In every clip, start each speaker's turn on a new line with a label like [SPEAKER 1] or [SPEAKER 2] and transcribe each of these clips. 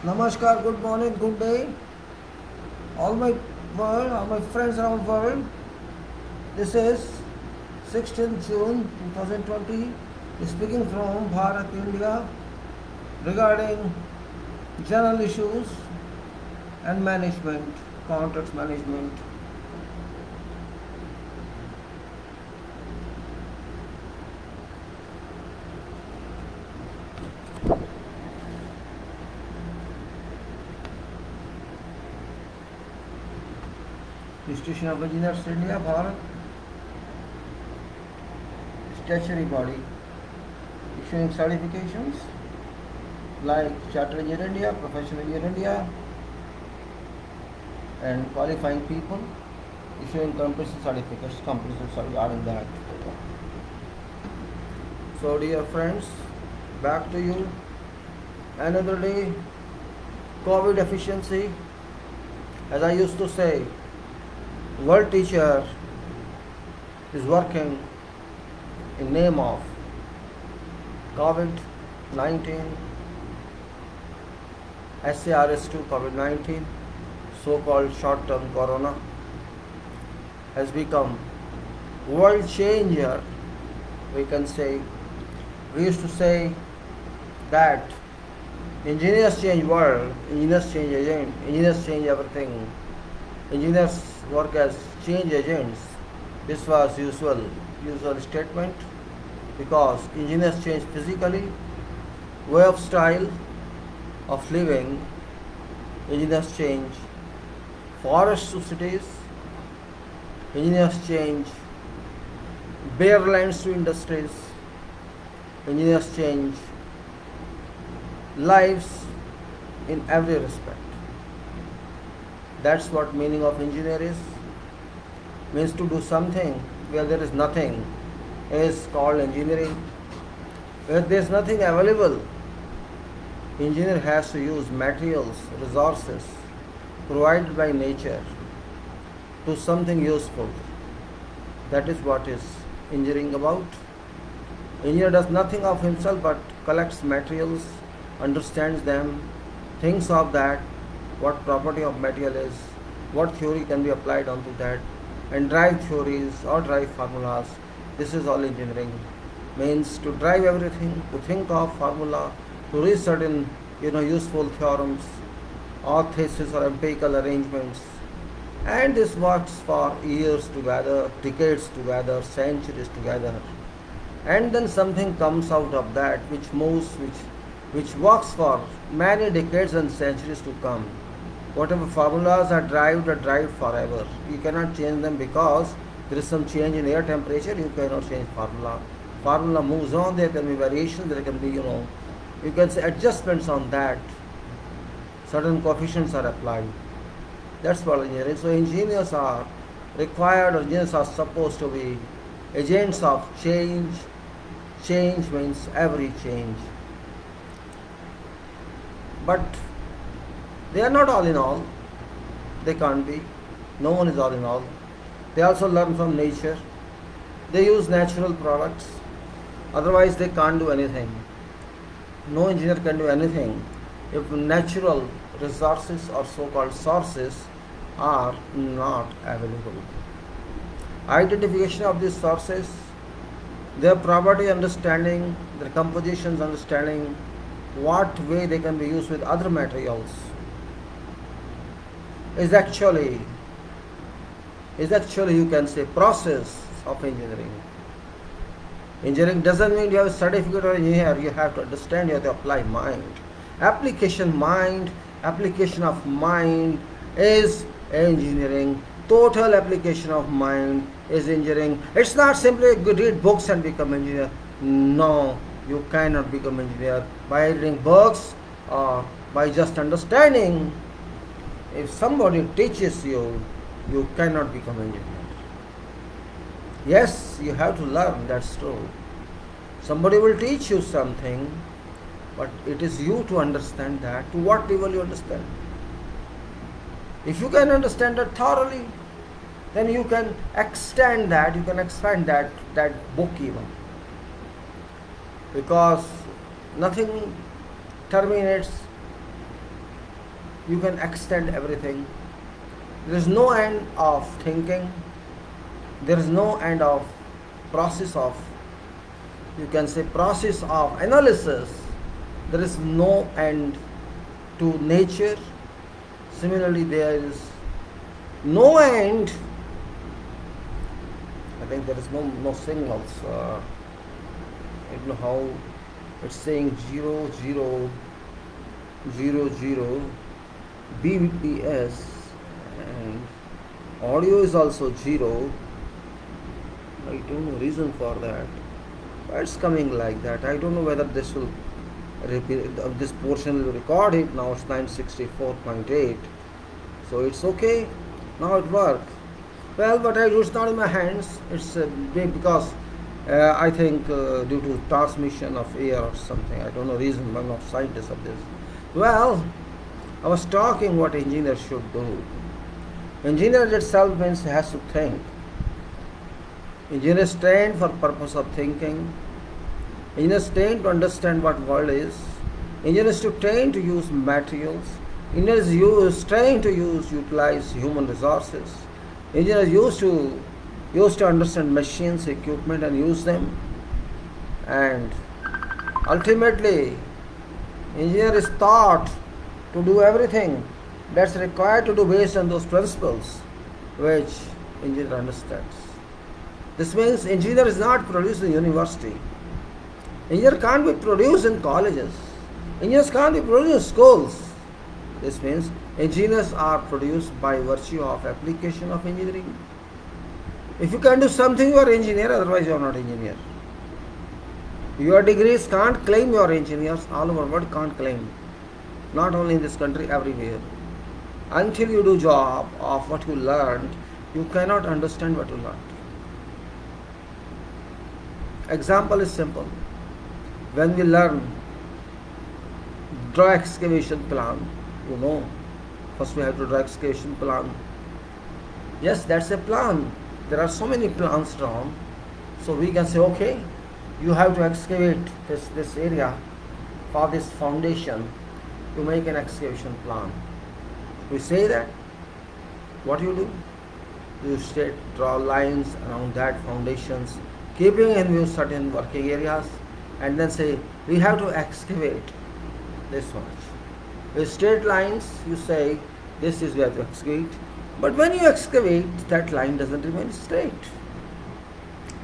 [SPEAKER 1] Namaskar, good morning, good day, all my world, all my friends around the world. This is 16th June 2020, speaking from Bharat, India, regarding general issues and management, contracts management. Institution of Engineers India, Bharat, statutory body issuing certifications like Chartered Engineer India, Professional Engineer India, and qualifying people issuing compulsory certificates, regarding that. So, dear friends, back to you. Another day, COVID efficiency. As I used to say, world teacher is working in name of COVID-19, SARS-2 COVID-19, so-called short-term corona, has become world changer. We can say, we used to say that engineers change world, engineers change agent, engineers change everything. Engineers work as change agents. This was usual statement, because engineers change physically, way of style of living. Engineers change forests to cities. Engineers change bare lands to industries. Engineers change lives in every respect. That's what meaning of engineer is. Means to do something where there is nothing is called engineering. Where there is nothing available, engineer has to use materials, resources provided by nature to something useful. That is what is engineering about. Engineer does nothing of himself but collects materials, understands them, thinks of that, what property of material is, what theory can be applied onto that, and drive theories or drive formulas. This is all engineering. Means to drive everything, to think of formula, to reach certain useful theorems or thesis or empirical arrangements. And this works for years together, decades together, centuries together. And then something comes out of that which moves, which works for many decades and centuries to come. Whatever formulas are derived forever. You cannot change them because there is some change in air temperature. You cannot change formula. Formula moves on. There can be variations. There can be, you can say adjustments on that. Certain coefficients are applied. That's what engineering. So engineers are required, or engineers are supposed to be agents of change. Change means every change. But they are not all in all. They can't be. No one is all in all. They also learn from nature. They use natural products. Otherwise they can't do anything. No engineer can do anything if natural resources or so-called sources are not available. Identification of these sources, their property understanding, their compositions understanding, what way they can be used with other materials is actually you can say process of engineering. Engineering doesn't mean you have a certificate or engineer. You have to understand, you have to apply mind. Application of mind is engineering. Total application of mind is engineering. It's not simply read books and become engineer. No, you cannot become engineer by reading books or by just understanding. If somebody teaches you, you cannot become engineer. Yes, you have to learn, that's true. Somebody will teach you something, but it is you to understand that. To what level you understand? If you can understand that thoroughly, then you can extend that, you can expand that book even. Because nothing terminates you can extend everything. There is no end of thinking. There is no end of process of, you can say, process of analysis. There is no end to nature. Similarly, there is no end. I think there is no signals. I don't know how it's saying 0000 Bps, and audio is also 0. I don't know reason for that. But it's coming like that. I don't know whether this will repeat, this portion will record it. Now it's 964.8. So it's okay. Now it works. Well, but I do, it's not in my hands. It's big because I think due to transmission of air or something. I don't know reason. I'm not scientist of this. Well, I was talking what engineer should do. Engineer itself means he has to think. Engineer is trained for purpose of thinking. Engineer is trained to understand what world is. Engineer is trained to use materials. Engineer is trained to utilize human resources. Engineer is used to understand machines, equipment, and use them. And ultimately, engineer is taught to do everything that's required to do based on those principles which engineer understands. This means engineer is not produced in university. Engineer can't be produced in colleges. Engineers can't be produced in schools. This means engineers are produced by virtue of application of engineering. If you can do something, you are engineer, otherwise you are not engineer. Your degrees can't claim you are engineers, all over the world can't claim. Not only in this country, everywhere. Until you do job of what you learned, you cannot understand what you learned. Example is simple. When we learn draw excavation plan, first we have to draw excavation plan. Yes, that's a plan. There are so many plans drawn. So we can say, okay, you have to excavate this area for this foundation. You make an excavation plan. We say that. What do? You draw lines around that foundations, keeping in view certain working areas, and then say, we have to excavate this much. With straight lines, you say, this is where to excavate. But when you excavate, that line doesn't remain straight.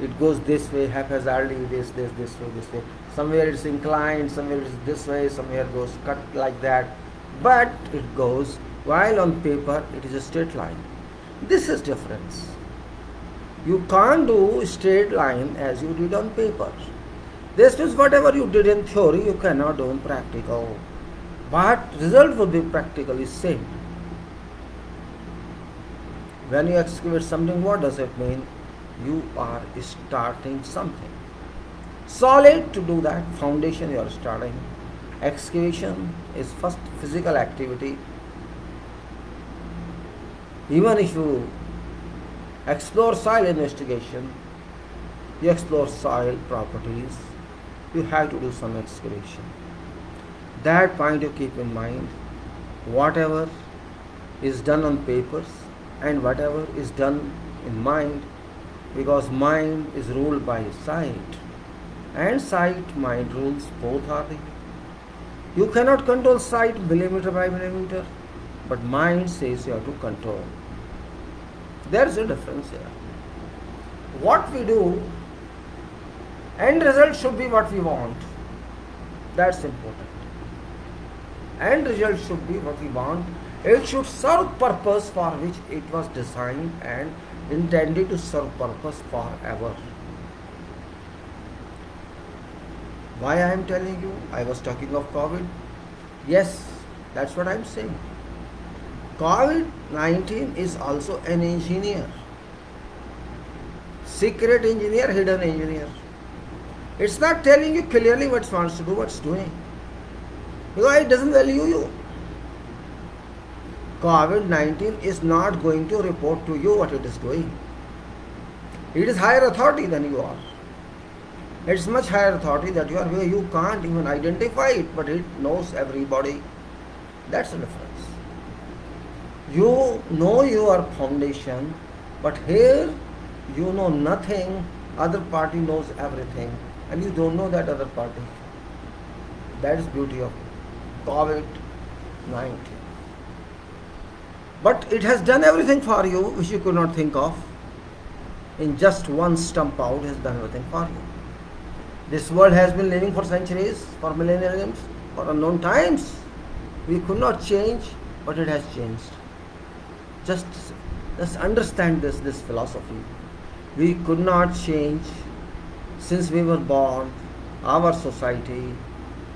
[SPEAKER 1] It goes this way, haphazardly, this way. Somewhere it's inclined, somewhere it's this way, somewhere it goes cut like that. But it goes, while on paper, it is a straight line. This is difference. You can't do straight line as you did on paper. This means whatever you did in theory, you cannot do in practical. But result will be practically same. When you excavate something, what does it mean? You are starting something. Solid, to do that, foundation you are starting. Excavation is first physical activity. Even if you explore soil investigation, you explore soil properties, you have to do some excavation. That point you keep in mind. Whatever is done on papers and whatever is done in mind, because mind is ruled by sight, and sight, mind rules, both are there. You cannot control sight millimeter by millimeter, but mind says you have to control. There is a difference here. What we do, end result should be what we want. That's important. End result should be what we want. It should serve purpose for which it was designed and intended to serve purpose forever. Why I am telling you? I was talking of COVID. Yes, that's what I am saying. COVID-19 is also an engineer. Secret engineer, hidden engineer. It's not telling you clearly what it wants to do, what it's doing. Because it doesn't value you. COVID-19 is not going to report to you what it is doing. It is higher authority than you are. It's much higher authority that you are where you can't even identify it, but it knows everybody. That's the difference. You know your foundation, but here you know nothing, other party knows everything, and you don't know that other party. That is beauty of COVID-19. But it has done everything for you which you could not think of. In just one stump out has done everything for you. This world has been living for centuries, for millenniums, for unknown times. We could not change, but it has changed. Just understand this philosophy. We could not change since we were born, our society,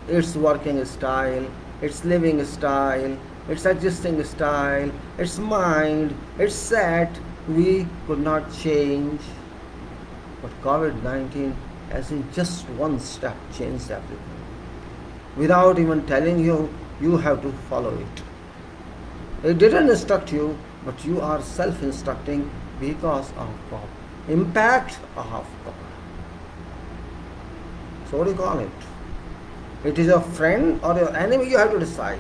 [SPEAKER 1] its working style, its living style, its existing style, its mind, its set. We could not change. But COVID-19 has in just one step changed everything. Without even telling you, you have to follow it. It didn't instruct you, but you are self-instructing because of God. Impact of God. So what do you call it? It is your friend or your enemy, you have to decide.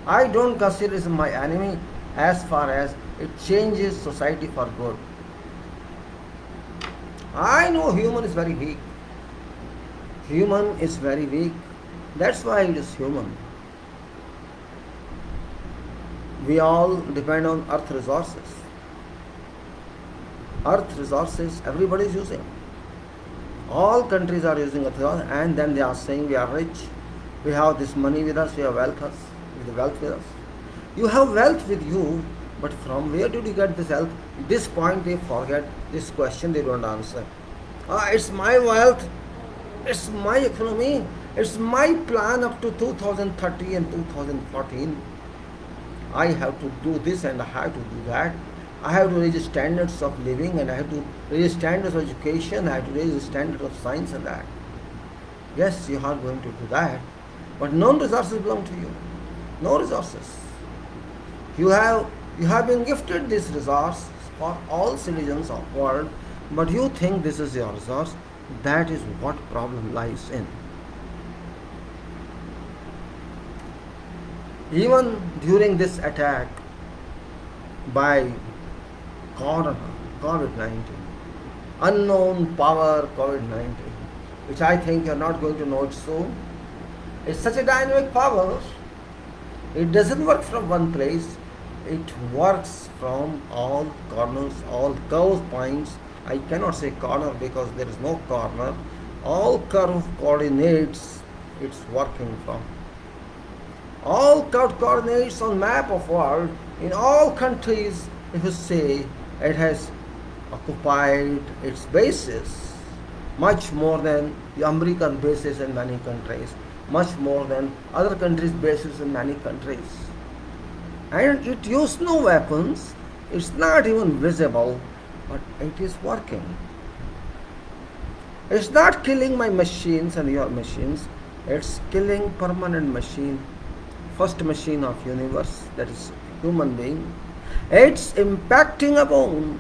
[SPEAKER 1] I don't consider it my enemy as far as it changes society for good. I know human is very weak. Human is very weak. That's why it is human. We all depend on earth resources. Earth resources everybody is using. All countries are using earth resources, and then they are saying we are rich. We have this money with us, we have wealth with us. You have wealth with you, but from where did you get this wealth? This point they forget, this question they don't answer. It's my wealth, it's my economy, it's my plan up to 2030 and 2014. I have to do this and I have to do that. I have to raise standards of living and I have to raise standards of education, I have to raise standards of science and that. Yes, you are going to do that, but no resources belong to you. No resources. You have been gifted this resource for all citizens of the world, but you think this is your resource. That is what problem lies in. Even during this attack by COVID-19, unknown power COVID-19, which I think you are not going to know it soon, it's such a dynamic power. It doesn't work from one place. It works from all corners, all curve points. I cannot say corner because there is no corner. All curve coordinates it's working from. All curve coordinates on map of world in all countries, if you say, it has occupied its bases much more than the American bases in many countries, much more than other countries' bases in many countries. And it used no weapons, it's not even visible, but it is working. It's not killing my machines and your machines, it's killing permanent machine, first machine of universe, that is human being. It's impacting upon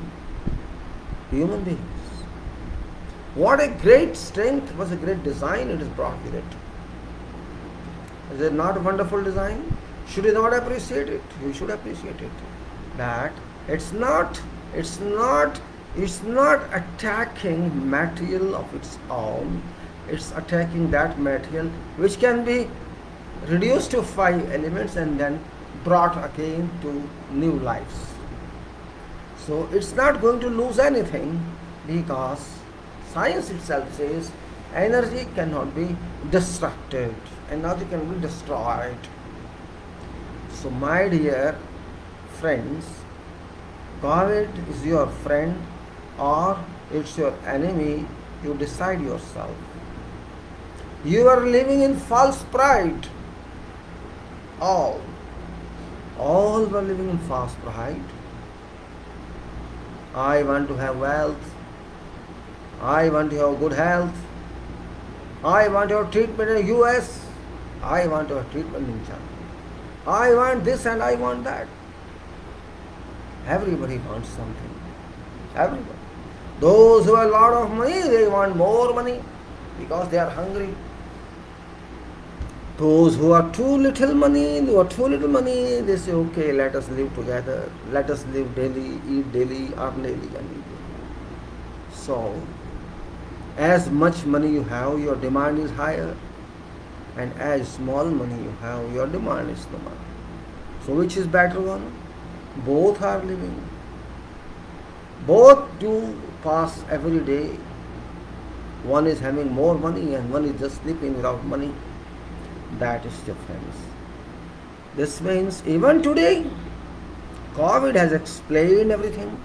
[SPEAKER 1] human beings. What a great strength, was a great design it is brought with it. Is it not a wonderful design? Should you not appreciate it? You should appreciate it. That it's not attacking material of its own. It's attacking that material which can be reduced to 5 elements and then brought again to new lives. So it's not going to lose anything because science itself says energy cannot be destructed, energy can be destroyed. So my dear friends, COVID is your friend or it's your enemy, you decide yourself. You are living in false pride. All were living in false pride. I want to have wealth. I want to have good health. I want to have treatment in the US. I want to have treatment in China. I want this and I want that. Everybody wants something. Everybody. Those who have a lot of money, they want more money because they are hungry. Those who are too little money, they say, okay, let us live together, let us live daily, eat daily, earn daily, and eat daily. So, as much money you have, your demand is higher, and as small money you have, your demand is lower. So, which is better one? Both are living. Both do pass every day. One is having more money, and one is just sleeping without money. That is difference. This means even today, COVID has explained everything,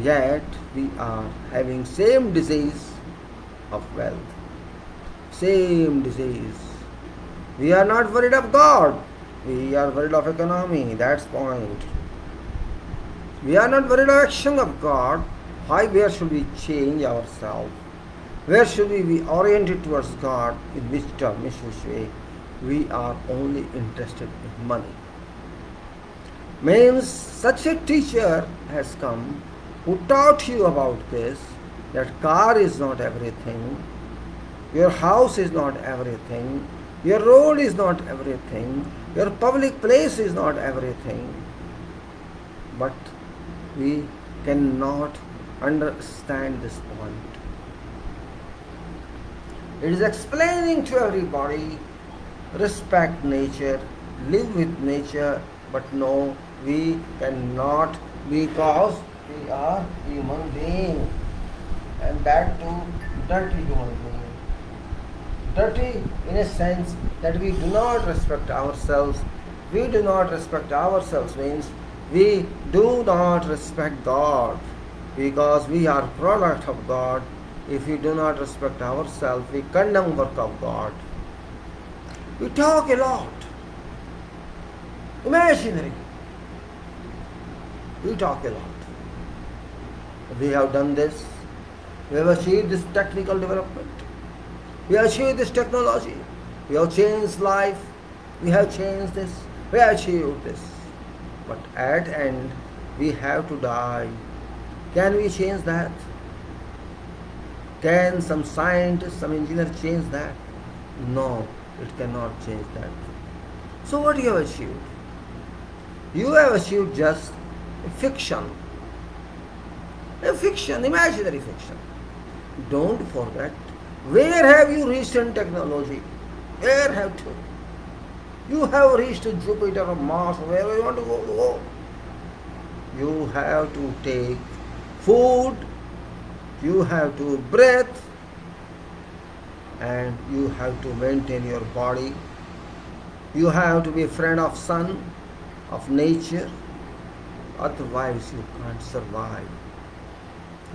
[SPEAKER 1] yet we are having same disease of wealth, same disease. We are not worried of God, we are worried of economy, that's point. We are not worried of action of God. Where should we change ourselves? Where should we be oriented towards God? In which term, which way? We are only interested in money. Means such a teacher has come who taught you about this, that car is not everything, your house is not everything, your road is not everything, your public place is not everything. But we cannot understand this point. It is explaining to everybody, respect nature, live with nature, but no, we cannot, because we are human beings, and that too dirty human being. Dirty in a sense that we do not respect ourselves. We do not respect ourselves means we do not respect God, because we are product of God. If we do not respect ourselves, we condemn work of God. We talk a lot. Imaginary. We talk a lot. We have done this. We have achieved this technical development. We have achieved this technology. We have changed life. We have changed this. We have achieved this. But at end, we have to die. Can we change that? Can some scientist, some engineer change that? No, it cannot change that. So what you have achieved? You have achieved just a fiction. A fiction, imaginary fiction. Don't forget, where have you reached in technology? Where have you? You have reached to Jupiter or Mars, wherever you want to go. You have to take food, you have to breathe, and you have to maintain your body. You have to be a friend of sun, of nature, otherwise you can't survive.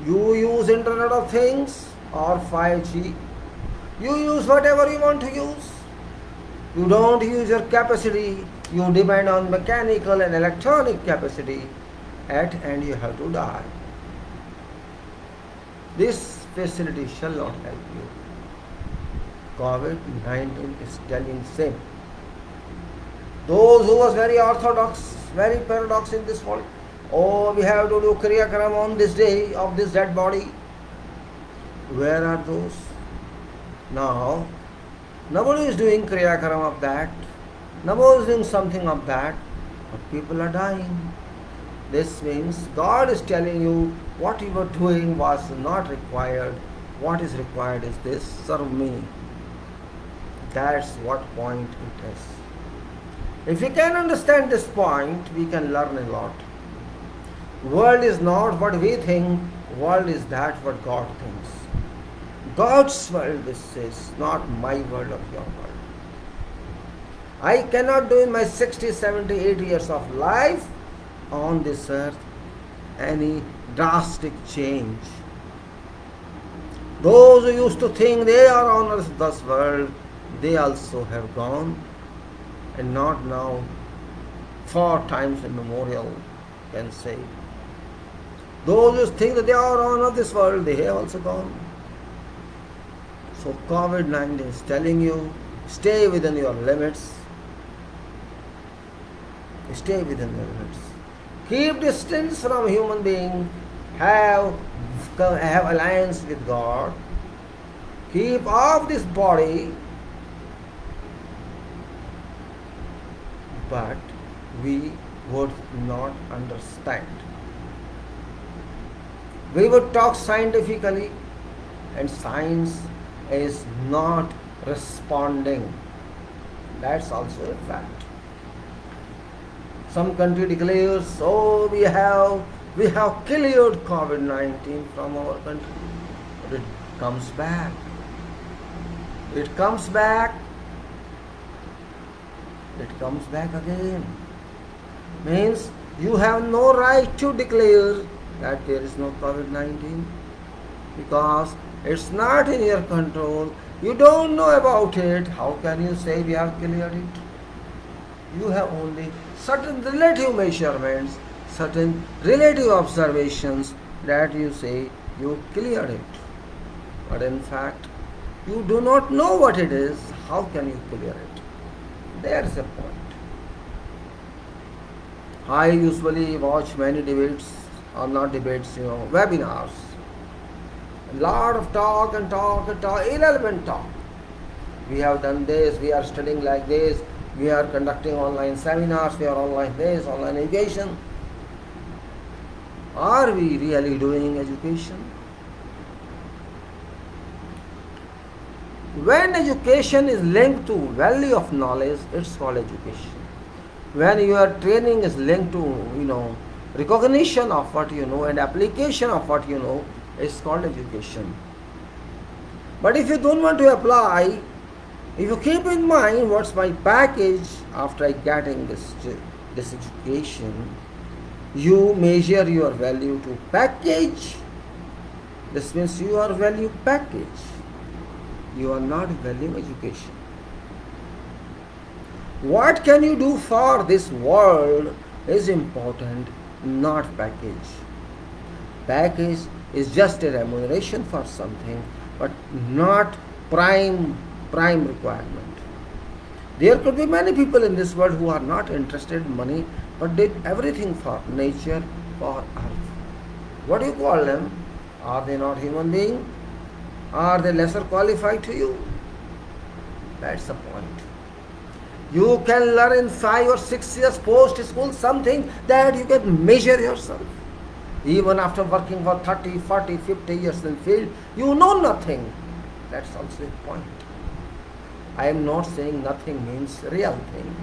[SPEAKER 1] You use Internet of Things or 5G. You use whatever you want to use. You don't use your capacity. You depend on mechanical and electronic capacity. At end you have to die. This facility shall not help you. COVID-19 is telling same. Those who was very orthodox, very paradox in this world, oh, we have to do Kriya Karam on this day of this dead body. Where are those? Now, nobody is doing Kriya Karam of that. Nobody is doing something of that. But people are dying. This means God is telling you what you were doing was not required. What is required is this, serve me. That's what point it is. If we can understand this point, we can learn a lot. World is not what we think, world is that what God thinks. God's world, this is not my world or your world. I cannot do in my 60, 70, 80 years of life on this earth any drastic change. Those who used to think they are on this world, they also have gone, and not now, 4 times immemorial can say. Those who think that they are on this world, they have also gone. So COVID-19 is telling you, stay within your limits. Stay within your limits. Keep distance from human being. Have alliance with God. Keep off this body. but we would not understand. We would talk scientifically, and science is not responding. That's also a fact. Some country declares, "Oh, we have cleared COVID-19 from our country," but it comes back. It comes back. It comes back again. Means you have no right to declare that there is no COVID-19 because it's not in your control. You don't know about it. How can you say we have cleared it? You have only certain relative measurements, certain relative observations that you say you cleared it. But in fact, you do not know what it is. How can you clear it? There's a point. I usually watch many debates, or not debates, webinars. A lot of talk and talk and talk, irrelevant talk. We have done this, we are studying like this, we are conducting online seminars, we are online this, online education. Are we really doing education? When education is linked to value of knowledge, it's called education. When your training is linked to, recognition of what you know and application of what you know, it's called education. But if you don't want to apply, if you keep in mind what's my package after getting this education, you measure your value to package. This means you are value package. You are not value education. What can you do for this world is important, not package. Package is just a remuneration for something, but not prime requirement. There could be many people in this world who are not interested in money, but did everything for nature, for earth. What do you call them? Are they not human beings? Are they lesser qualified to you? That's the point. You can learn in 5 or 6 years post school something that you can measure yourself. Even after working for 30, 40, 50 years in field, you know nothing. That's also a point. I am not saying nothing means real thing.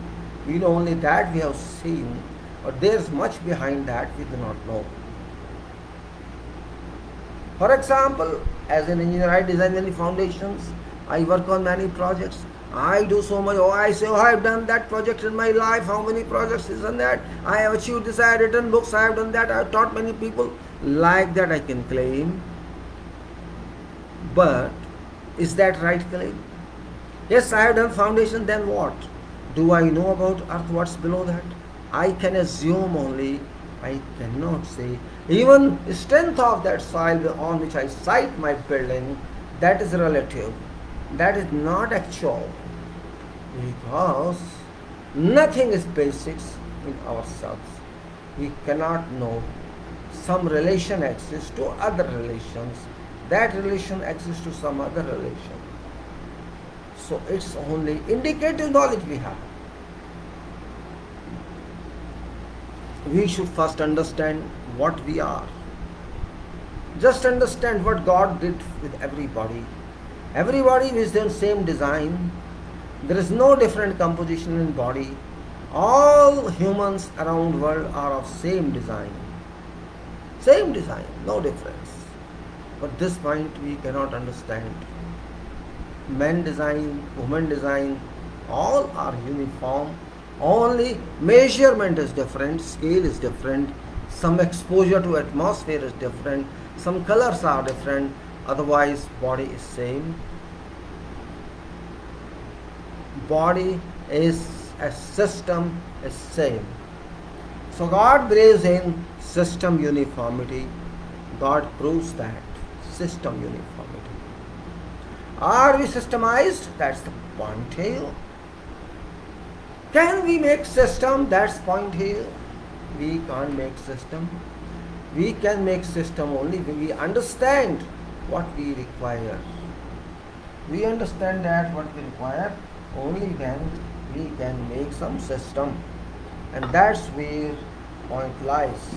[SPEAKER 1] We know only that we have seen, but there is much behind that we do not know. For example, as an engineer, I design many foundations. I work on many projects. I do so much. I say, I have done that project in my life. How many projects is on that? I have achieved this. I have written books. I have done that. I have taught many people. Like that I can claim. But is that right claim? Yes, I have done foundation. Then what? Do I know about earth? What's below that? I can assume only. I cannot say. Even strength of that soil on which I site my building, that is relative. That is not actual. Because nothing is basics in ourselves. We cannot know some relation exists to other relations. That relation exists to some other relation. So it's only indicative knowledge we have. We should first understand what we are. Just understand what God did with everybody. Everybody is the same design. There is no different composition in body. All humans around the world are of same design. Same design, no difference. But this point we cannot understand. Men design, women design, all are uniform. Only measurement is different, scale is different, some exposure to atmosphere is different, some colors are different, otherwise body is same. Body is a system, is same. So God believes in system uniformity. God proves that system uniformity. Are we systemized? That's the point here. Can we make system? That's point here. We can't make system. We can make system only when we understand what we require. We understand that what we require, only then we can make some system. And that's where point lies.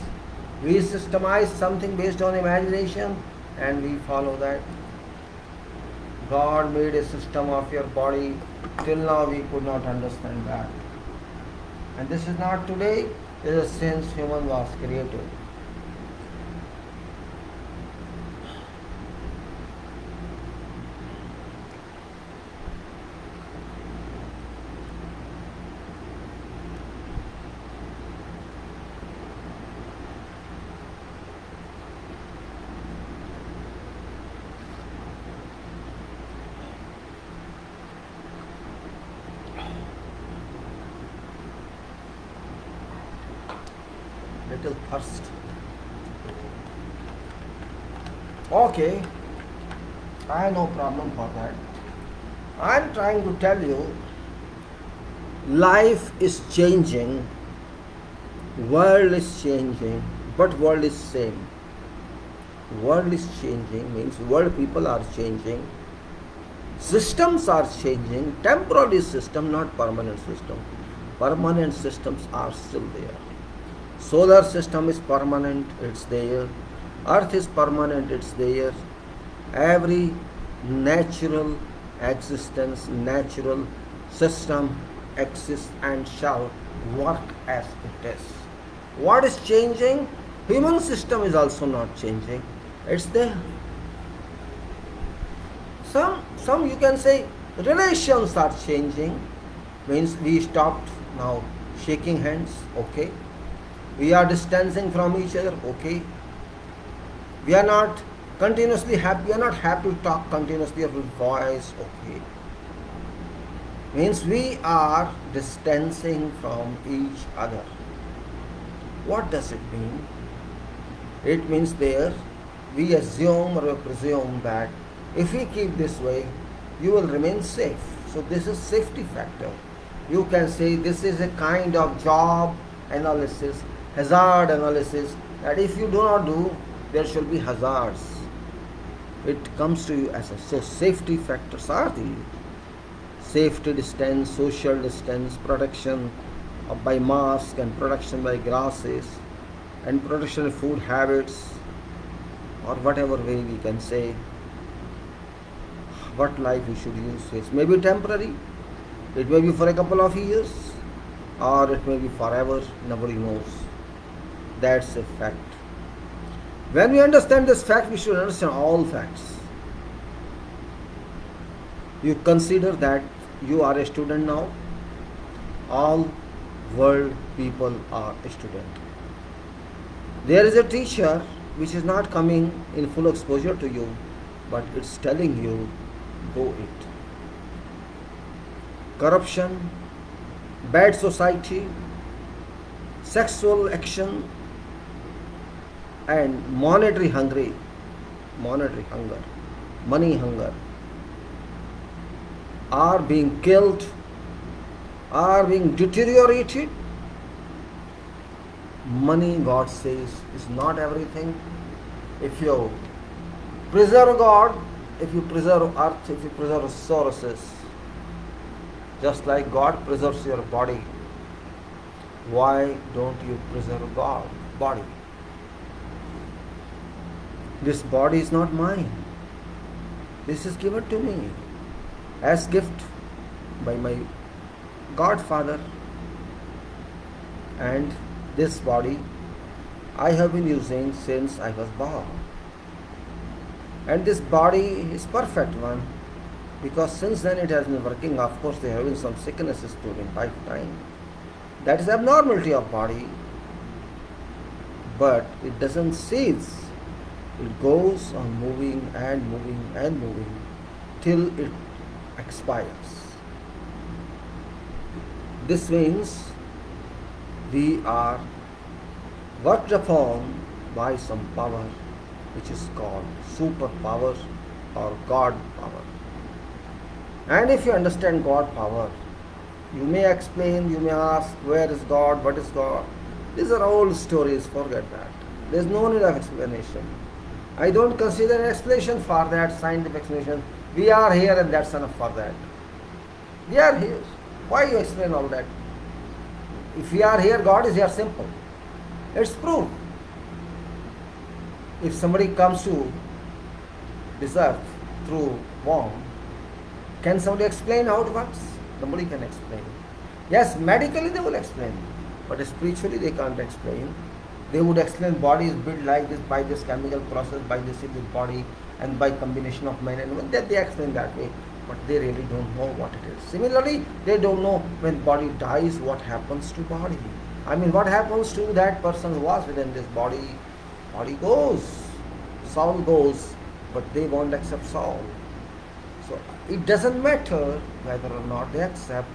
[SPEAKER 1] We systemize something based on imagination and we follow that. God made a system of your body. Till now we could not understand that. And this is not today, it is since human was created. Little thirst. Okay, I have no problem for that. I am trying to tell you, life is changing, world is changing, but world is same. World is changing means world people are changing, systems are changing, temporary system, not permanent system. Permanent systems are still there. Solar system is permanent, it's there. Earth is permanent, it's there. Every natural existence, natural system exists and shall work as it is. What is changing? Human system is also not changing. It's there. Some you can say relations are changing. Means we stopped now shaking hands, okay. We are distancing from each other, okay. We are not continuously happy, we are not happy to talk continuously with voice, okay. Means we are distancing from each other. What does it mean? It means there we assume or presume that if we keep this way, you will remain safe. So this is safety factor. You can say this is a kind of job analysis, hazard analysis, that if you do not do, there shall be hazards. It comes to you as a, so safety factors are the safety distance, social distance, protection by mask and protection by glasses and protection of food habits, or whatever way we can say what life we should use. It may be temporary, it may be for a couple of years, or it may be forever, nobody knows. That's a fact. When we understand this fact, we should understand all facts. You consider that you are a student now, all world people are a student. There is a teacher which is not coming in full exposure to you, but it's telling you, go it. Corruption, bad society, sexual action, and monetary hunger, money hunger, are being killed, are being deteriorated. Money, God says, is not everything. If you preserve God, if you preserve earth, if you preserve resources, just like God preserves your body, why don't you preserve God, body? This body is not mine. This is given to me as gift by my Godfather, and this body I have been using since I was born. And this body is perfect one, because since then it has been working. Of course, they are having some sicknesses during lifetime. That is abnormality of body, but it doesn't cease. It goes on moving and moving and moving till it expires. This means we are worked upon by some power which is called superpower or God power. And if you understand God power, you may explain, you may ask, where is God, what is God? These are old stories, forget that. There is no need of explanation. I don't consider an explanation for that, scientific explanation. We are here and that's enough for that. We are here. Why you explain all that? If we are here, God is here, simple. It's proved. If somebody comes to this earth through womb, can somebody explain how it works? Nobody can explain. Yes, medically they will explain, but spiritually they can't explain. They would explain body is built like this by this chemical process, by this in this body, and by combination of men and women. That they explain that way, but they really don't know what it is. Similarly, they don't know when body dies what happens to body. I mean, what happens to that person who was within this body? Body goes, soul goes, but they won't accept soul. So it doesn't matter whether or not they accept,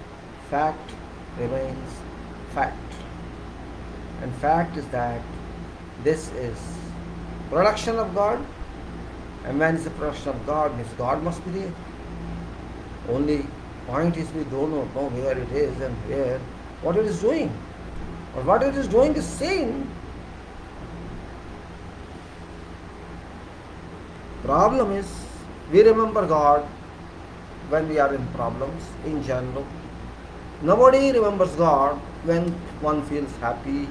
[SPEAKER 1] fact remains fact. And fact is that this is production of God, and when it's the production of God, means God must be there. Only point is we don't know where it is and where, what it is doing. Or what it is doing is sin. Problem is, we remember God when we are in problems, in general. Nobody remembers God when one feels happy.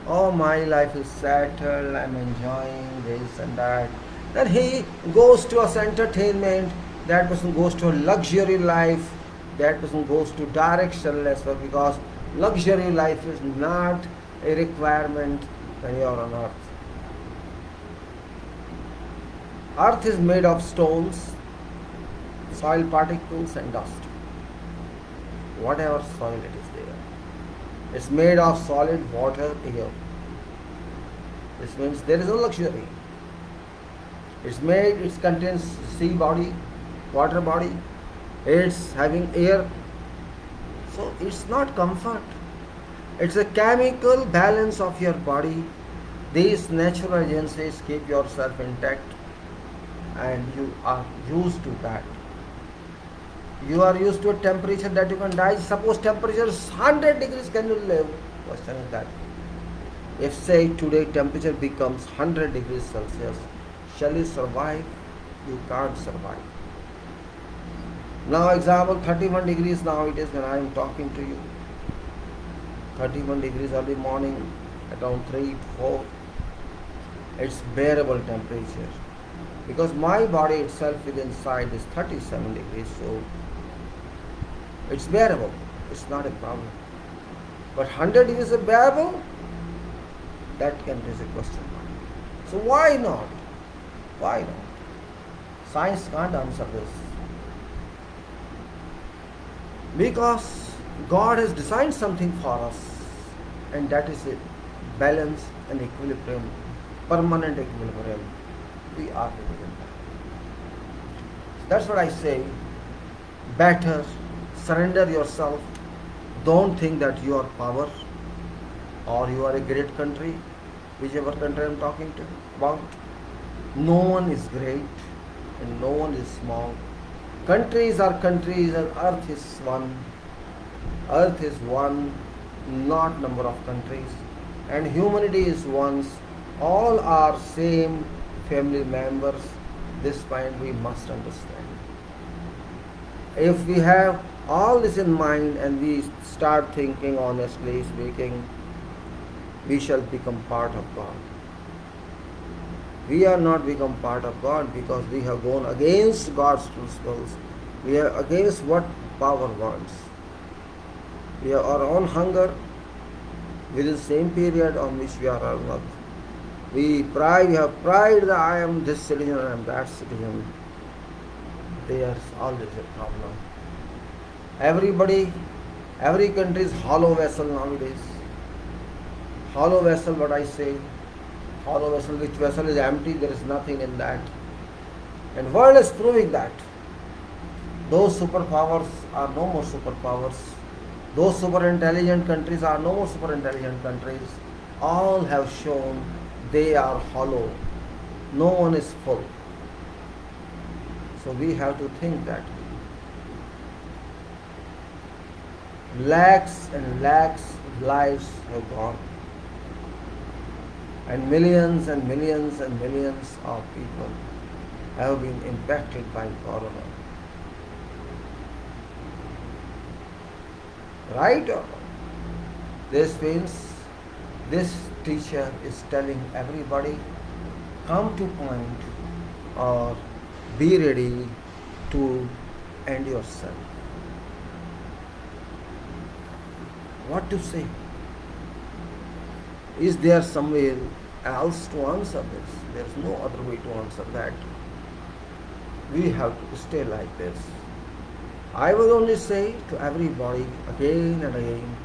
[SPEAKER 1] Oh, my life is settled, I'm enjoying this and that. Then he goes to us entertainment, that person goes to a luxury life, that person goes to directionless work, because luxury life is not a requirement when you are on earth. Earth is made of stones, soil particles and dust. Whatever soil it is there. It's made of solid water, air. This means there is no luxury. It contains sea body, water body, it's having air. So it's not comfort. It's a chemical balance of your body. These natural agencies keep yourself intact, and you are used to that. You are used to a temperature that you can die. Suppose temperature is 100 degrees, can you live? Question is that. If say today temperature becomes 100 degrees Celsius, shall you survive? You can't survive. Now example 31 degrees now it is when I am talking to you. 31 degrees early morning, around 3, 4. It's bearable temperature. Because my body itself within inside is 37 degrees, so it's bearable. It's not a problem. But 100 degrees is bearable? That can raise a question mark. So why not? Why not? Science can't answer this. Because God has designed something for us, and that is a balance and equilibrium, permanent equilibrium. We are within that. That's what I say. Better surrender yourself. Don't think that you are power or you are a great country, whichever country I am talking to about. No one is great and no one is small. Countries are countries and earth is one. Earth is one, not number of countries. And humanity is one. All are same family members. This point we must understand. If we have all this in mind and we start thinking honestly speaking, we shall become part of God. We are not become part of God because we have gone against God's principles. We are against what power wants. We are our own hunger within the same period on which we are on earth. We have pride that I am this citizen, I am that citizen. There is always a problem. Every country is hollow vessel nowadays. Hollow vessel, what I say, hollow vessel, which vessel is empty, there is nothing in that. And world is proving that. Those superpowers are no more superpowers. Those super intelligent countries are no more super intelligent countries. All have shown they are hollow. No one is full. So we have to think that lakhs and lakhs of lives have gone. And millions and millions and millions of people have been impacted by corona. Right or wrong? This means this teacher is telling everybody, come to point or be ready to end yourself. What to say? Is there somewhere else to answer this? There is no other way to answer that. We have to stay like this. I will only say to everybody again and again,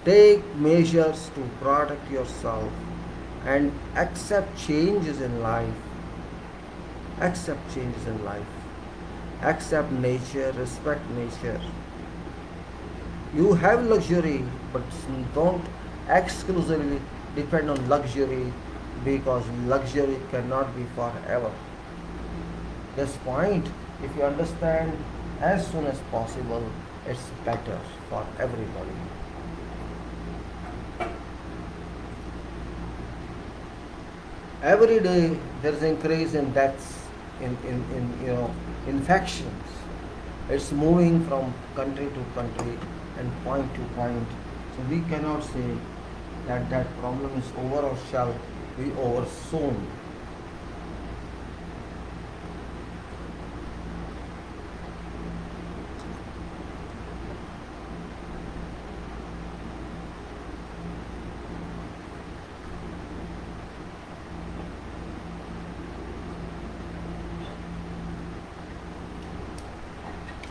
[SPEAKER 1] take measures to protect yourself and accept changes in life. Accept changes in life. Accept nature, respect nature. You have luxury, but don't exclusively depend on luxury, because luxury cannot be forever. This point, if you understand as soon as possible, it's better for everybody. Every day there is increase in deaths, in infections. It's moving from country to country and point to point. So we cannot say that that problem is over or shall be over soon.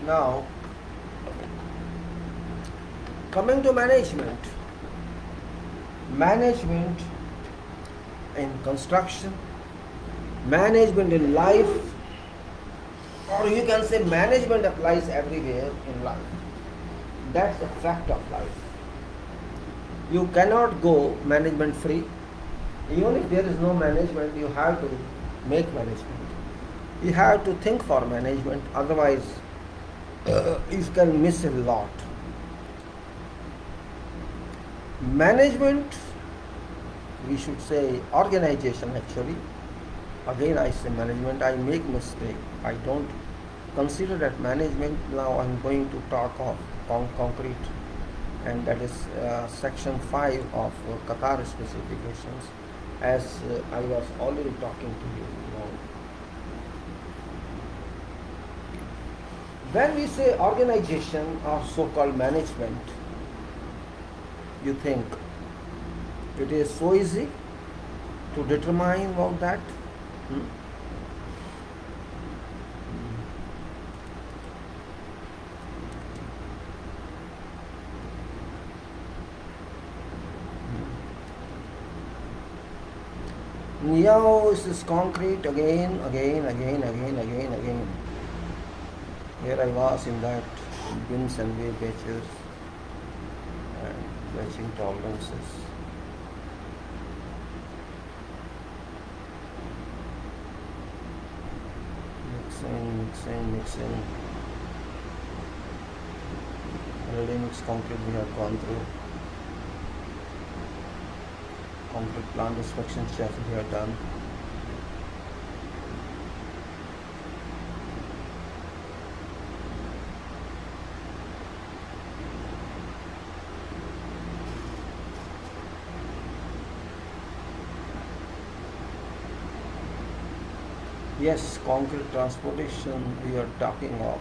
[SPEAKER 1] Now, coming to management. Management in construction, management in life, or you can say management applies everywhere in life. That's the fact of life. You cannot go management free. Even if there is no management, you have to make management. You have to think for management, otherwise you can miss a lot. Management, we should say organization actually. Again I say management, I make mistake. I don't consider that management. Now I'm going to talk of concrete, and that is section 5 of Qatar specifications, as I was already talking to you now. When we say organization or so-called management, you think it is so easy to determine about that? Now this is concrete again. Here I was in that bins and way batches and batching tolerances. Mixing. Ready mix concrete we have gone through. Concrete plant inspection check we have done. Yes, concrete transportation we are talking of.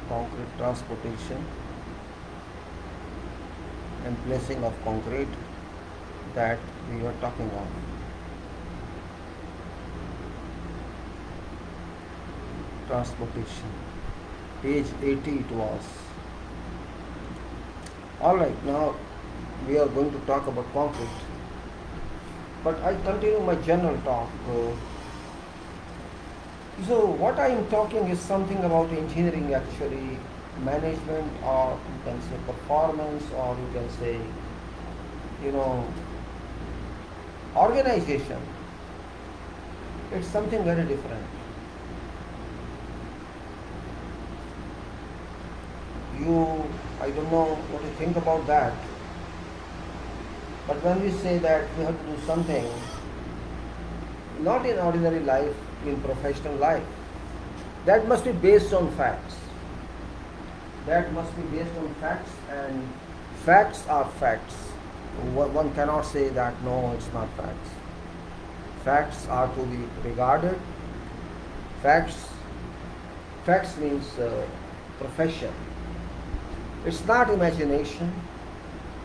[SPEAKER 1] Concrete transportation and placing of concrete, that we are talking of. Transportation. Page 80 it was. Alright, now we are going to talk about concrete. But I continue my general talk. So what I am talking is something about engineering actually, management, or you can say performance, or you can say, organization. It's something very different. I don't know what you think about that. But when we say that we have to do something, not in ordinary life, in professional life, that must be based on facts. That must be based on facts and Facts are facts. One cannot say that no, it's not facts. Facts are to be regarded. Facts, facts means profession. It's not imagination.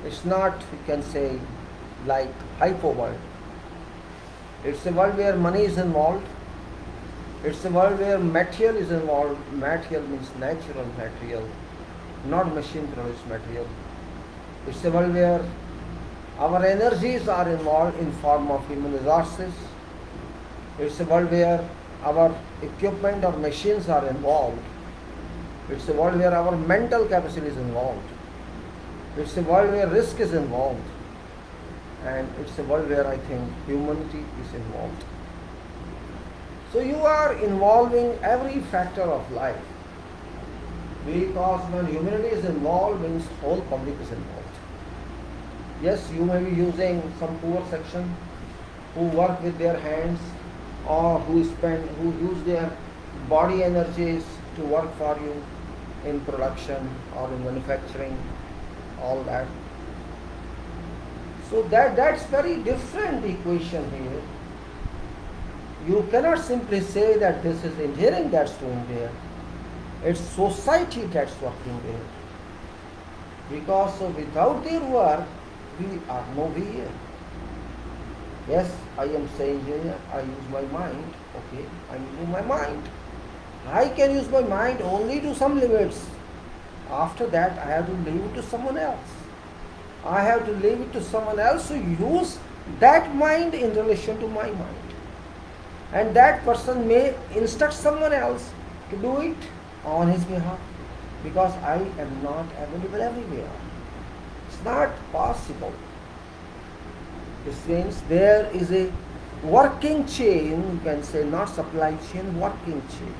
[SPEAKER 1] It's not, we can say, like hypo world. It's a world where money is involved. It's a world where material is involved. Material means natural material, not machine produced material. It's a world where our energies are involved in form of human resources. It's a world where our equipment or machines are involved. It's a world where our mental capacity is involved. It's a world where risk is involved. And it's a world where I think humanity is involved. So you are involving every factor of life. Because when humanity is involved means whole public is involved. Yes, you may be using some poor section who work with their hands or who use their body energies to work for you in production or in manufacturing, all that. So that's very different equation here. You cannot simply say that this is engineering that's doing there. It's society that's working there. Because without their work, we are nowhere. Yes, I am saying here, I use my mind. Okay, I use my mind. I can use my mind only to some limits. After that, I have to leave it to someone else. I have to leave it to someone else to use that mind in relation to my mind. And that person may instruct someone else to do it on his behalf, because I am not available everywhere. It's not possible. This means there is a working chain, you can say, not supply chain, working chain.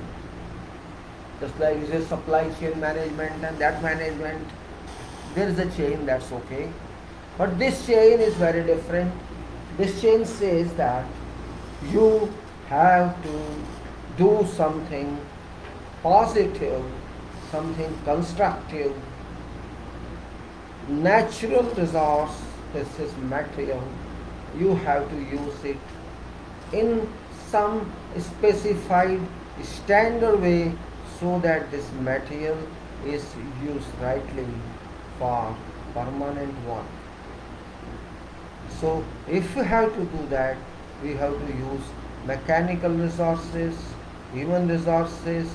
[SPEAKER 1] Just like you say supply chain management and that management, there is a chain, that's okay. But this chain is very different. This chain says that you have to do something positive, something constructive. Natural resource, this is material, you have to use it in some specified standard way so that this material is used rightly for permanent one. So if we have to do that, we have to use mechanical resources, human resources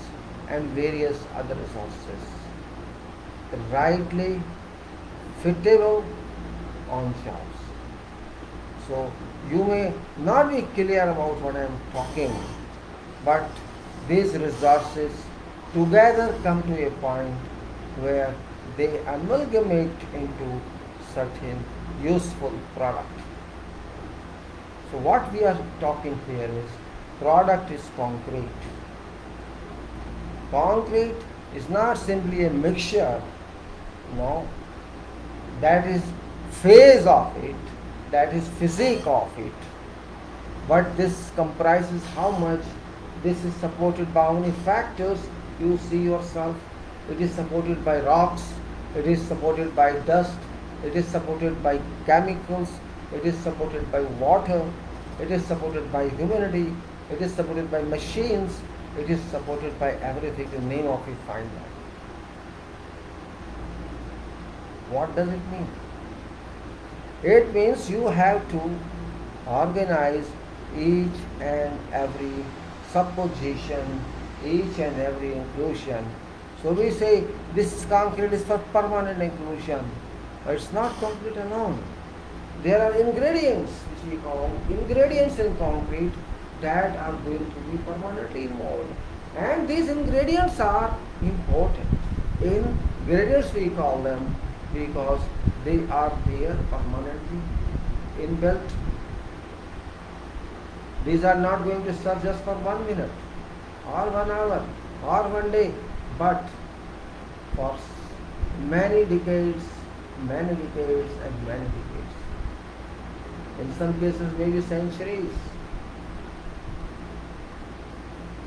[SPEAKER 1] and various other resources rightly fittable on jobs. So you may not be clear about what I am talking, but these resources together come to a point where they amalgamate into certain useful product. So what we are talking here is product is concrete. Concrete is not simply a mixture, no, that is phase of it, that is physique of it. But this comprises how much, this is supported by how many factors, you see yourself. It is supported by rocks, it is supported by dust, it is supported by chemicals, it is supported by water, it is supported by humidity, it is supported by machines, it is supported by everything. The name of it, find that. What does it mean? It means you have to organize each and every supposition, each and every inclusion. So we say this concrete is for permanent inclusion. But it's not concrete alone. There are ingredients, which we call ingredients in concrete, that are going to be permanently involved. And these ingredients are important. Ingredients we call them because they are there permanently inbuilt. These are not going to serve just for 1 minute or 1 hour or 1 day, but for many decades and many decades. In some cases maybe centuries,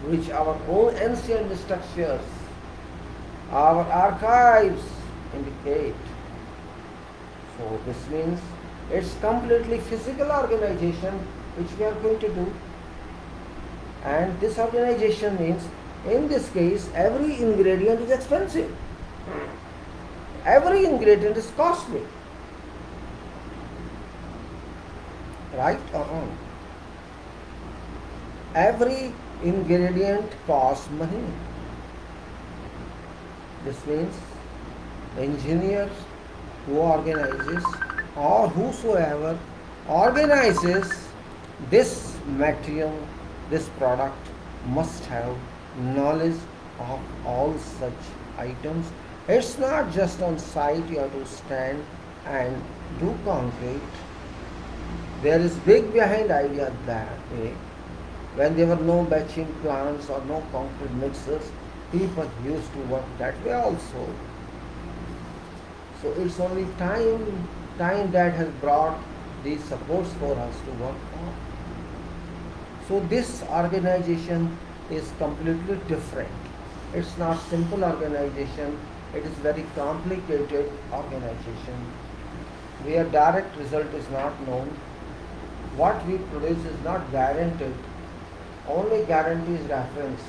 [SPEAKER 1] which our own ancient structures, our archives indicate. So this means it's completely physical organization which we are going to do. And this organization means, in this case, every ingredient is expensive. Every ingredient is costly. Right or wrong? Every ingredient costs money. This means engineers who organizes or whosoever organizes this material, this product, must have knowledge of all such items. It's not just on site you have to stand and do concrete. There is big behind idea that way. When there were no batching plants or no concrete mixers, people used to work that way also. So it's only time that has brought these supports for us to work on. So this organization is completely different. It's not simple organization, it is very complicated organization where direct result is not known. What we produce is not guaranteed. Only guarantee is reference.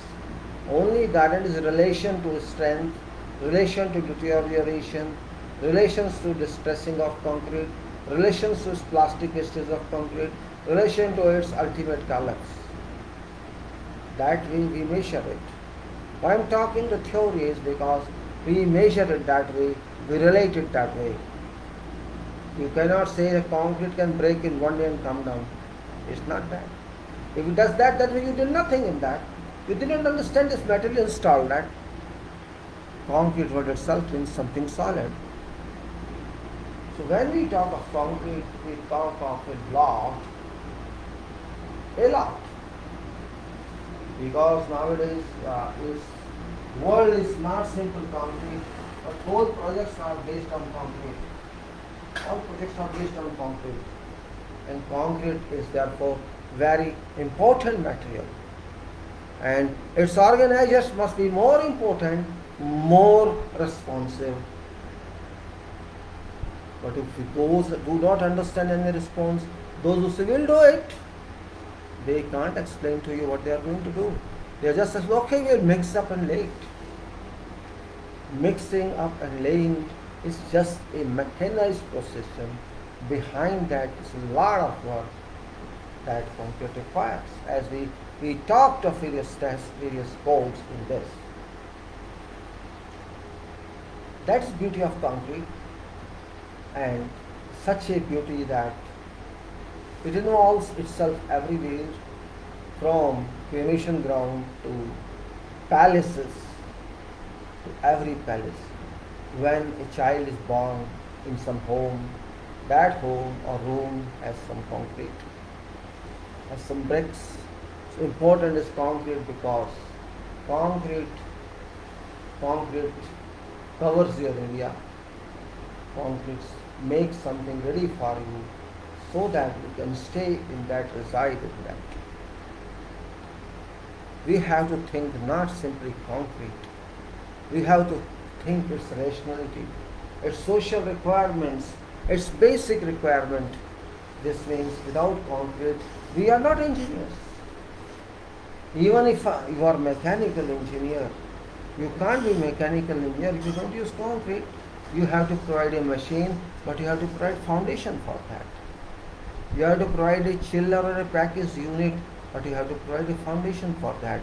[SPEAKER 1] Only guarantee is relation to strength, relation to deterioration, relations to distressing of concrete, relations to its plastic wastage of concrete, relation to its ultimate collapse. That way we measure it. Why I am talking the theory is because we measure it that way, we relate it that way. You cannot say that concrete can break in one day and come down. It's not that. If it does that, then you did nothing in that. You didn't understand this material, install that. Concrete word itself means something solid. So when we talk of concrete, we talk of a lot. Because nowadays world is not simple concrete, but both projects are based on concrete. All projects are based on concrete. And concrete is therefore very important material. And its organizers must be more important, more responsive. But if those do not understand any response, those who say will do it, they can't explain to you what they are going to do. They are just say, okay, we'll mix up and lay it. Mixing up and laying is just a mechanized process. Behind that is a lot of work that concrete requires. As we talked of various tests, various codes in this. That's the beauty of concrete, and such a beauty that it involves itself everywhere, from cremation ground to palaces, to every palace. When a child is born in some home, that home or room has some concrete, has some bricks. So important is concrete because concrete covers your area. Concrete makes something ready for you so that you can stay in that, reside in that. We have to think not simply concrete. We have to think its rationality, its social requirements, its basic requirement. This means without concrete, we are not engineers. Even if you are mechanical engineer, you can't be mechanical engineer if you don't use concrete. You have to provide a machine, but you have to provide foundation for that. You have to provide a chiller or a package unit, but you have to provide a foundation for that.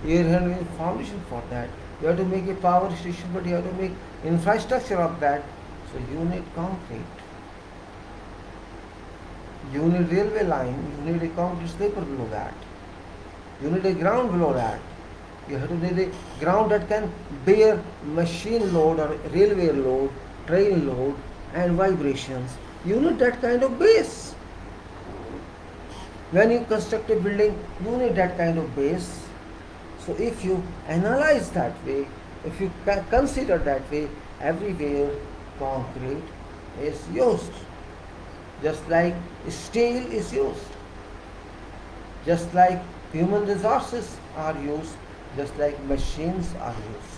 [SPEAKER 1] Air handling foundation for that. You have to make a power station, but you have to make infrastructure of that. So you need concrete. You need railway line, you need a concrete sleeper below that. You need a ground below that. You have to need a ground that can bear machine load or railway load, train load and vibrations. You need that kind of base. When you construct a building, you need that kind of base. So if you analyze that way, if you consider that way, everywhere concrete is used. Just like steel is used. Just like human resources are used, just like machines are used.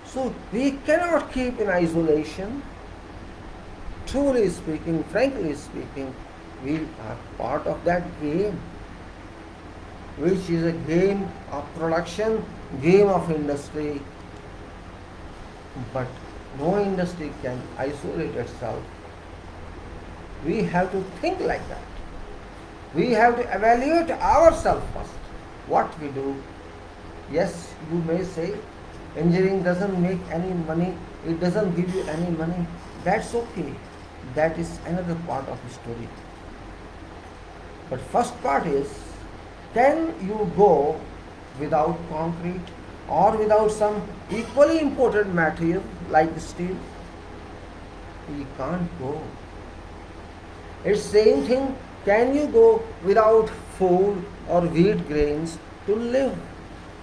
[SPEAKER 1] So we cannot keep in isolation. truly speaking, frankly speaking, we are part of that game, which is a game of production, game of industry, but no industry can isolate itself. We have to think like that. We have to evaluate ourselves first. What we do. Yes, you may say engineering doesn't make any money, it doesn't give you any money. That's okay. That is another part of the story. But first part is, can you go without concrete or without some equally important material like steel? We can't go. It's same thing. Can you go without food or wheat grains to live?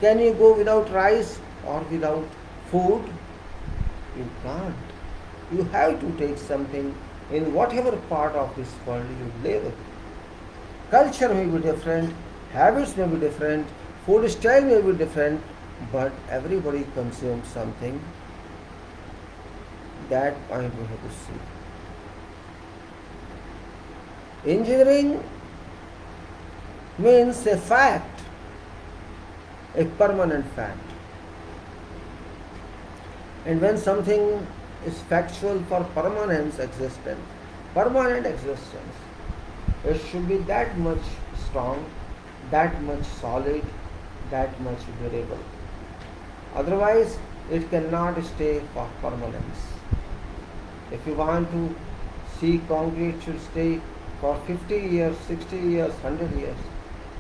[SPEAKER 1] Can you go without rice or without food? You can't. You have to take something in whatever part of this world you live. Culture may be different, habits may be different, food style may be different, but everybody consumes something. That point we have to see. Engineering means a fact, a permanent fact. And when something is factual for permanent existence, it should be that much strong, that much solid, that much durable. Otherwise, it cannot stay for permanence. If you want to see concrete should stay for 50 years, 60 years, 100 years,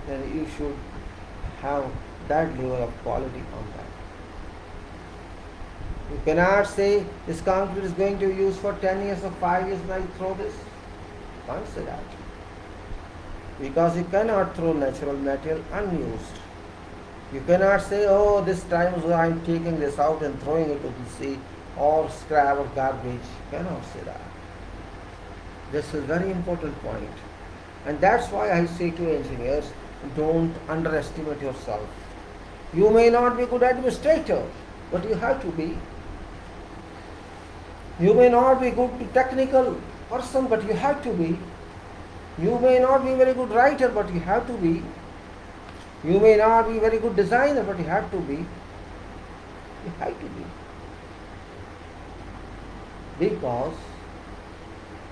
[SPEAKER 1] then you should have that level of quality on that. You cannot say this concrete is going to use for 10 years or 5 years and I throw this. You can't say that. Because you cannot throw natural material unused. You cannot say, oh, this time so I am taking this out and throwing it to the sea or scrap or garbage. You cannot say that. This is a very important point. And that's why I say to engineers, don't underestimate yourself. You may not be a good administrator, but you have to be. You may not be a good technical person, but you have to be. You may not be a very good writer, but you have to be. You may not be a very good designer, but you have to be. You have to be. Because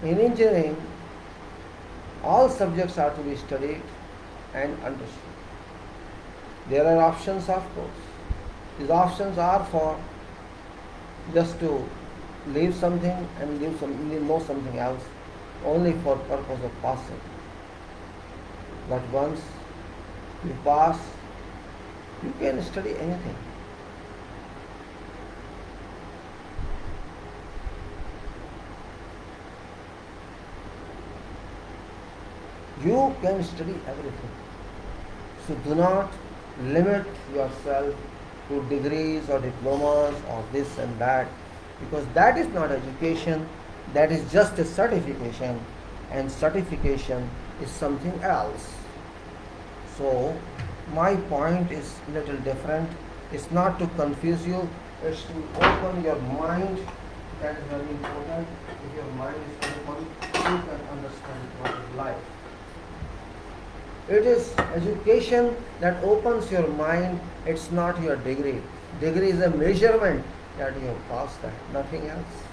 [SPEAKER 1] in engineering, all subjects are to be studied and understood. There are options, of course. These options are for just to leave something and know something else, only for purpose of passing. But once you pass, you can study anything. You can study everything. So do not limit yourself to degrees or diplomas or this and that, because that is not education, that is just a certification, and certification is something else. So my point is little different. It's not to confuse you, it's to open your mind. That is very important. If your mind is open, you can understand what is life. It is education that opens your mind. It's not your degree. Degree is a measurement that you have passed that, nothing else.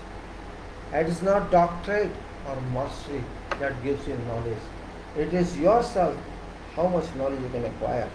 [SPEAKER 1] It is not doctorate or mastery that gives you knowledge. It is yourself, how much knowledge you can acquire.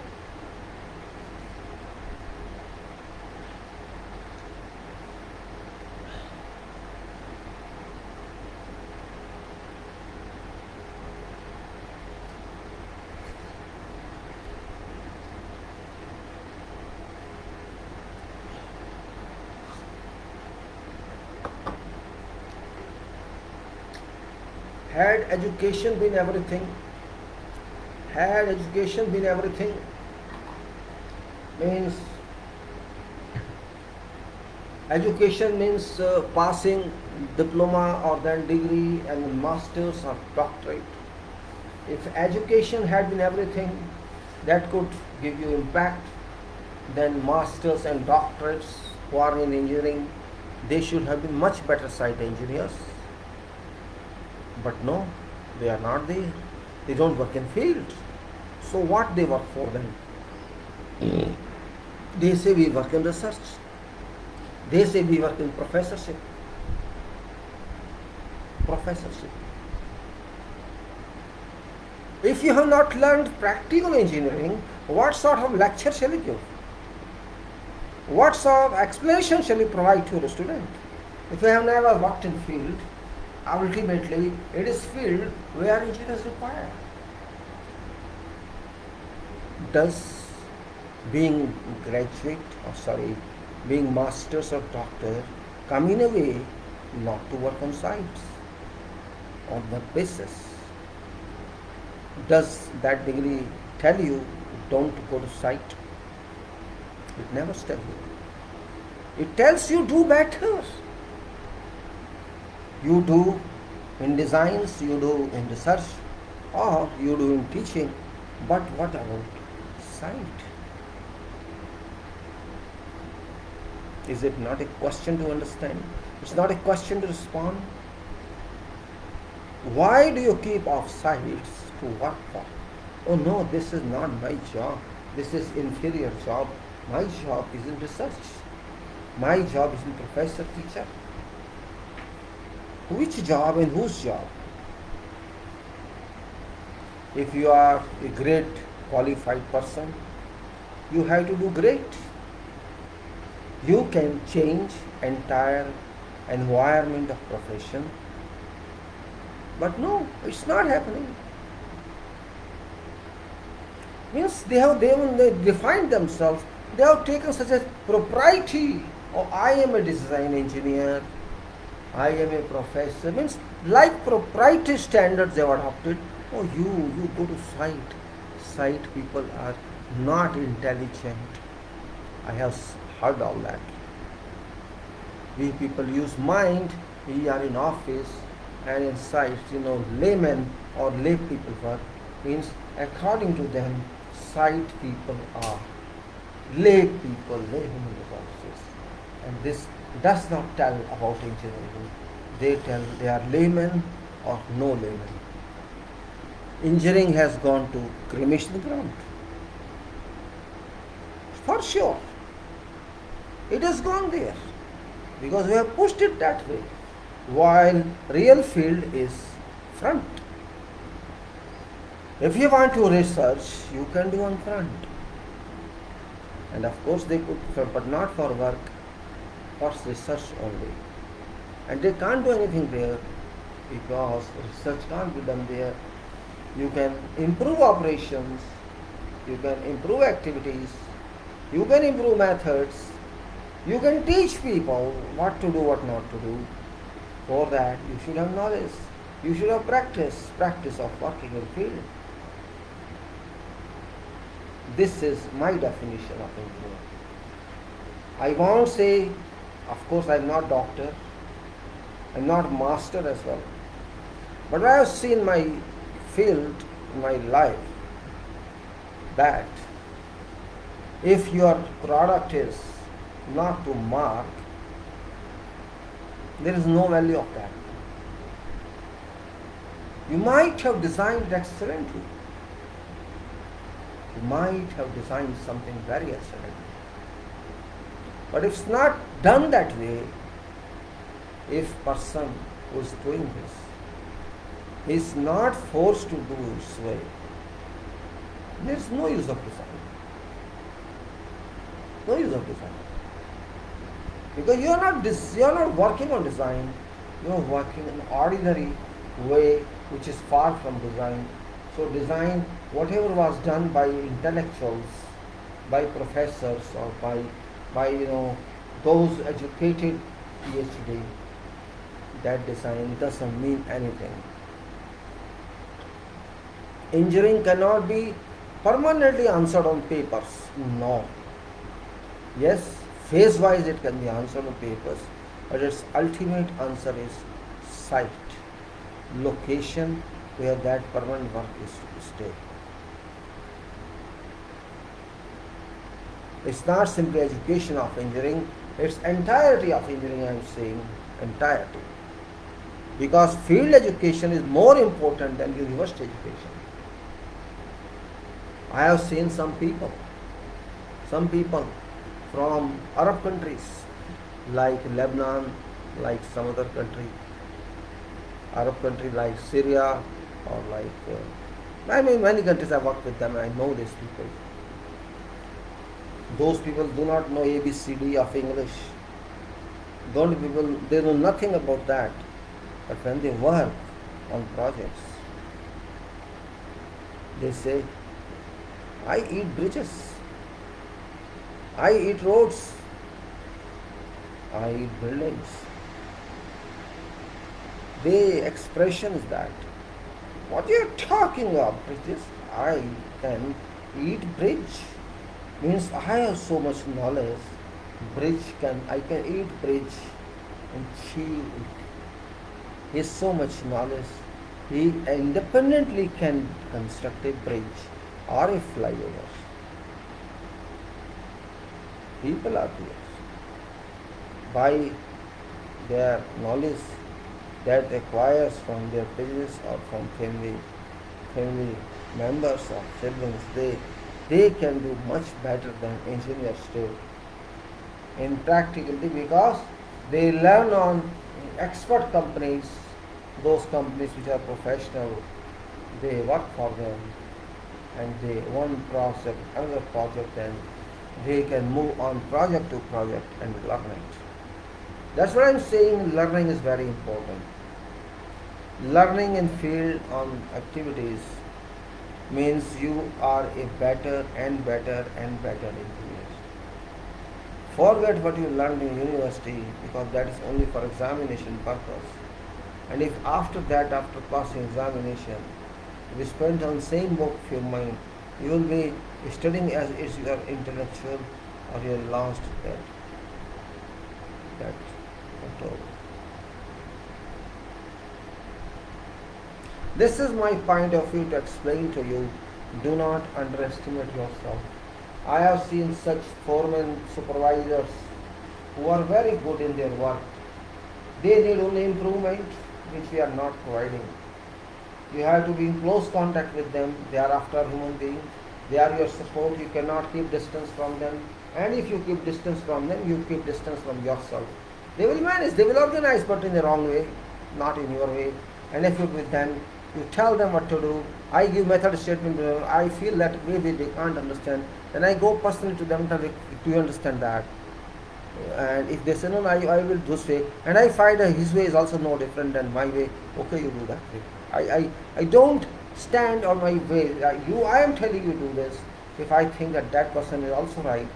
[SPEAKER 1] Had education been everything, means education means passing diploma or then degree and masters or doctorate. If education had been everything that could give you impact, then masters and doctorates who are in engineering, they should have been much better site engineers. But no, they are not there. They don't work in fields. So what they work for then? They say we work in research. They say we work in professorship. Professorship. If you have not learned practical engineering, what sort of lecture shall you give? What sort of explanation shall you provide to the student? If you have never worked in field, ultimately it is field where engineers is required. Does being being masters or doctor come in a way not to work on sites on that basis? Does that degree tell you don't go to site? It never tells you. It tells you do better. You do in designs, you do in research, or you do in teaching. But what about site? Is it not a question to understand? It's not a question to respond. Why do you keep off sites to work for? Oh no, this is not my job. This is inferior job. My job is in research. My job is in professor, teacher. Which job and whose job? If you are a great qualified person, you have to do great. You can change entire environment of profession. But no, it's not happening. Means they defined themselves, they have taken such a propriety. Oh, I am a design engineer, I am a professor. Means like proprietary standards they have adopted. Oh, you go to site. Site people are not intelligent. I have heard all that. We people use mind. We are in office and in site. Laymen or lay people work. Means according to them, site people are lay people, lay human resources. And this does not tell about engineering. They tell they are laymen or no laymen. Engineering has gone to cremation ground. For sure. It has gone there. Because we have pushed it that way. While real field is front. If you want to research, you can do on front. And of course they could, but not for work, for research only. And they can't do anything there because research can't be done there. You can improve operations, you can improve activities, you can improve methods, you can teach people what to do, what not to do. For that, you should have knowledge. You should have practice of working in field. This is my definition of engineering. I won't say, of course, I'm not doctor, I'm not master as well. But I have seen my field, my life, that if your product is not to mark, there is no value of that. You might have designed excellently. You might have designed something very excellent. But if it's not done that way, if person who is doing this is not forced to do its way, there is no use of design. No use of design. Because you are not working on design, you are working in an ordinary way which is far from design. So design, whatever was done by intellectuals, by professors or by those educated PhD, that design doesn't mean anything. Engineering cannot be permanently answered on papers. No. Yes, phase-wise it can be answered on papers, but its ultimate answer is site, location where that permanent work is to stay. It's not simply education of engineering, it's entirety of engineering. I am saying entirety. because field education is more important than university education. I have seen some people from Arab countries like Lebanon, like some other country, Arab country like Syria, or like many countries. I work with them. I know these people. Those people do not know ABCD of English. Those people, they know nothing about that. But when they work on projects, they say, I eat bridges, I eat roads, I eat buildings. The expression is that, what you are talking of, bridges? I can eat bridge. Means I have so much knowledge. I can eat bridge and chew it. He has so much knowledge. He independently can construct a bridge or a flyover. People are here by their knowledge that acquires from their parents or from family members or siblings. They can do much better than engineers do in practicality, because they learn on expert companies, those companies which are professional. They work for them and they one project, another project, and they can move on project to project and learn it. That's what I'm saying. Learning is very important. Learning in field on activities means you are a better and better and better engineer. Forget what you learned in university, because that is only for examination purpose. And if after that, after passing examination, you spend on same book of your mind, you will be studying as is your intellectual, or you lost that control. This is my point of view to explain to you. Do not underestimate yourself. I have seen such foremen, supervisors who are very good in their work. They need only improvement, which we are not providing. You have to be in close contact with them. They are after human beings. They are your support. You cannot keep distance from them. And if you keep distance from them, you keep distance from yourself. They will manage, they will organize, but in the wrong way, not in your way. And if you're with them, you tell them what to do. I give method statement. I feel that maybe they can't understand. Then I go personally to them and tell them, do you understand that? And if they say, no, I will do this way. And I find his way is also no different than my way. Okay, you do that way. I don't stand on my way. I am telling you do this. If I think that that person is also right,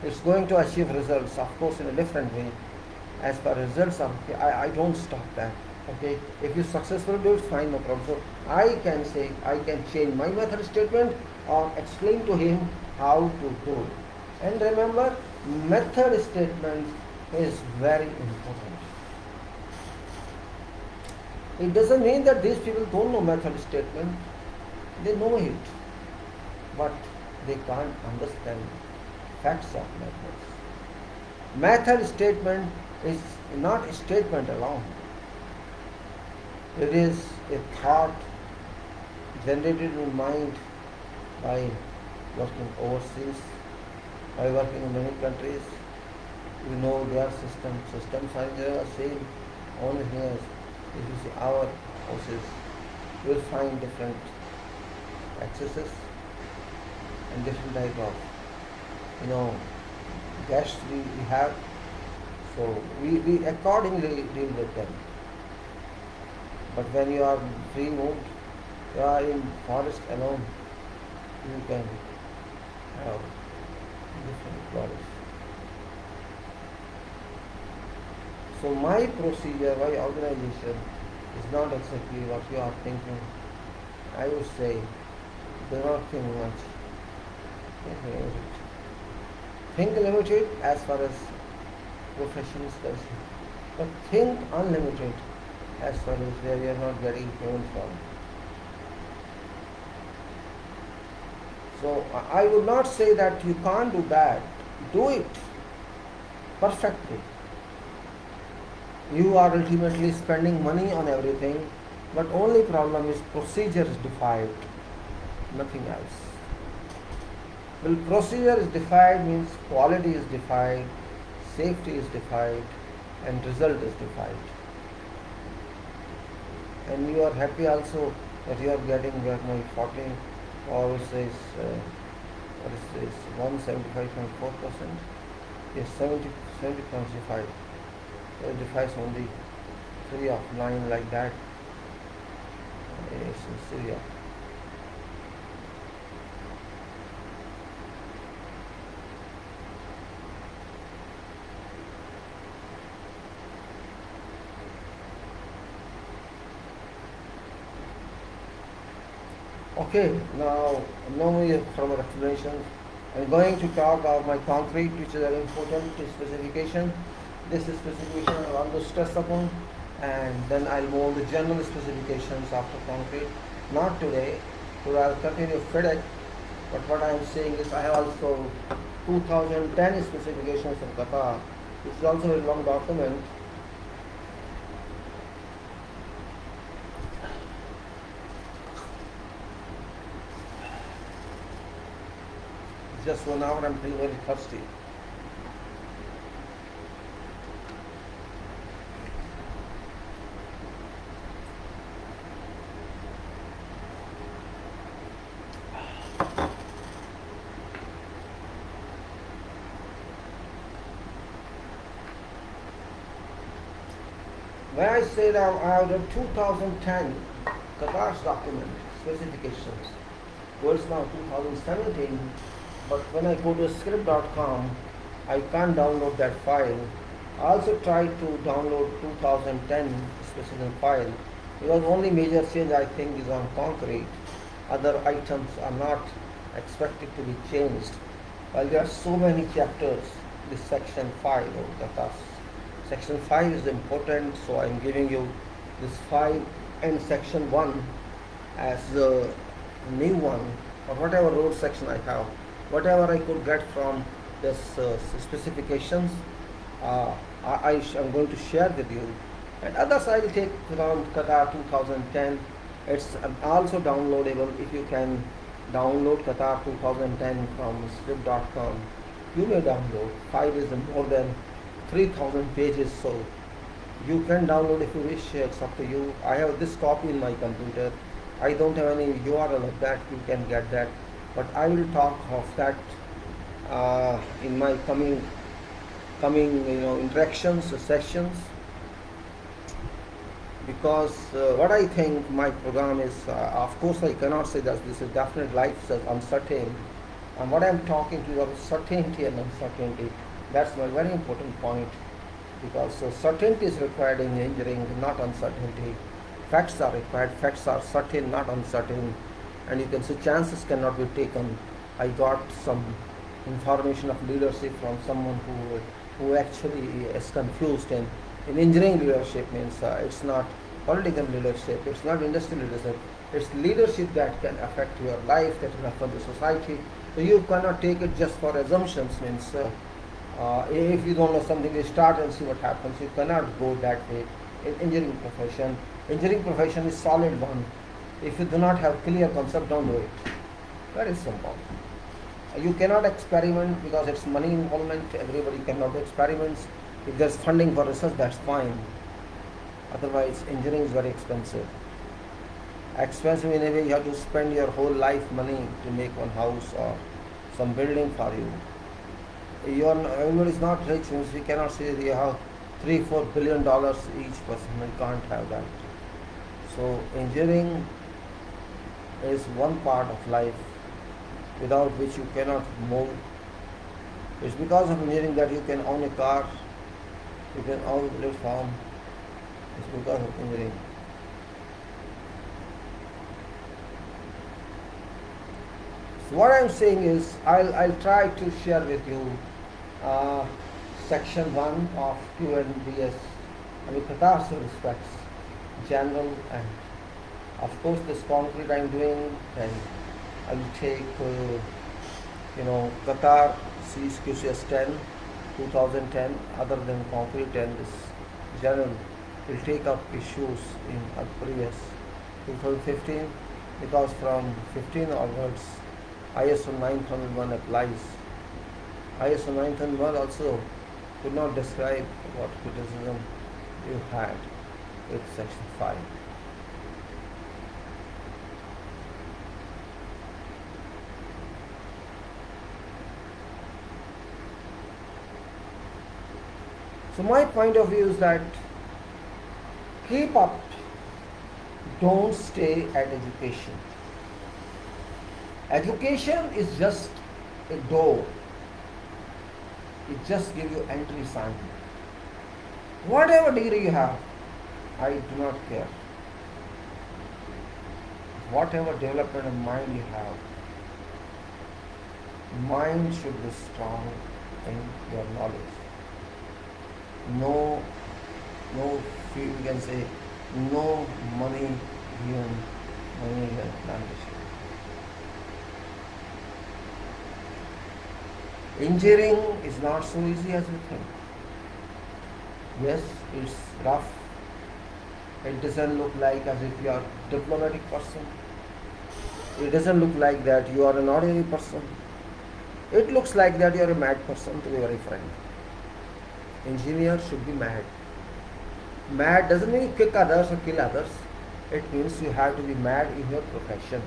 [SPEAKER 1] it's going to achieve results, of course, in a different way. As per results, I don't stop that. Okay, if you successfully do it, fine, no problem. So I can say, I can change my method statement or explain to him how to do it. And remember, method statement is very important. It doesn't mean that these people don't know method statement. They know it, but they can't understand facts of methods. Method statement is not a statement alone. It is a thought generated in mind by working overseas, by working in many countries. You know their systems are the same. Only here, if you see our houses, you will find different accesses and different type of guests we have. So we accordingly deal with them. But when you are free moved, you are in forest alone, you can have different flowers. So my procedure, my organization is not exactly what you are thinking. I would say, do not think much. Think limited. Think limited as far as profession is concerned, but think unlimited as far as where you are not getting payment from. So I would not say that you can't do that. Do it perfectly. You are ultimately spending money on everything, but only problem is procedure is defied, nothing else. Well, procedure is defied means quality is defied, safety is defied, and result is defied. And you are happy also that you are getting back my 14 or says what is this 175.4%. Yes, 70.5. It defies only 3 of 9 like that. Yes, in Syria. Okay, now no more further explanations. I'm going to talk about my concrete, which is very important specification. This is specification I want to stress upon, and then I'll move the general specifications after concrete. Not today. Today I'll continue FIDIC, but what I am saying is I have also 2010 specifications from Qatar. This is also a long document. Just 1 hour, I'm feeling very thirsty. When I say that I have the 2010 Qatar's document specifications, well, it's now 2017. But when I go to script.com, I can't download that file. I also tried to download 2010 specific file because only major change I think is on concrete. Other items are not expected to be changed. While there are so many chapters, this section 5 of the task. Section 5 is important, so I'm giving you this 5 and section 1 as the new one, or whatever road section I have. Whatever I could get from this specifications, I'm going to share with you. And others I will take from Qatar 2010. It's also downloadable. If you can download Qatar 2010 from script.com, you may download. 5 is more than 3,000 pages, so you can download if you wish. It's up to you. I have this copy in my computer. I don't have any URL of that. You can get that. But I will talk of that in my coming interactions, sessions, because what I think my program is, of course I cannot say that this is definite, life is uncertain, and what I am talking to you about certainty and uncertainty, that's my very important point, because certainty is required in engineering, not uncertainty. Facts are required, facts are certain, not uncertain. And you can see chances cannot be taken. I got some information of leadership from someone who actually is confused in engineering leadership means it's not political leadership, it's not industrial leadership, it's leadership that can affect your life, that can affect the society. So you cannot take it just for assumptions means if you don't know something, you start and see what happens. You cannot go that way in engineering profession. Engineering profession is solid one. If you do not have clear concept, don't do it. Very simple. You cannot experiment because it's money involvement. Everybody cannot do experiments. If there's funding for research, that's fine. Otherwise, engineering is very expensive. Expensive in a way you have to spend your whole life money to make one house or some building for you. Everybody is not rich, means we cannot say you have $3-4 billion each person. We can't have that. So engineering is one part of life without which you cannot move. It's because of engineering that you can own a car, you can own a platform. It's because of engineering. So what I'm saying is, I'll try to share with you section 1 of QNBS, Qatar's respects, general, and of course this concrete I'm doing, and I will take Qatar CQCS 10 2010 other than concrete and this general will take up issues in a previous 2015, because from 15 onwards ISO 9001 applies. ISO 9001 also could not describe what criticism you had with section 5. So my point of view is that keep up, don't stay at education. Education is just a door. It just gives you entry sign. Whatever degree you have, I do not care. Whatever development of mind you have, mind should be strong in your knowledge. No, you can say, no money given, money given plantation. Engineering is not so easy as you think. Yes, it's rough. It doesn't look like as if you are a diplomatic person. It doesn't look like that you are an ordinary person. It looks like that you are a mad person, to be very frank. Engineer should be mad. Mad doesn't mean you kick others or kill others. It means you have to be mad in your profession.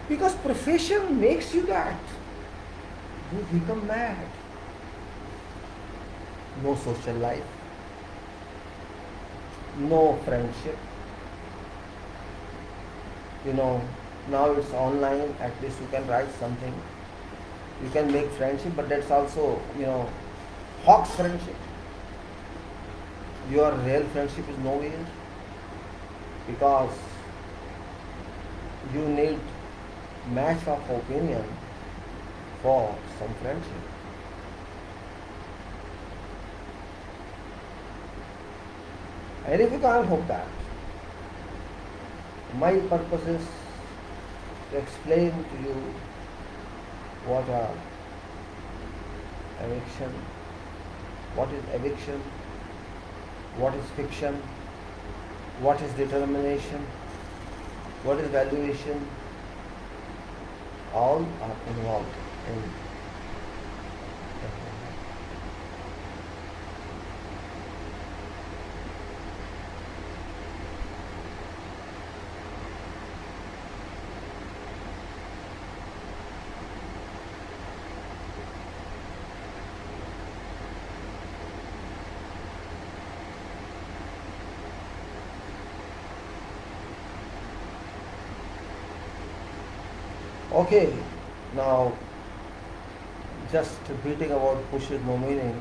[SPEAKER 1] Because profession makes you that. You become mad. No social life. No friendship. Now it's online, at least you can write something. You can make friendship, but that's also, Hawk's friendship. Your real friendship is nowhere, because you need match of opinion for some friendship. And if you can't hope that, my purpose is to explain to you what are eviction, what is eviction, what is fiction, what is determination, what is valuation. All are involved in. Okay, now just beating about pushes no meaning.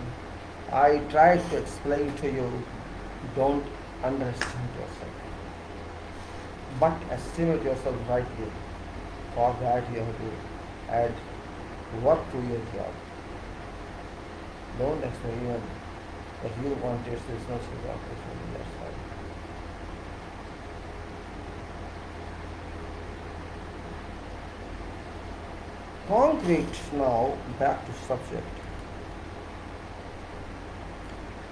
[SPEAKER 1] I tried to explain to you, don't underestimate yourself, but estimate yourself rightly. For that you have to add work to your job. Don't expect even that you want it, there's no such operation in that side. Concrete, now back to subject.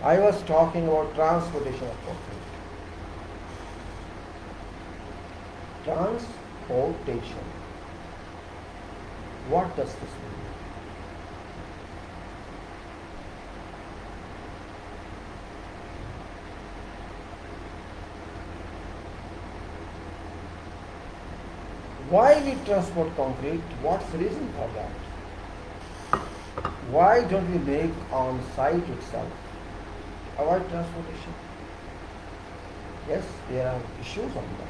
[SPEAKER 1] I was talking about transportation of concrete. Transportation. What does this mean? Why we transport concrete? What's the reason for that? Why don't we make on site itself? Avoid transportation. Yes, there are issues on that.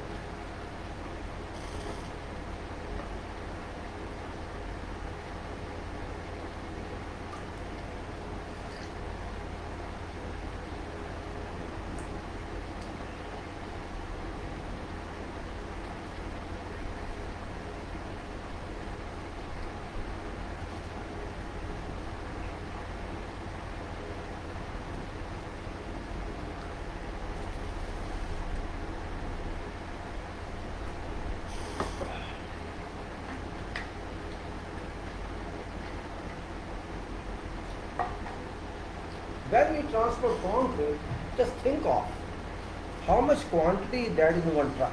[SPEAKER 1] When we transport concrete, Just think of how much quantity that is in one truck,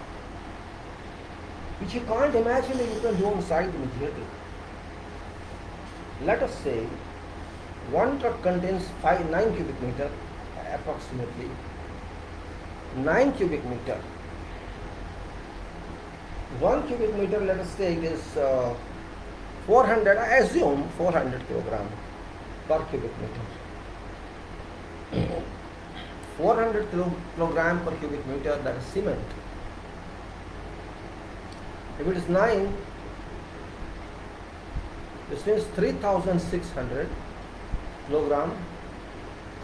[SPEAKER 1] which you can't imagine that you can do on site immediately. Let us say one truck contains 9 cubic meter, approximately 9 cubic meter. 1 cubic meter, let us say it is 400, I assume 400 kilogram per cubic meter. 400 kilogram per cubic meter, that is cement. If it is 9, this means 3600 kilogram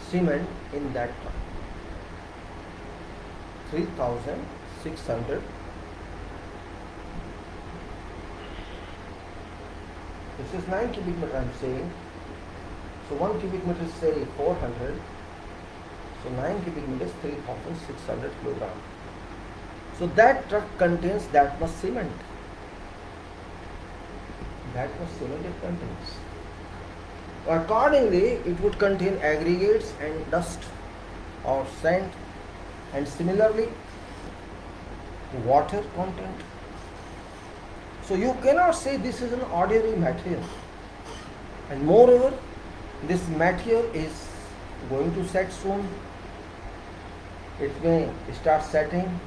[SPEAKER 1] cement in that truck. 3600. This is 9 cubic meter, I am saying. So 1 cubic meter is say 400. So 9 cubic meter is 3600 kilogram. So that truck contains that much cement. That much cement it contains. Accordingly, it would contain aggregates and dust or sand, and similarly water content. So you cannot say this is an ordinary material. And moreover, this material is going to set soon. It may start setting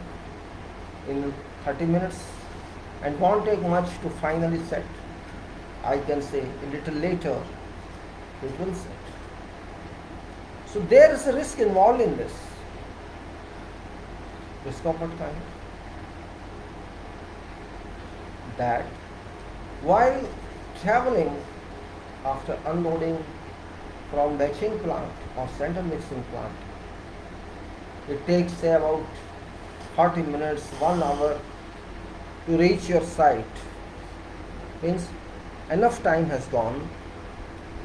[SPEAKER 1] in 30 minutes and won't take much to finally set. I can say a little later it will set. So there is a risk involved in this. Risk of what kind? That while traveling after unloading from batching plant or center mixing plant, it takes say about 40 minutes, 1 hour to reach your site. Means enough time has gone,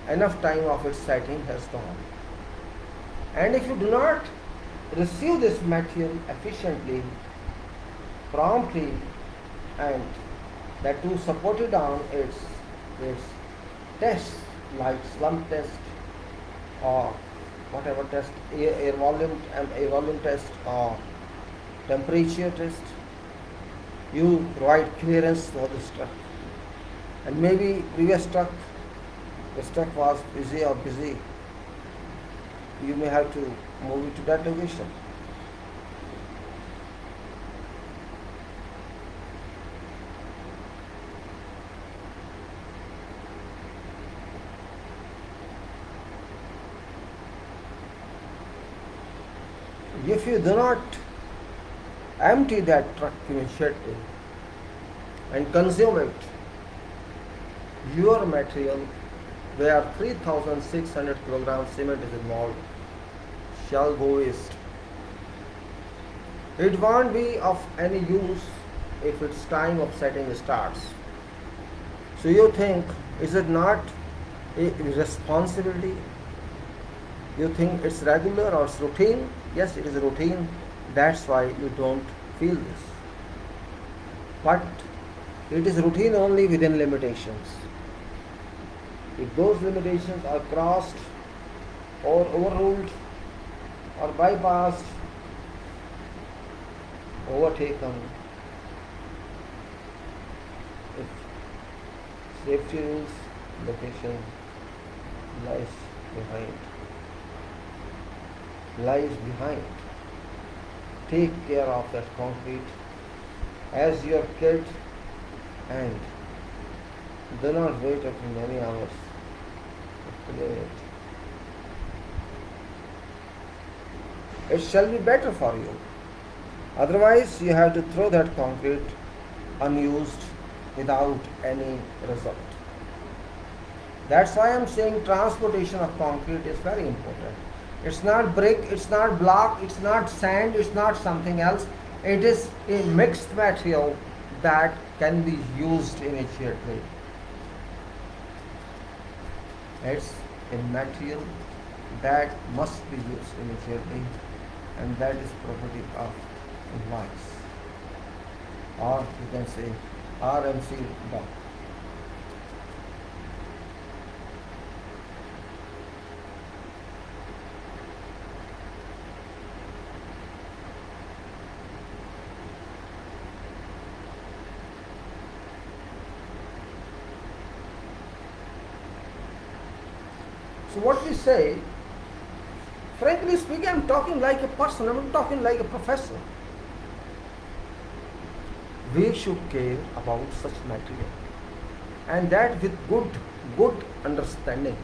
[SPEAKER 1] enough time of its setting has gone. And if you do not receive this material efficiently, promptly, and that too supported on its tests like slump test or whatever test, air volume test or temperature test, you provide clearance for this truck. And maybe previous truck, this truck was busy, you may have to move it to that location. If you do not empty that truck immediately and consume it, your material, where 3600 kilogram cement is involved, shall go waste. It won't be of any use if its time of setting starts. So you think, is it not a responsibility? You think it's regular or it's routine? Yes, it is routine. That's why you don't feel this. But it is routine only within limitations. If those limitations are crossed or overruled or bypassed, overtaken, if safety rules, location lies behind. Take care of that concrete as your kid and do not wait up to many hours to clear it. It shall be better for you. Otherwise, you have to throw that concrete unused without any result. That's why I'm saying transportation of concrete is very important. It's not brick, it's not block, it's not sand, it's not something else. It is a mixed material that can be used immediately. It's a material that must be used immediately, and that is property of invoice, or you can say RMC doc. So what we say, frankly speaking, I'm talking like a person, I'm talking like a professor. We should care about such material, and that with good understanding.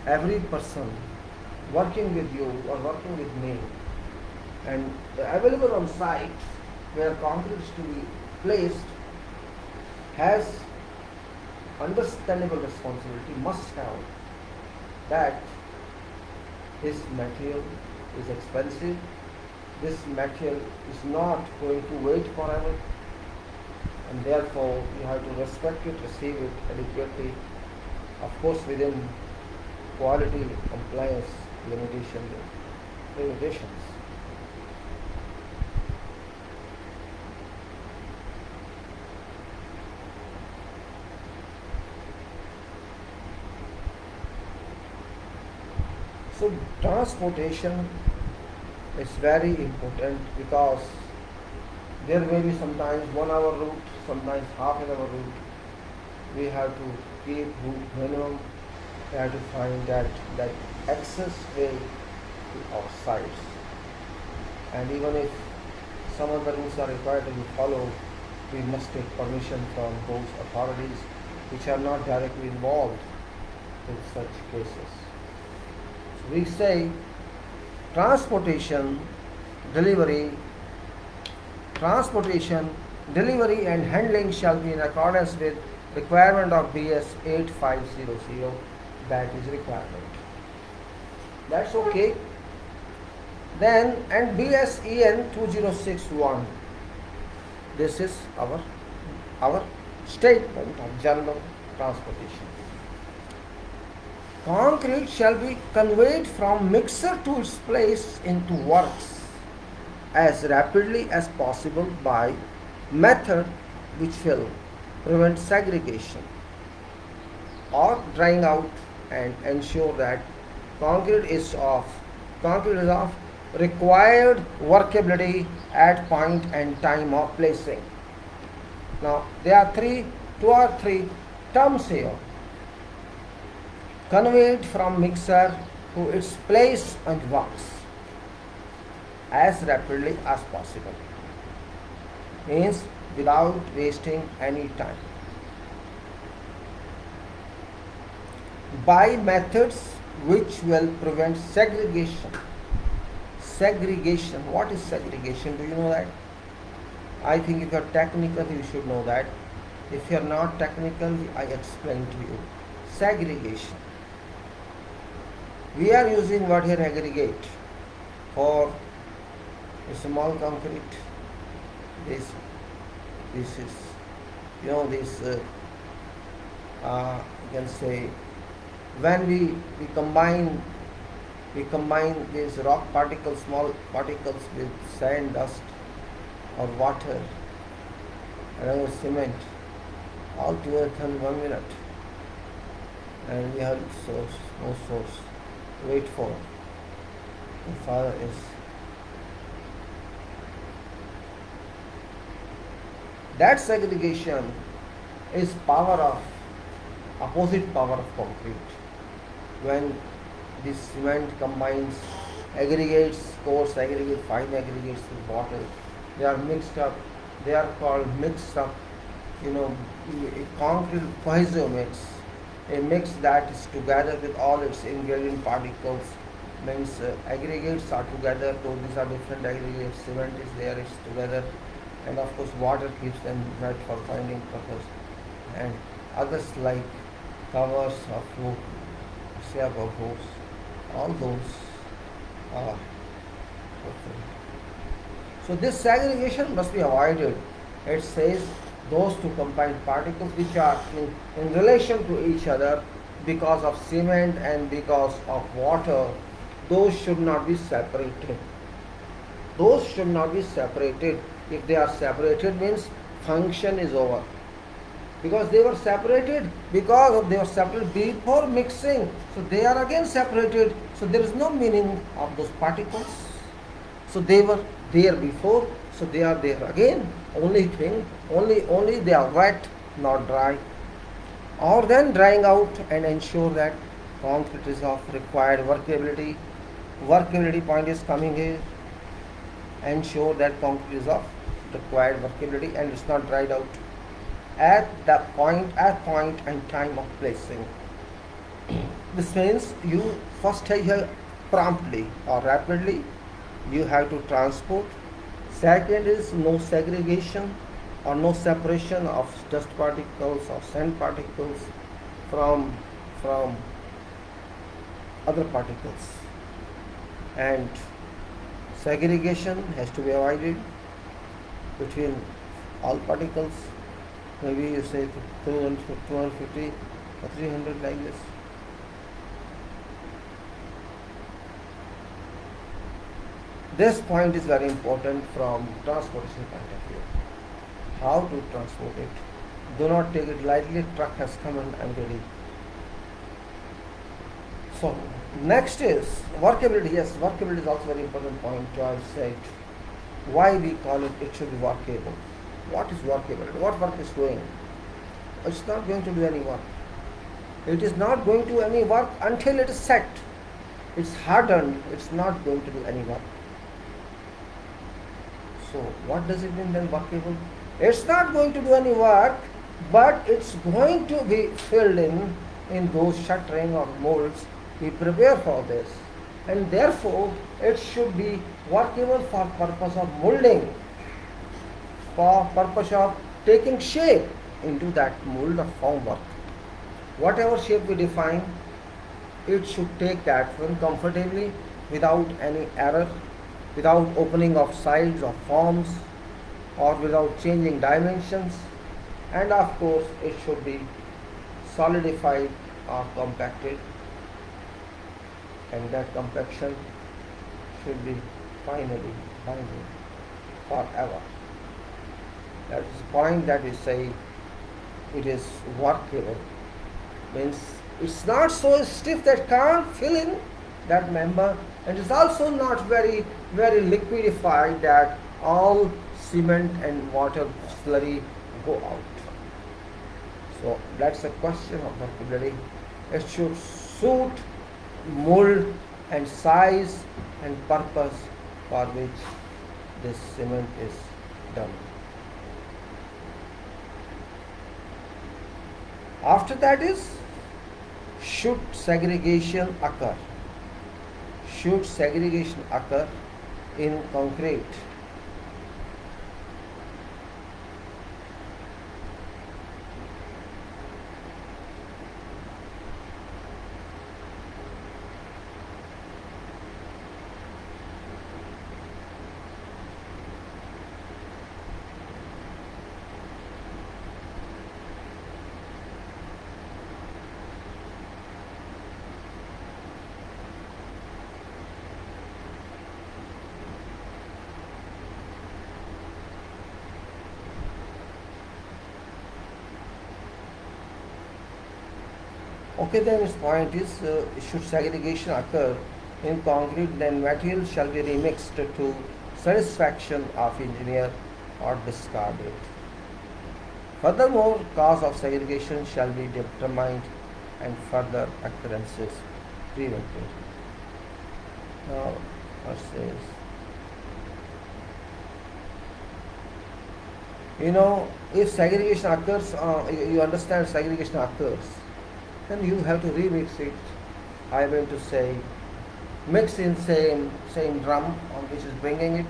[SPEAKER 1] Every person working with you or working with me and available on site where concrete is to be placed has understandable responsibility, must have that this material is expensive, this material is not going to wait forever, and therefore you have to respect it, receive it adequately, of course within quality compliance limitations. So transportation is very important because there may be sometimes 1 hour route, sometimes half an hour route. We have to keep route minimum. We have to find that access way to our sites. And even if some other rules are required to be followed, we must take permission from those authorities which are not directly involved in such cases. So we say transportation, delivery, and handling shall be in accordance with requirement of BS 8500. That is requirement. That's okay. Then, and BS EN 2061. This is our statement of general transportation. Concrete shall be conveyed from mixer to its place into works as rapidly as possible by method which will prevent segregation or drying out and ensure that concrete is of required workability at point and time of placing. Now there are two or three terms here. Conveyed from mixer to its place and works as rapidly as possible, means without wasting any time. By methods which will prevent segregation. Segregation. What is segregation? Do you know that? I think if you are technical, you should know that. If you are not technical, I explain to you. Segregation. We are using word here aggregate for a small concrete. This is, you can say, when we combine these rock particles, small particles with sand, dust or water and cement all together in 1 minute, and we have no source. Wait for the fire is that segregation is opposite power of concrete. When the cement combines aggregates, coarse aggregate, fine aggregates with water, they are mixed up. They are called mixed up. A concrete cohesive mix, a mix that is together with all its ingredient particles, means aggregates are together, though these are different aggregates. Cement is there, it's together, and of course water keeps them wet for binding purpose, and others like covers of roof, shape of roofs, all those are different. So this segregation must be avoided. It says those two combined particles which are in relation to each other because of cement and because of water, those should not be separated. Those should not be separated. If they are separated, means function is over. Because they were separated before mixing, so they are again separated. So there is no meaning of those particles. So they were there before, so they are there again. Only they are wet, not dry. Or then drying out and ensure that Concrete is of required workability. Workability point is coming here. Ensure that concrete is of required workability and it's not dried out at point and time of placing. This means you first have promptly or rapidly you have to transport. Second is no segregation or no separation of dust particles or sand particles from other particles, and segregation has to be avoided between all particles. Maybe you say 250 or 300 like this. This point is very important from transportation point of view. How to transport it? Do not take it lightly. Truck has come and I'm ready. So next is workability. Yes, workability is also very important point. I said why we call it. It should be workable. What is workability? What work is doing? It's not going to do any work. It is not going to do any work until it is set. It's hardened. It's not going to do any work. So what does it mean then workable? It's not going to do any work, but it's going to be filled in those shuttering or molds we prepare for this, and therefore it should be workable for purpose of molding, for purpose of taking shape into that mold of formwork. Whatever shape we define, it should take that one comfortably without any error, without opening of sides or forms, or without changing dimensions, and of course it should be solidified or compacted, and that compaction should be finally binding forever. That is the point that we say it is workable. Means it's not so stiff that can't fill in that member, and it's also not very liquidified that all cement and water slurry go out. So that's a question of workability. It should suit mold and size and purpose for which this cement is done. After that is, should segregation occur? Should segregation occur in concrete? Okay, then its point is, should segregation occur in concrete, then material shall be remixed to satisfaction of engineer or discarded. Furthermore, cause of segregation shall be determined and further occurrences prevented. Now, what says? If segregation occurs, you understand segregation occurs, then you have to remix it. I mean to say, mix in same drum on which is bringing it,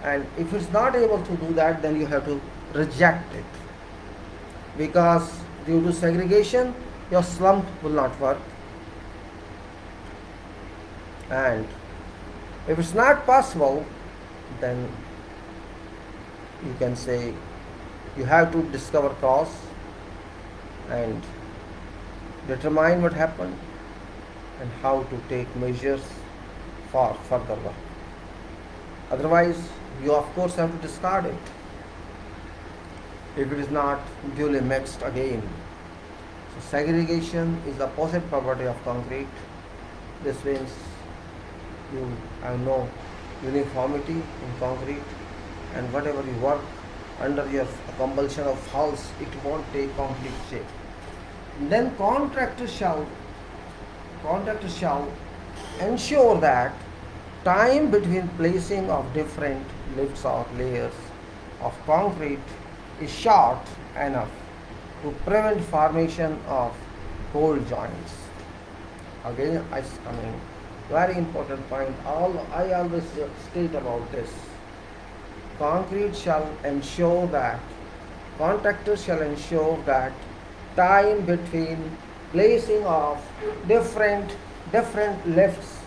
[SPEAKER 1] and if it's not able to do that, then you have to reject it, because due to segregation your slump will not work. And if it's not possible, then you can say you have to discover cause and determine what happened and how to take measures for further work. Otherwise, you of course have to discard it if it is not duly mixed again. So segregation is the opposite property of concrete. This means you have no uniformity in concrete, and whatever you work under your compulsion of house, it won't take complete shape. Then contractor shall contractor shall ensure that time between placing of different lifts or layers of concrete is short enough to prevent formation of cold joints. Again, I mean, very important point. I always state about this. Concrete shall ensure that contractors shall ensure that time between placing of different lifts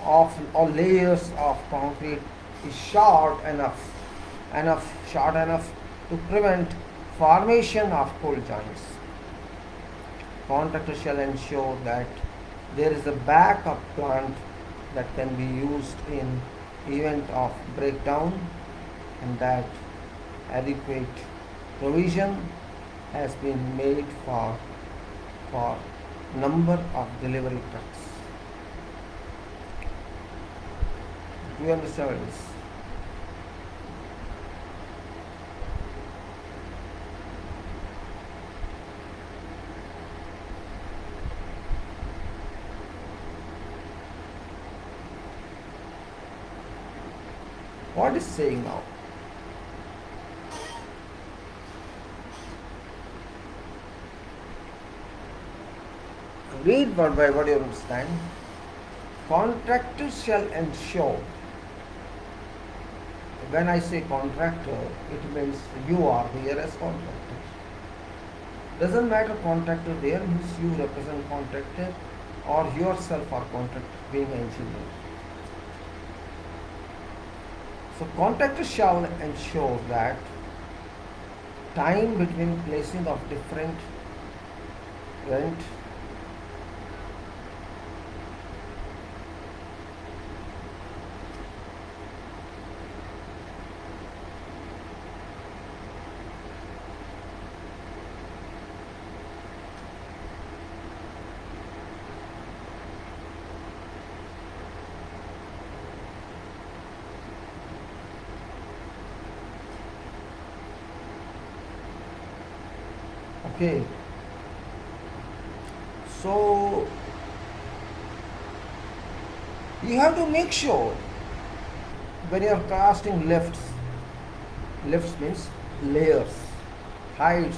[SPEAKER 1] of or layers of concrete is short enough to prevent formation of cold joints. Contractor shall ensure that there is a backup plant that can be used in event of breakdown, and that adequate provision has been made for number of delivery trucks. Do you understand this? What is saying now? Read word by word, you understand. Contractors shall ensure. When I say contractor, it means you are here as contractor. Doesn't matter contractor there means you represent contractor or yourself are contractor being an engineer. So contractor shall ensure that time between placing of different rent okay. So you have to make sure when you are casting lifts means layers, heights,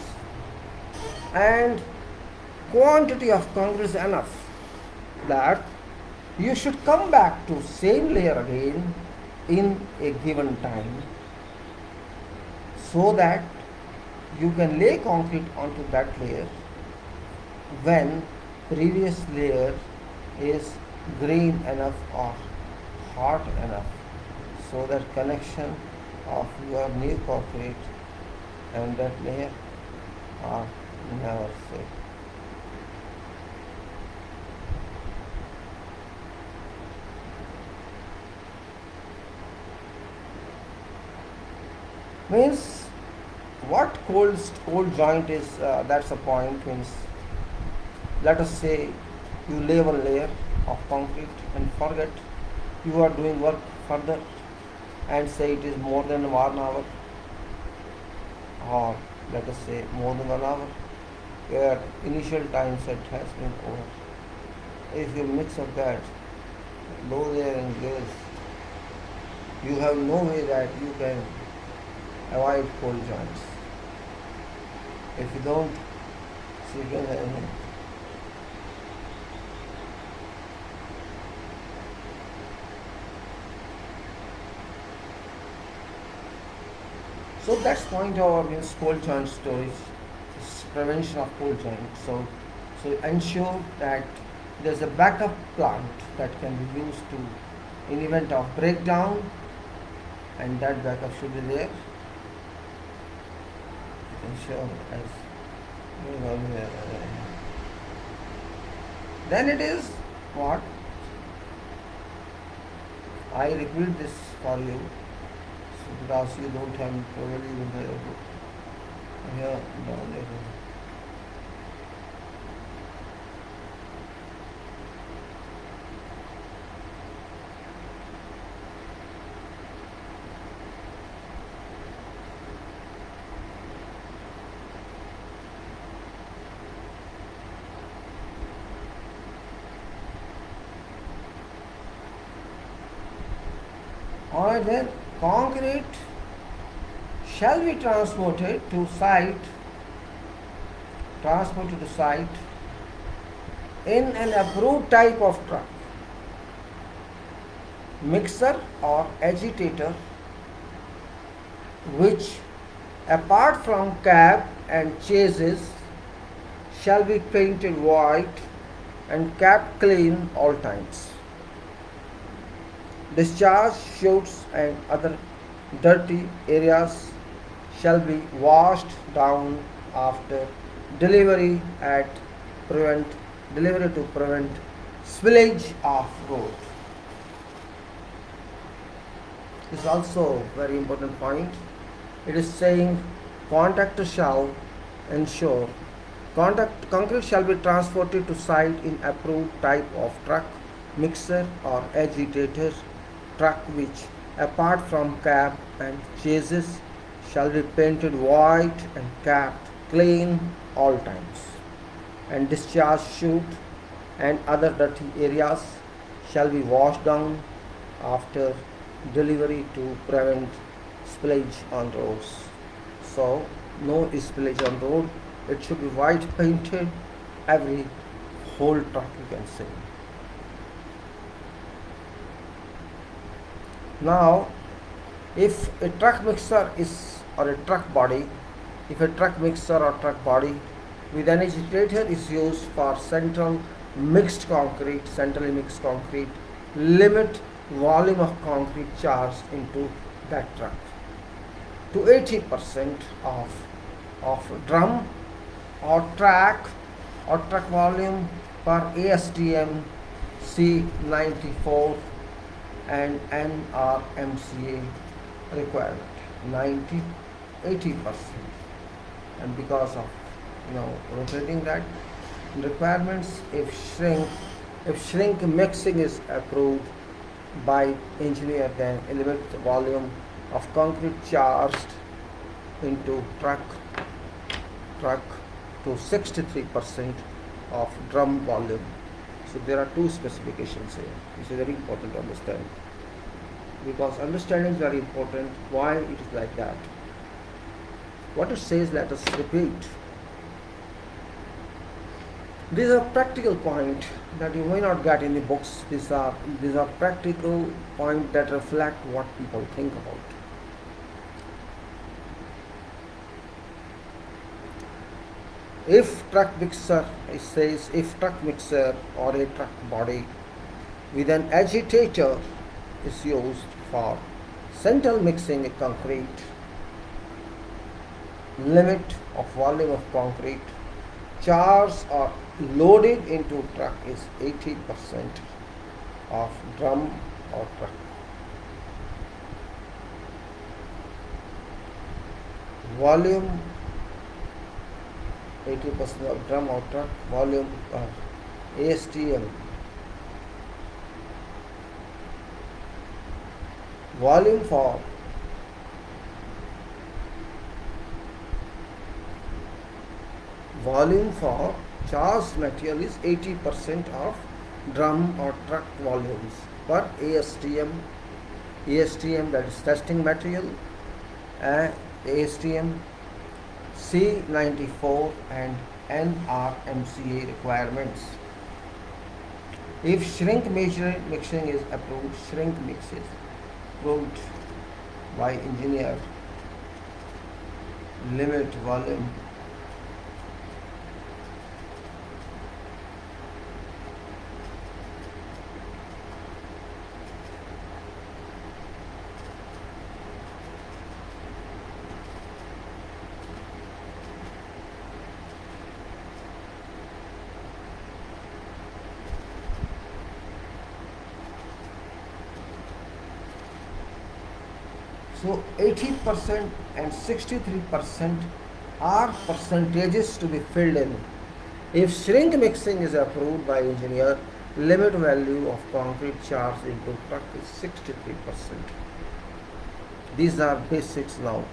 [SPEAKER 1] and quantity of concrete is enough that you should come back to same layer again in a given time, so that you can lay concrete onto that layer when previous layer is green enough or hot enough, so that connection of your new concrete and that layer are never safe. Means what cold joint is, that's a point. Means let us say you lay one layer of concrete and forget you are doing work further and say it is more than 1 hour, or let us say more than 1 hour, where initial time set has been over. If you mix up that low layer and glaze, you have no way that you can avoid cold joints. If you don't, so you can so that's point of means cold joint storage, prevention of cold joint. So ensure that there's a backup plant that can be used to in event of breakdown, and that backup should be there. Ensure as then it is what I repeat this for you, so because you don't have probably you don't have a book here down there. Alright then, concrete shall be transported to site in an approved type of truck, mixer or agitator, which apart from cab and chassis shall be painted white and kept clean all times. Discharge chutes and other dirty areas shall be washed down after delivery to prevent spillage of road. This is also very important point. It is saying contractor shall ensure concrete shall be transported to site in approved type of truck, mixer or agitator truck, which apart from cab and chassis shall be painted white and kept clean all times, and discharge chute and other dirty areas shall be washed down after delivery to prevent spillage on roads. So no spillage on road. It should be white painted every whole truck, you can say. Now, if a truck mixer is or a truck body, if a truck mixer or truck body with an agitator is used for centrally mixed concrete, limit volume of concrete charged into that truck to 80% of drum or truck volume per ASTM C94 and NRMCA requirement 80%. And because of rotating that requirements, if shrink mixing is approved by engineer, then limit the volume of concrete charged into truck to 63% of drum volume. So there are two specifications here. This is very important to understand, because understanding is very important why it is like that. What it says, let us repeat. These are practical points that you may not get in the books. These are practical points that reflect what people think about. If truck mixer, it says, if truck mixer or a truck body with an agitator is used for central mixing a concrete, limit of volume of concrete charged or loaded into truck is 80% of drum or truck. Volume 80% of drum or truck volume ASTM. Volume for charged material is 80% of drum or truck volumes per ASTM, that is testing material, ASTM C94 and NRMCA requirements. If shrink mixing is approved, approved by engineer, limit volume So 80% and 63% are percentages to be filled in. If shrink mixing is approved by engineer, limit value of concrete charged into truck is 63%. These are basics now.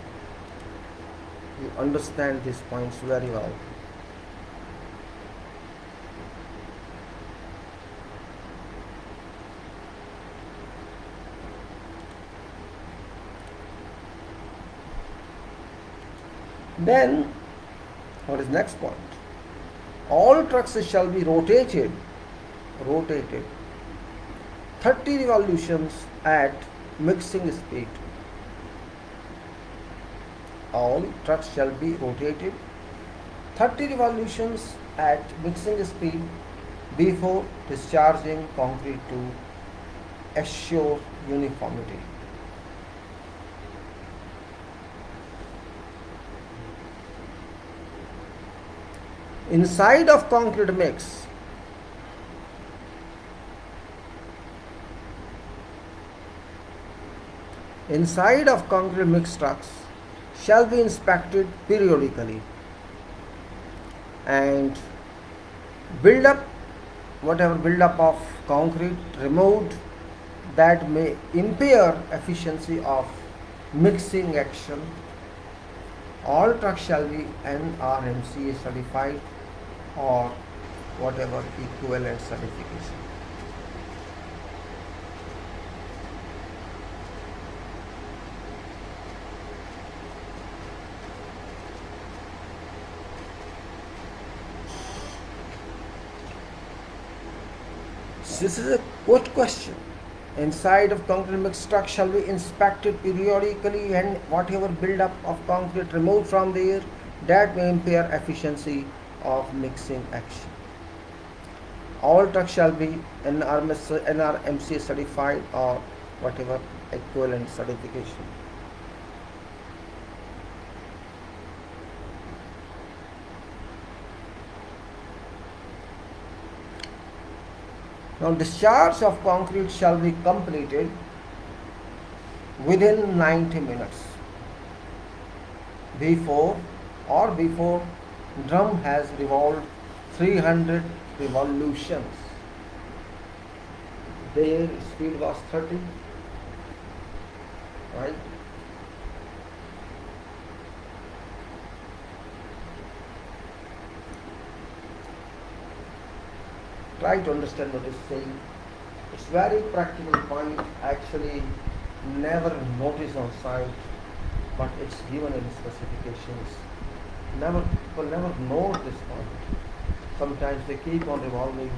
[SPEAKER 1] You understand these points very well. Then, what is next point? All trucks shall be rotated 30 revolutions at mixing speed. All trucks shall be rotated 30 revolutions at mixing speed before discharging concrete to assure uniformity. Inside of concrete mix, trucks shall be inspected periodically and whatever build-up of concrete removed that may impair efficiency of mixing action. All trucks shall be NRMCA certified or whatever equivalent certification. This is a good question. Inside of concrete mixed truck shall be inspected periodically and whatever build-up of concrete removed from there that may impair efficiency of mixing action. All trucks shall be NRMCA certified or whatever equivalent certification. Now, discharge of concrete shall be completed within 90 minutes before drum has revolved 300 revolutions. Their speed was 30, right? Try to understand what it's saying. It's very practical point, actually never noticed on site, but it's given in specifications. People never note this point. Sometimes they keep on revolving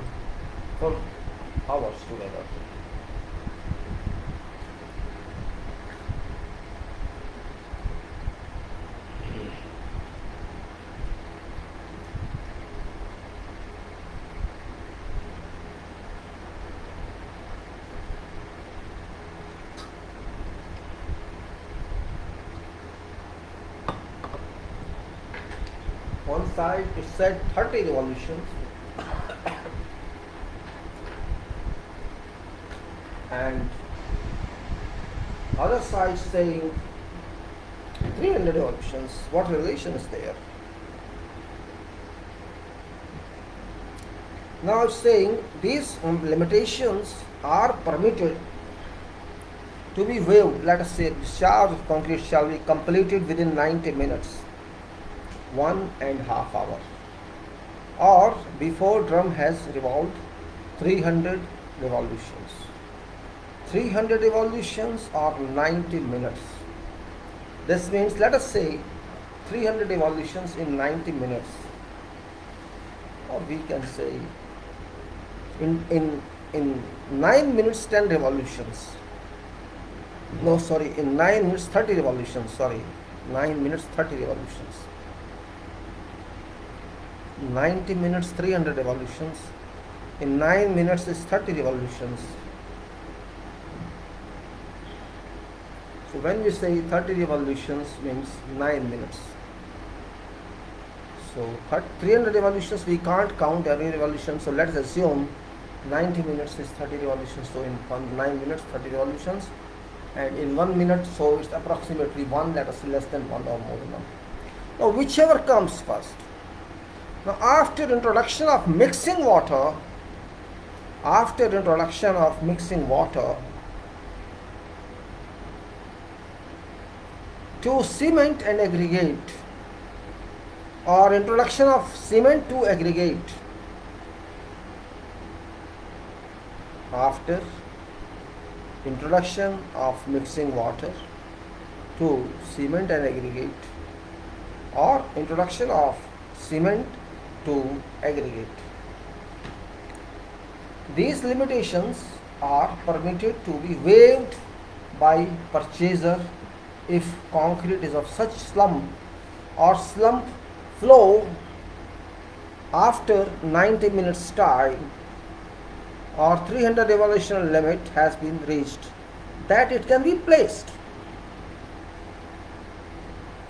[SPEAKER 1] for hours together. One side it said 30 revolutions and other side saying 300 revolutions. What relation is there? Now it's saying these limitations are permitted to be waived. Let us say discharge of concrete shall be completed within 90 minutes. 1.5 hours, or before drum has revolved 300 revolutions. 300 revolutions or 90 minutes. This means, let us say 300 revolutions in 90 minutes, or we can say in 9 minutes 10 revolutions. No, sorry, in 9 minutes 30 revolutions. 9 minutes 30 revolutions. 90 minutes 300 revolutions. In 9 minutes is 30 revolutions. So when we say 30 revolutions means 9 minutes. So 300 revolutions we can't count every revolution. So let's assume 90 minutes is 30 revolutions. So in 9 minutes 30 revolutions, and in 1 minute, so it's approximately 1, let us say less than 1 or more than 1. Now whichever comes first. Now after introduction of mixing water to cement and aggregate, or introduction of cement to aggregate, after introduction of mixing water to cement and aggregate, or introduction of cement to aggregate. These limitations are permitted to be waived by purchaser if concrete is of such slump or slump flow after 90 minutes time or 300 evolution limit has been reached, that it can be placed.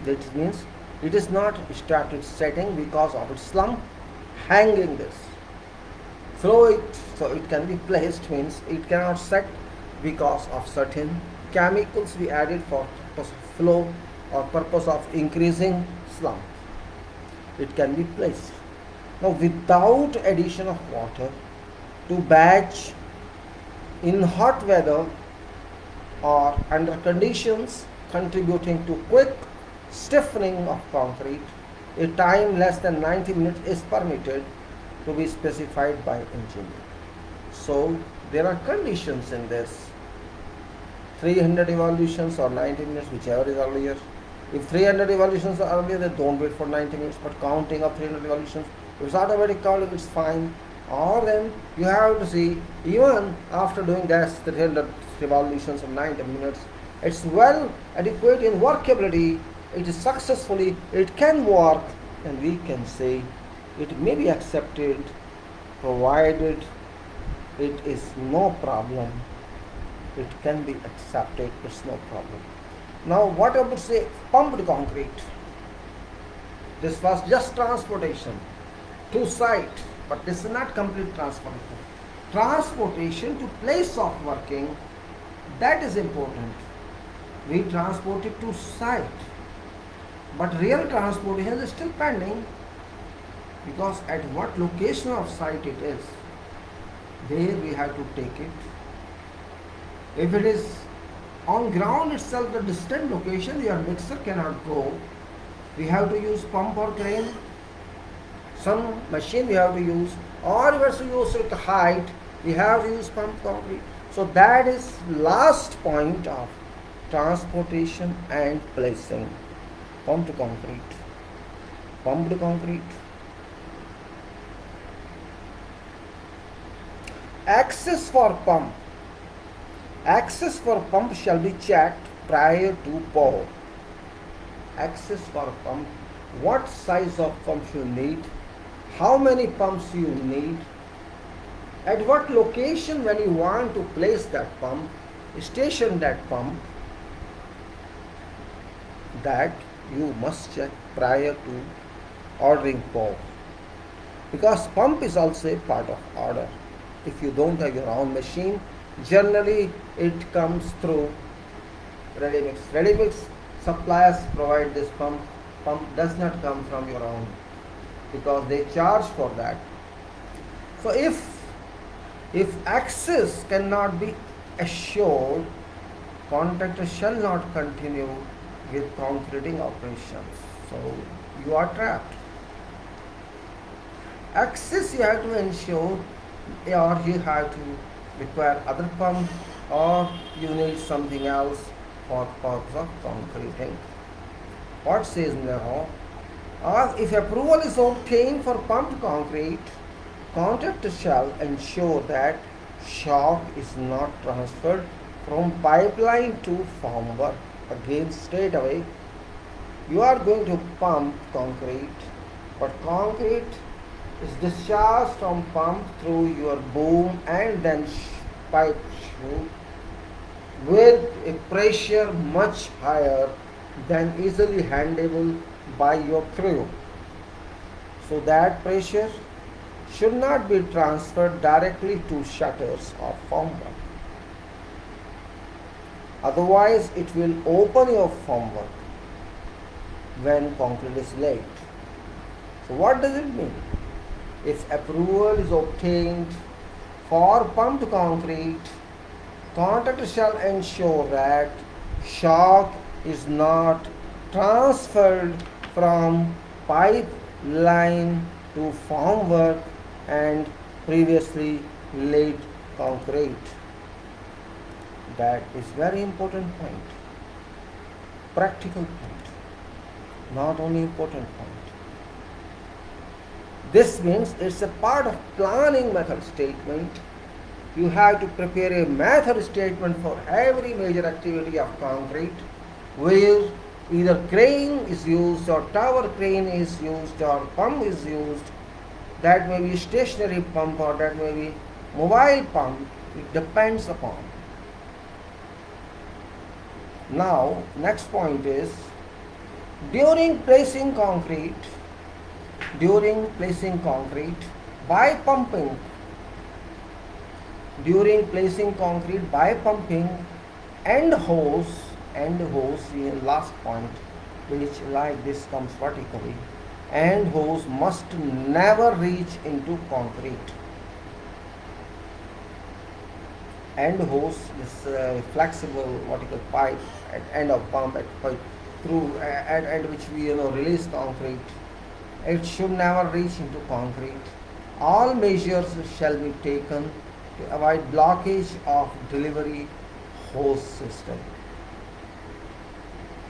[SPEAKER 1] That means it is not started setting because of its slump hanging this. Flow it, so it can be placed means it cannot set because of certain chemicals we added for purpose of flow or purpose of increasing slump. It can be placed. Now without addition of water to batch in hot weather or under conditions contributing to quick stiffening of concrete, a time less than 90 minutes is permitted to be specified by engineer. So there are conditions in this: 300 evolutions or 90 minutes, whichever is earlier. If 300 evolutions are earlier, then don't wait for 90 minutes, but counting of 300 evolutions, if it's automatic counting, it's fine. Or then you have to see, even after doing that 300 revolutions of 90 minutes, it's well adequate in workability, it is successfully, it can work, and we can say it may be accepted provided it is no problem. It can be accepted, it's no problem. Now what I would say, pumped concrete. This was just transportation to site, but this is not complete transportation. Transportation to place of working, that is important. We transport it to site, but real transportation is still pending, because at what location of site it is, there we have to take it. If it is on ground itself, the distant location, your mixer cannot go. We have to use pump or crane, some machine we have to use, or we have to use at height, we have to use pump concrete. So that is last point of transportation and placing. Pumped concrete. Pumped concrete. Access for pump. Access for pump shall be checked prior to pour. Access for pump. What size of pump you need? How many pumps you need? At what location when you want to place that pump, station that pump, that you must check prior to ordering pour. Because pump is also a part of order. If you don't have your own machine, generally it comes through ready mix. Ready mix suppliers provide this pump. Pump does not come from your own, because they charge for that. So if access cannot be assured, contractor shall not continue with concreting operations. So you are trapped. Access you have to ensure, or you have to require other pump, or you need something else for purpose of concreting. What says now? Or if approval is obtained for pumped concrete, contractor shall ensure that shock is not transferred from pipeline to formwork. Again, straight away, you are going to pump concrete, but concrete is discharged from pump through your boom and then pipe chute with a pressure much higher than easily handleable by your crew. So that pressure should not be transferred directly to shutters or formwork. Otherwise, it will open your formwork when concrete is laid. So what does it mean? If approval is obtained for pumped concrete, contractor shall ensure that shock is not transferred from pipeline to formwork and previously laid concrete. That is very important point, practical point. not only important point. This means it's a part of planning method statement. You have to prepare a method statement for every major activity of concrete, where either crane is used or tower crane is used or pump is used. That may be stationary pump or that may be mobile pump. It depends upon. Now, next point is during placing concrete by pumping, end hose, in last point, which like this comes vertically, end hose must never reach into concrete. End hose is a flexible vertical pipe at end of pump at which we release concrete. It should never reach into concrete. All measures shall be taken to avoid blockage of delivery hose system.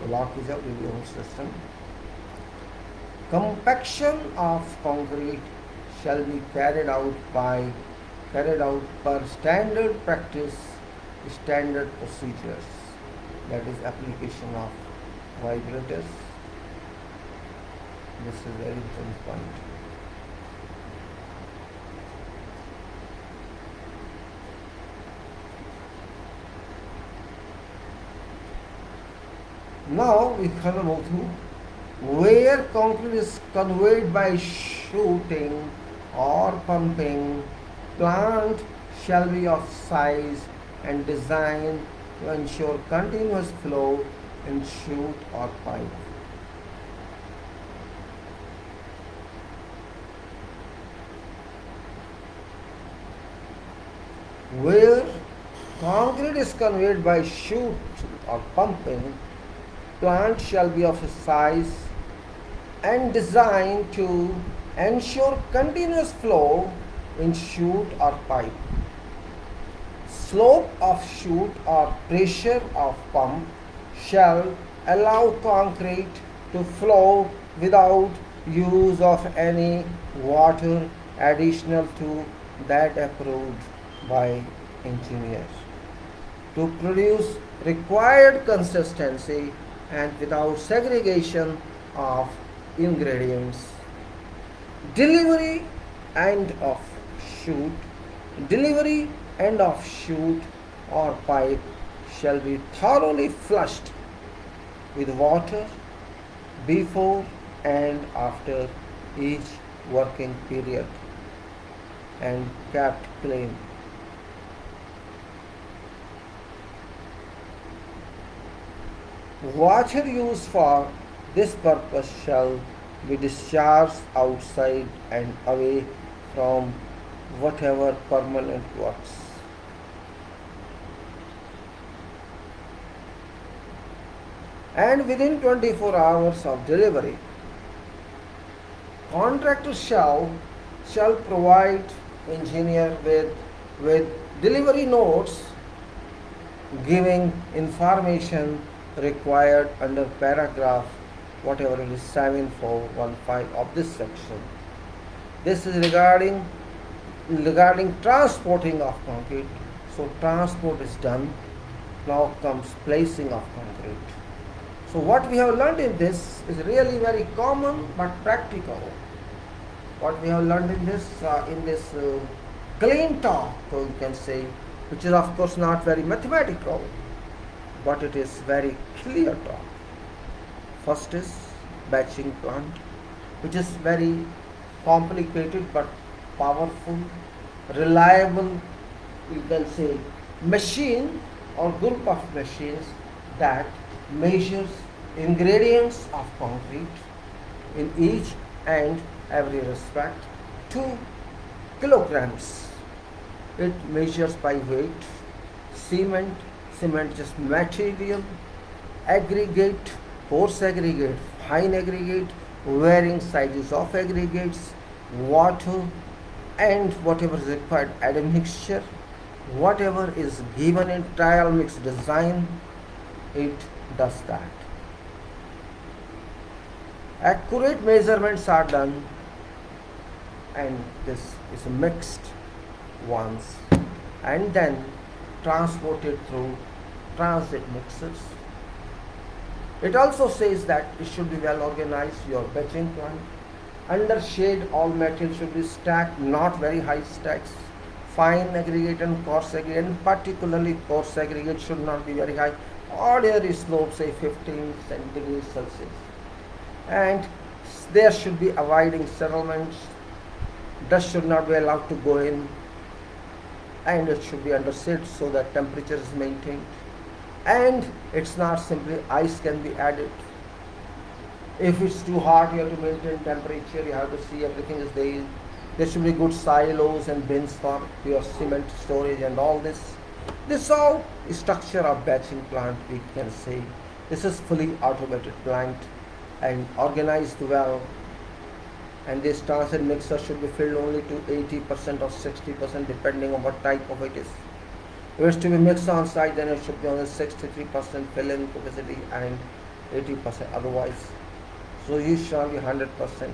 [SPEAKER 1] Blockage of delivery hose system. Compaction of concrete shall be carried out per standard practice, standard procedures. That is application of vibrators. This is very important point. Now we can move to where concrete is conveyed by shooting or pumping. Plant shall be of size and design to ensure continuous flow in chute or pipe. Where concrete is conveyed by chute or pumping, plant shall be of a size and designed to ensure continuous flow in chute or pipe. Slope of chute or pressure of pump shall allow concrete to flow without use of any water additional to that approved by engineers to produce required consistency and without segregation of ingredients. Delivery end of chute or pipe shall be thoroughly flushed with water before and after each working period and kept clean. Water used for this purpose shall be discharged outside and away from whatever permanent works. And within 24 hours of delivery, contractor shall provide engineer with delivery notes giving information required under paragraph whatever it is 7415 of this section. This is regarding transporting of concrete. So transport is done. Now comes placing of concrete. So what we have learned in this is really very common but practical. What we have learned in this clean talk, so you can say, which is of course not very mathematical, but it is very clear talk. First is batching plant, which is very complicated but powerful, reliable, you can say, machine or group of machines that measures ingredients of concrete in each and every respect. 2 kilograms. It measures by weight. Cement just material. Aggregate, coarse aggregate, fine aggregate, varying sizes of aggregates, water, and whatever is required admixture, whatever is given in trial mix design, it does that. Accurate measurements are done, and this is mixed once and then transported through transit mixers. It also says that it should be well organized, your batching plant. Under shade, all material should be stacked, not very high stacks. Fine aggregate and coarse aggregate, and particularly coarse aggregate, should not be very high. Ordinary slope, say 15 degrees Celsius. And there should be avoiding settlements. Dust should not be allowed to go in, and it should be under shade so that temperature is maintained. And it's not simply ice can be added. If it's too hot, you have to maintain temperature, you have to see everything is there. There should be good silos and bins for your cement storage and all this. This all is structure of batching plant, we can say. This is fully automated plant and organized well. And this transit mixer should be filled only to 80% or 60% depending on what type of it is. If it's to be mixed on site, then it should be only 63% fill-in capacity and 80% otherwise. So you shall be 100%.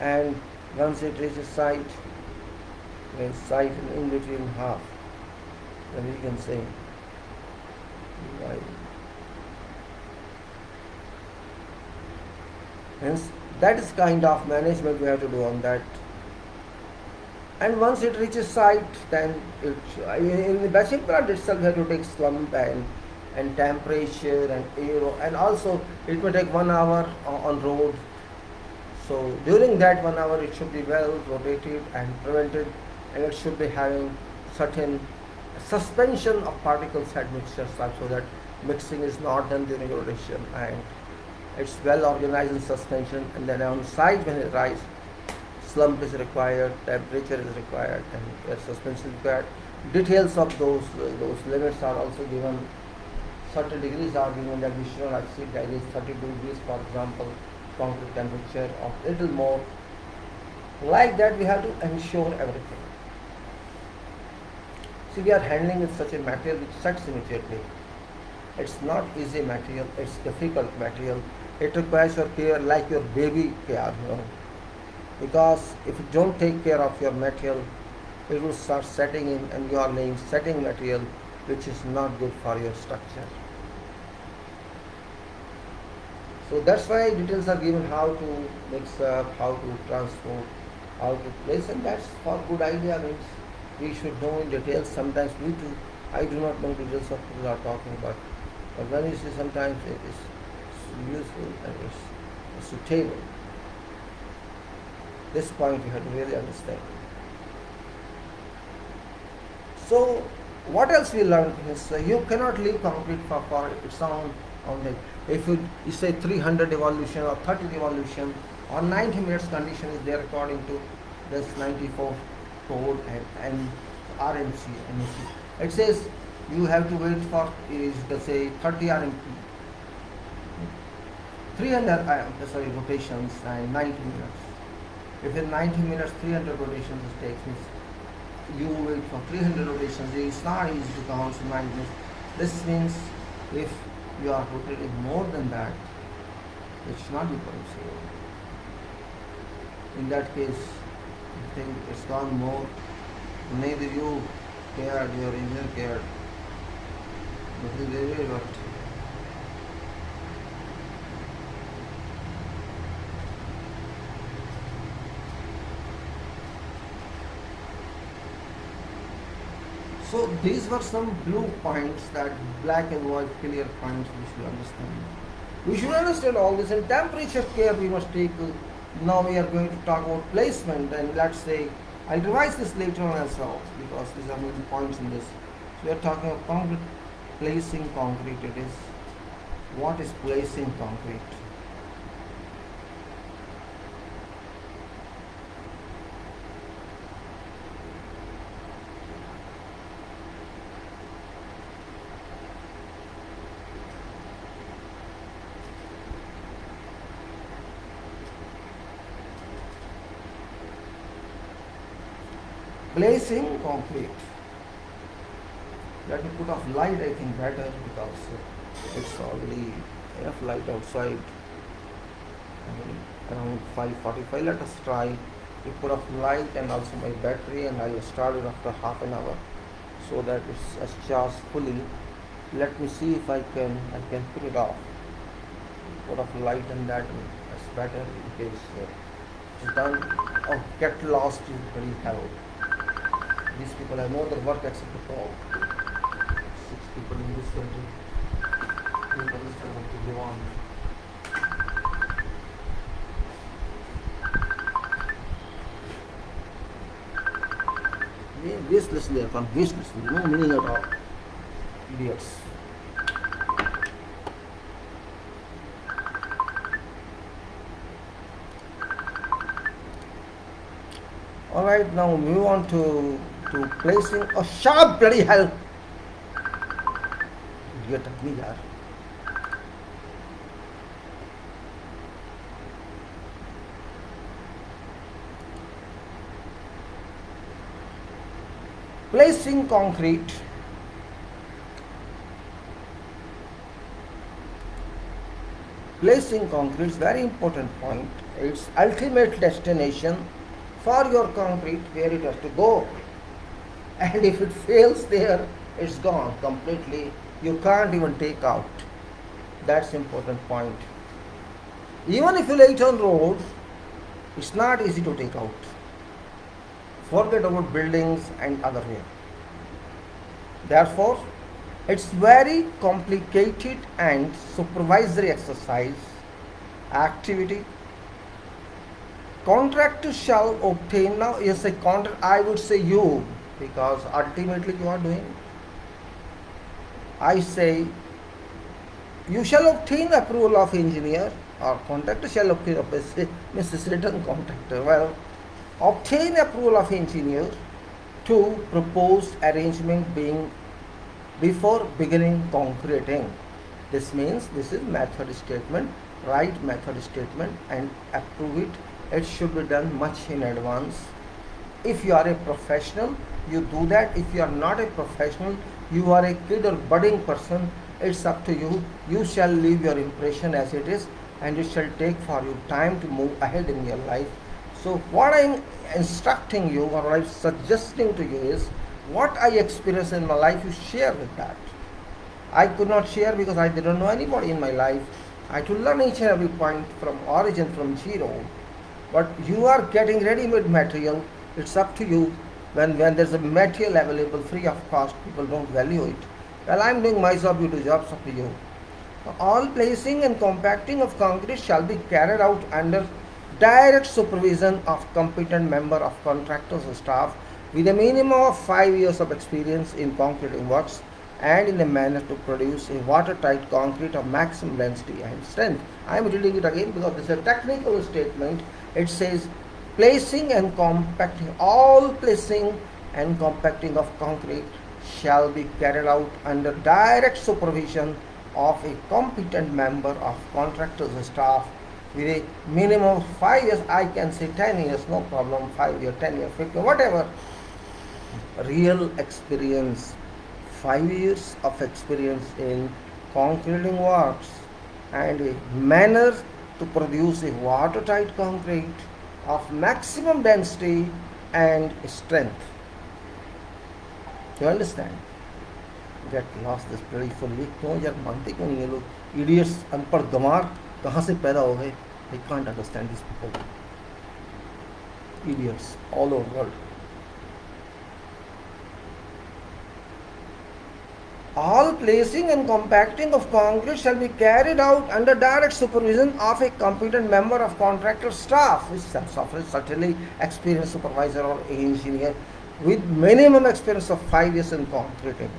[SPEAKER 1] And once it reaches site, when site in between half, then we can say, right. Hence, that is kind of management we have to do on that. And once it reaches site, then in the batching plant itself, we have to take slump and temperature and air, and also it may take 1 hour on road. So during that 1 hour, it should be well rotated and prevented, and it should be having certain suspension of particles at mixture site so that mixing is not done during rotation, and it's well organized in suspension. And then on site when it arrives, slump is required, temperature is required, and suspension is required. Details of those limits are also given. Certain degrees are given that we should not exceed that is 32 degrees, for example, concrete temperature of little more. Like that, we have to ensure everything. See, we are handling with such a material which sets immediately. It's not easy material, it's difficult material. It requires your care like your baby care, because if you don't take care of your material, it will start setting in, and you are laying setting material which is not good for your structure. So that's why details are given, how to mix up, how to transport, how to place, and that's for good idea. Means we should know in details. Sometimes I do not know details of people are talking about, but when you see, sometimes it is useful and it's suitable. This point you have to really understand. So what else we learned is you cannot leave concrete for its own day. If you say 300 evolution or 30 evolution or 90 minutes condition is there according to this 94 code and RMC. It says you have to wait for, you can say 30 RMC, 300 rotations and 90 minutes. If in 90 minutes 300 rotations it takes, you wait for 300 rotations. It's not easy to count in 9 minutes. This means if you are rotating more than that, it should not be possible. In that case, I think it's gone more. Neither you cared, your engineer cared. This is very what. So these were some blue points, that black and white clear points we should understand. We should understand all this, and temperature care we must take. Now we are going to talk about placement, and let's say, I'll revise this later on as well, because these are main points in this. So we are talking about concrete, placing concrete. It is, what is placing concrete? Placing concrete. Let me put off light, I think better, because it's already enough light outside, around 5:45. Let us try to put off light and also my battery, and I will start it after half an hour so that it's charged fully. Let me see if I can put it off. Put off light and that is better in case it's done. Oh, get lost is very hell. These people have no other work except to talk. 6 people in this country don't understand what they want. Baselessly, baselessly, no meaning at all. Idiots. Alright, now move on to placing a sharp bloody hell. Idiot of me, yaar. Placing concrete. Placing concrete is very important point. It's ultimate destination for your concrete where it has to go. And if it fails there, it's gone completely. You can't even take out. That's important point. Even if you lay it on road, it's not easy to take out. Forget about buildings and other way. Therefore, it's very complicated and supervisory exercise, activity. Contractor shall obtain, now yes, a contract, I would say you, because ultimately you are doing. I say you shall obtain approval of engineer, or contractor shall obtain, Mrs. Written contractor. Well, obtain approval of engineer to propose arrangement being before beginning concreting. This means this is method statement, write method statement and approve it. It should be done much in advance. If you are a professional, you do that. If you are not a professional, you are a kid or budding person, it's up to you. You shall leave your impression as it is, and it shall take for you time to move ahead in your life. So what I am instructing you or I am suggesting to you is what I experienced in my life, you share with that. I could not share because I didn't know anybody in my life. I had to learn each and every point from origin, from zero. But you are getting ready-made material. It's up to you. When there's a material available free of cost, people don't value it. Well, I'm doing my job, you do jobs, up to you. All placing and compacting of concrete shall be carried out under direct supervision of competent member of contractors and staff with a minimum of 5 years of experience in concreting works and in a manner to produce a watertight concrete of maximum density and strength. I am reading it again because this is a technical statement. It says placing and compacting, all placing and compacting of concrete shall be carried out under direct supervision of a competent member of contractors and staff with a minimum of 5 years, I can say 10 years, no problem, 5 years, 10 years, 15, whatever. Real experience, 5 years of experience in concreting works and a manner to produce a watertight concrete of maximum density and strength. You understand? Get lost this very fully. क्यों यार मानते क्यों नहीं ये लोग? Idiots, अनपढ़ गंवार कहाँ से पैदा हो गए? I can't understand these people. Idiots all over the world. All placing and compacting of concrete shall be carried out under direct supervision of a competent member of contractor staff, which is certainly experienced supervisor or engineer with minimum experience of 5 years in concreting,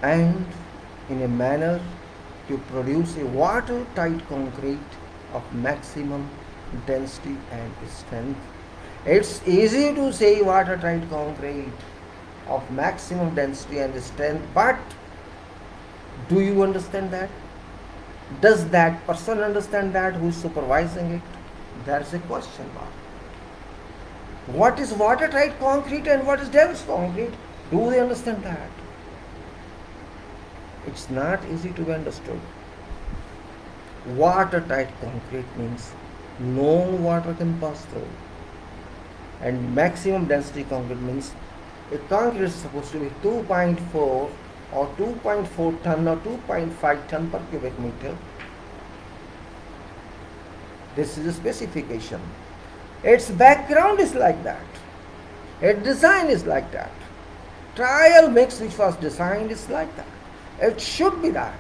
[SPEAKER 1] and in a manner to produce a watertight concrete of maximum density and strength. It's easy to say watertight concrete of maximum density and strength, but do you understand that? Does that person understand that who is supervising it? There's a question mark. What is watertight concrete and what is dense concrete? Do they understand that? It's not easy to be understood. Watertight concrete means no water can pass through. And maximum density concrete means a concrete is supposed to be 2.4 or 2.4 ton or 2.5 ton per cubic meter. This is a specification. Its background is like that. Its design is like that. Trial mix which was designed is like that. It should be that.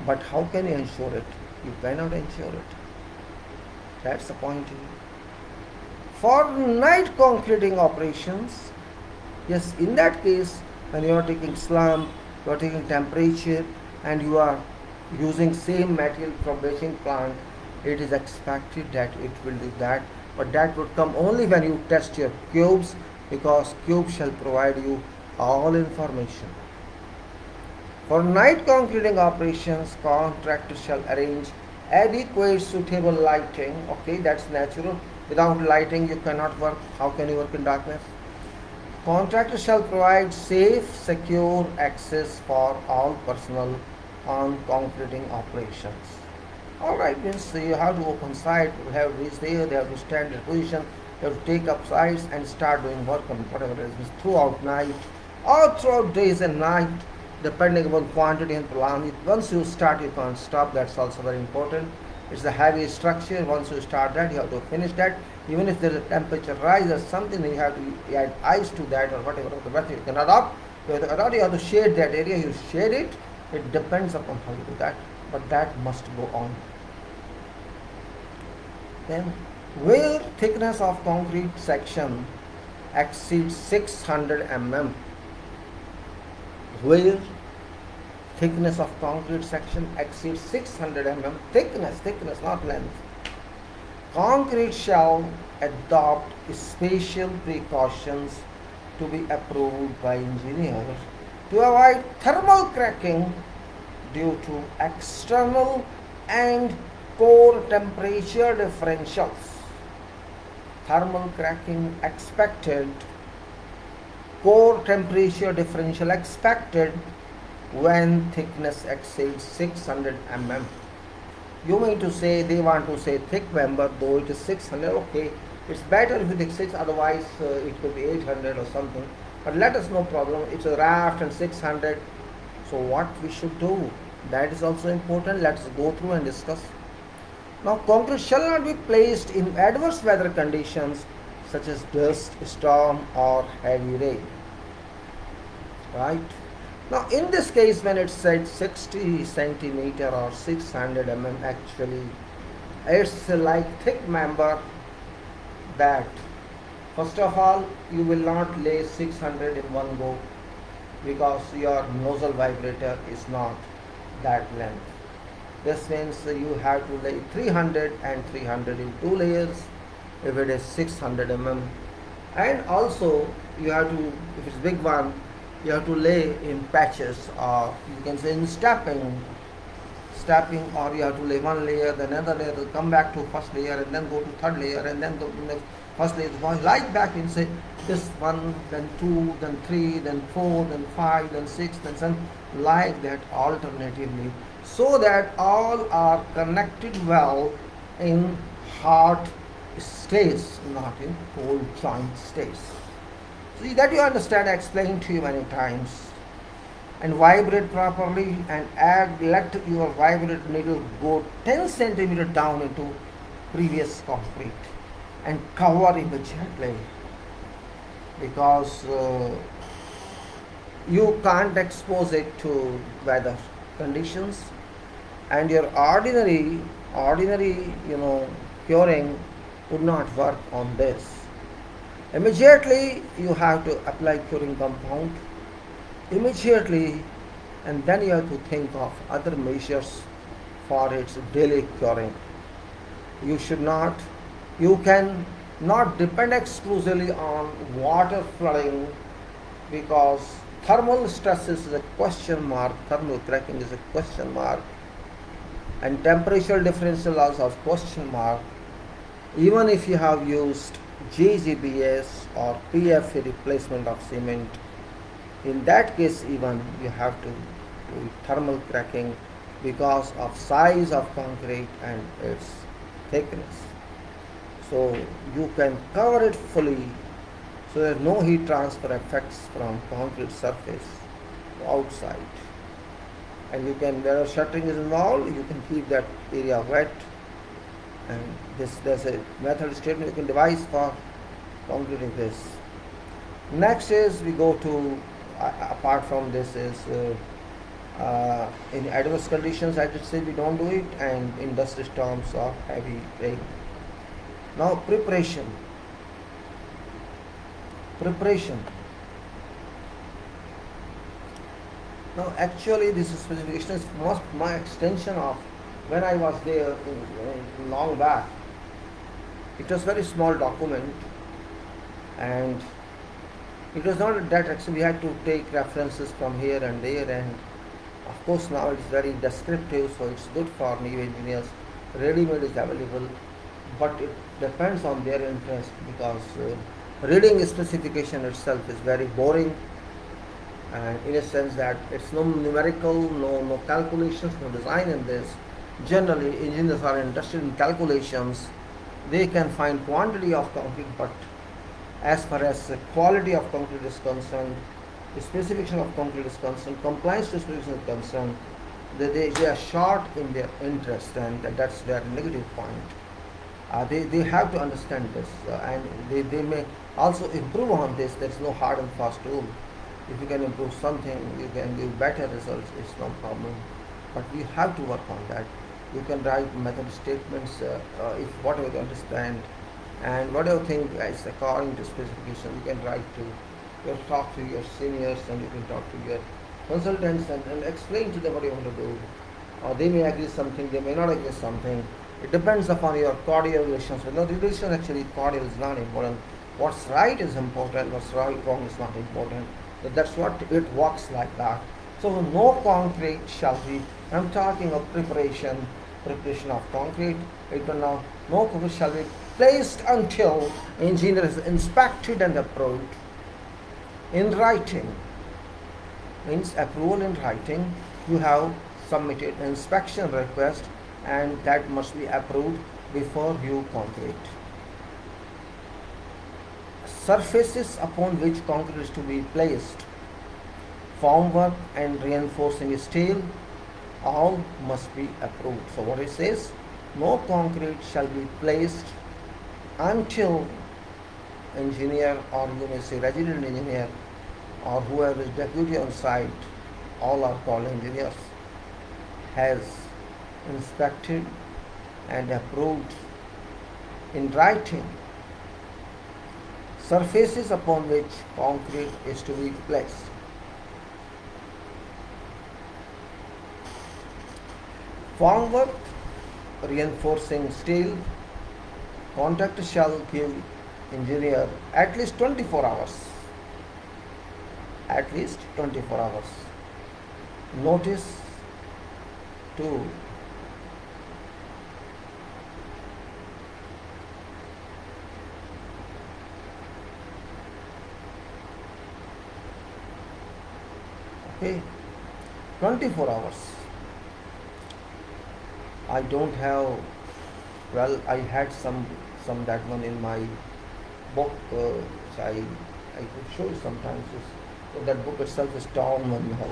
[SPEAKER 1] But how can you ensure it? You cannot ensure it. That's the point here. For night concreting operations, yes, in that case, when you are taking slump, you are taking temperature, and you are using same material from batching plant, it is expected that it will do that. But that would come only when you test your cubes, because cube shall provide you all information. For night concreting operations, contractor shall arrange adequate suitable lighting. Okay, that's natural. Without lighting you cannot work. How can you work in darkness? Contractor shall provide safe, secure access for all personnel on concreting operations. Alright, means you have to open site, you have to reach there, they have to stand in position, you have to take up sites and start doing work on whatever it is, throughout night or throughout days and night, depending upon quantity and plan. Once you start, you can't stop. That's also very important. It's a heavy structure. Once you start that, you have to finish that. Even if there is a temperature rise or something, you have to add ice to that or whatever the method you can adopt. You have to shade that area. You shade it. It depends upon how you do that. But that must go on. Then, where thickness of concrete section exceeds 600 mm, where thickness of concrete section exceeds 600 mm, thickness, not length, concrete shall adopt special precautions to be approved by engineers to avoid thermal cracking due to external and core temperature differentials. Thermal cracking expected, core temperature differential expected when thickness exceeds 600 mm. You mean to say they want to say thick member, though it is 600, okay, it's better if it is 6, otherwise it could be 800 or something. But let us no problem, it's a raft and 600. So what we should do, that is also important. Let us go through and discuss. Now, concrete shall not be placed in adverse weather conditions such as dust, storm or heavy rain. Right? Now, in this case, when it said 60 centimeter or 600 mm, actually it's like thick member, that first of all you will not lay 600 in one go, because your nozzle vibrator is not that length. This means you have to lay 300 and 300 in 2 layers if it is 600 mm. And also you have to, if it's big one, you have to lay in patches, or you can say in stepping, or you have to lay one layer, then another layer, come back to first layer and then go to third layer and then go to next first layer, like back in say this one, then 2, then 3, then 4, then 5, then 6, then 7, like that alternatively, so that all are connected well in hot states, not in cold joint states. See that you understand, I explained to you many times. And vibrate properly, and let your vibrate needle go 10 centimeter down into previous concrete and cover immediately, because you can't expose it to weather conditions, and your ordinary curing would not work on this. Immediately you have to apply curing compound immediately, and then you have to think of other measures for its daily curing. You can not depend exclusively on water flooding, because thermal stresses is a question mark, thermal cracking is a question mark, and temperature differential also is question mark. Even if you have used GGBS or PFA replacement of cement, in that case even you have to do thermal cracking because of size of concrete and its thickness. So you can cover it fully so there are no heat transfer effects from concrete surface to outside. And you can, where shuttering is involved, you can keep that area wet. And there's a method statement you can devise for concreting this. Next is we go to, apart from this is in adverse conditions, I should say we don't do it, and in dust storms or heavy rain. Now preparation. Now actually this specification is my extension of when I was there in long back. It was very small document, and it was not that actually we had to take references from here and there, and of course now it's very descriptive, so it's good for new engineers. Ready-made is available, but it depends on their interest, because reading specification itself is very boring, and in a sense that it's no numerical, no calculations, no design in this. Generally engineers are interested in calculations. They can find quantity of concrete, but as far as the quality of concrete is concerned, the specification of concrete is concerned, compliance to specification is concerned, they are short in their interest, and that's their negative point. They have to understand this, and they may also improve on this. There's no hard and fast rule. If you can improve something, you can give better results, it's no problem. But we have to work on that. You can write method statements if whatever you understand, and whatever thing is according to specification, you can write to talk to your seniors, and you can talk to your consultants, and explain to them what you want to do. Or they may agree something, they may not agree something. It depends upon your cordial relations. No, relation actually cordial is not important. What's right is important, what's wrong is not important. So that's what it works like that. So no concrete shall be, I'm talking of preparation of concrete. It will now, no concrete shall be placed until engineer is inspected and approved in writing. Means approval in writing. You have submitted an inspection request, and that must be approved before you concrete. Surfaces upon which concrete is to be placed, formwork and reinforcing steel, all must be approved. So what it says, no concrete shall be placed until engineer, or you may say resident engineer, or whoever is deputy on site, all are called engineers, has inspected and approved in writing surfaces upon which concrete is to be placed. Formwork, reinforcing steel, contractor shall give engineer at least 24 hours. At least 24 hours. Notice to okay, 24 hours. I don't have, well, I had some that one in my book, which I could show you sometimes. So that book itself is torn one now.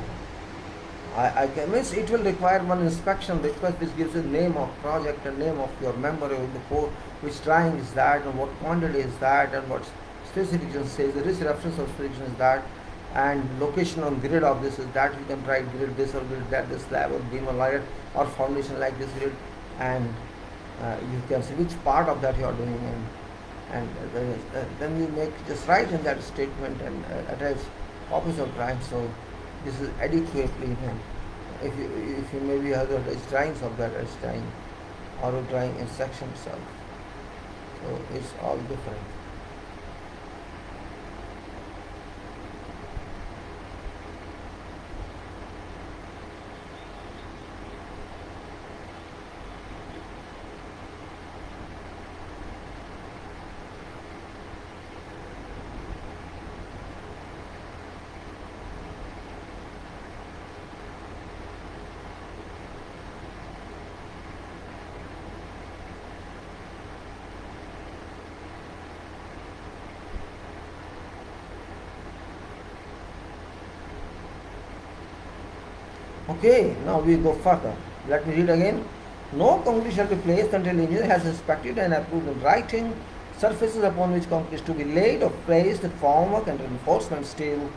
[SPEAKER 1] I can miss, it will require one inspection request which gives you name of project and name of your member of the code, which drawing is that, and what quantity is that, and what specification says, the reference of specification is that, and location on grid of this is that. You can write grid this or grid that, this slab or beam or light or foundation like this grid, and you can see which part of that you are doing, and then you make, just write in that statement and attach copies of drawings. So this is adequately done. If you maybe have the drawings of that as drawing, or a drawing in section itself, so it's all different. Okay, now we go further. Let me read again. No concrete shall be placed until engineer has inspected and approved in writing surfaces upon which concrete is to be laid or placed, formwork and reinforcement steel.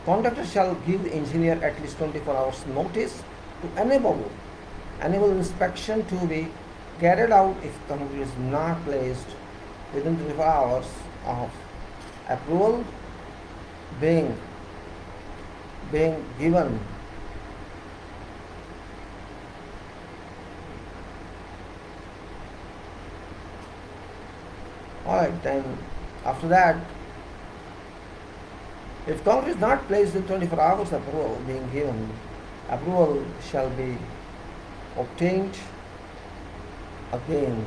[SPEAKER 1] Contractor shall give the engineer at least 24 hours notice to enable inspection to be carried out if concrete is not placed within 24 hours of approval being given. Alright, then after that, if concrete is not placed in 24 hours of approval being given, approval shall be obtained again.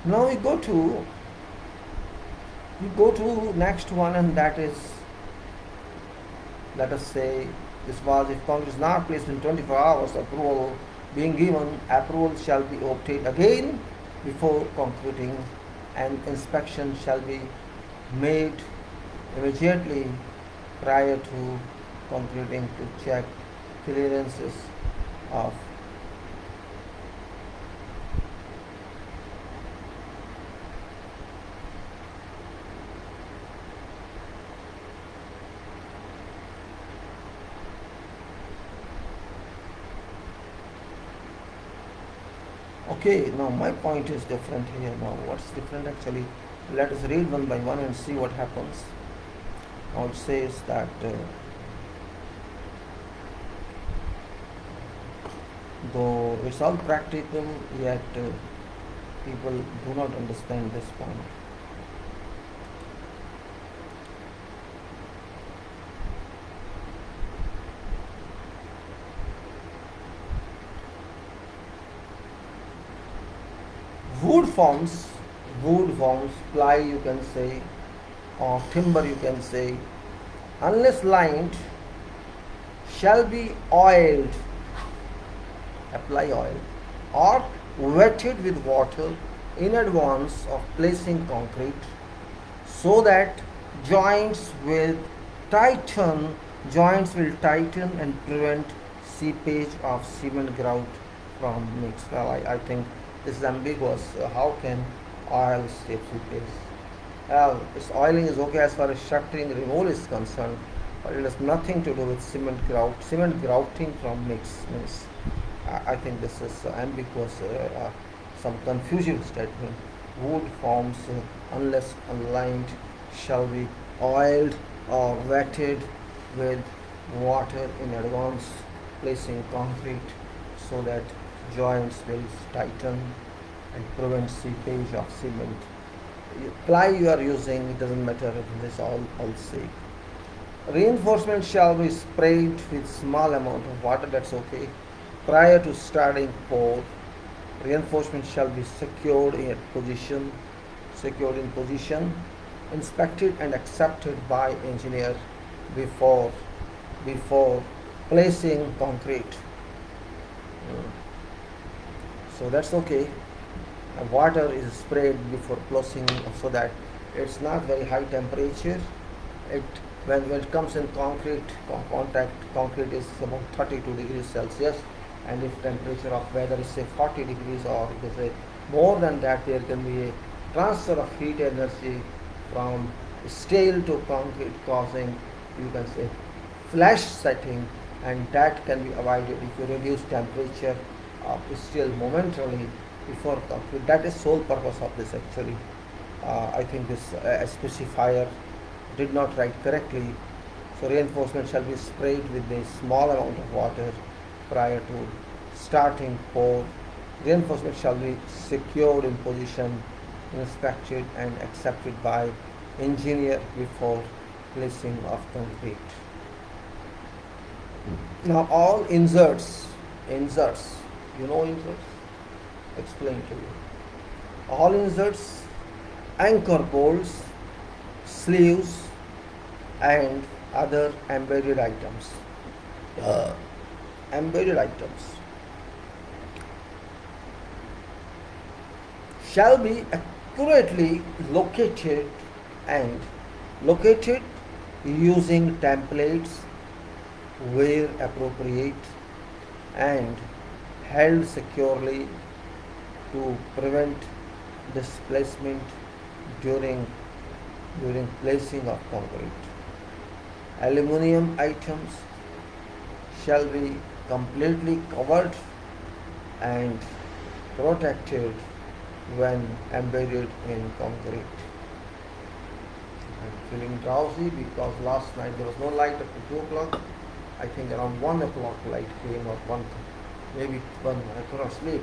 [SPEAKER 1] Now we go to next one, and that is, let us say this was if concrete is not placed in 24 hours, approval being given, approval shall be obtained again before concreting, and inspection shall be made immediately prior to concreting to check clearances of. Okay, now my point is different here. Now what's different actually? Let us read one by one and see what happens. Now it says that though it's all practical, yet people do not understand this point. Wood forms, ply you can say, or timber you can say, unless lined, shall be oiled, apply oil, or wetted with water in advance of placing concrete, so that joints will tighten and prevent seepage of cement grout from mix. Well, I think this is ambiguous. How can oil stay seepage? Its oiling is okay as far as shuttering removal is concerned, but it has nothing to do with cement grout. Cement grouting from mix means, I think this is ambiguous, some confusion statement. Wood forms, unless unlined, shall be oiled or wetted with water in advance placing concrete, so that joints will tighten and prevent seepage of cement. Ply you are using, it doesn't matter if this all say. Reinforcement shall be sprayed with small amount of water, that's okay. Prior to starting pour, reinforcement shall be secured in position, inspected and accepted by engineer before placing concrete. So that's okay. Water is sprayed before placing, so that it's not very high temperature. When it comes in concrete contact, concrete is about 32 degrees Celsius, and if temperature of weather is say 40 degrees, or it is more than that, there can be a transfer of heat energy from steel to concrete, causing, you can say, flash setting, and that can be avoided if you reduce temperature of steel momentarily before concrete. That is sole purpose of this actually. I think this specifier did not write correctly. So reinforcement shall be sprayed with a small amount of water prior to starting pour. Reinforcement shall be secured in position, inspected and accepted by engineer before placing of concrete. Now all inserts, you know inserts? Explain to you. All inserts, anchor bolts, sleeves and other embedded items. Embedded items shall be accurately located using templates where appropriate and held securely to prevent displacement during placing of concrete. Aluminium items shall be completely covered and protected when embedded in concrete. I'm feeling drowsy because last night there was no light up to 2 o'clock. I think around 1 o'clock light came, or 1, maybe 1. I could not sleep.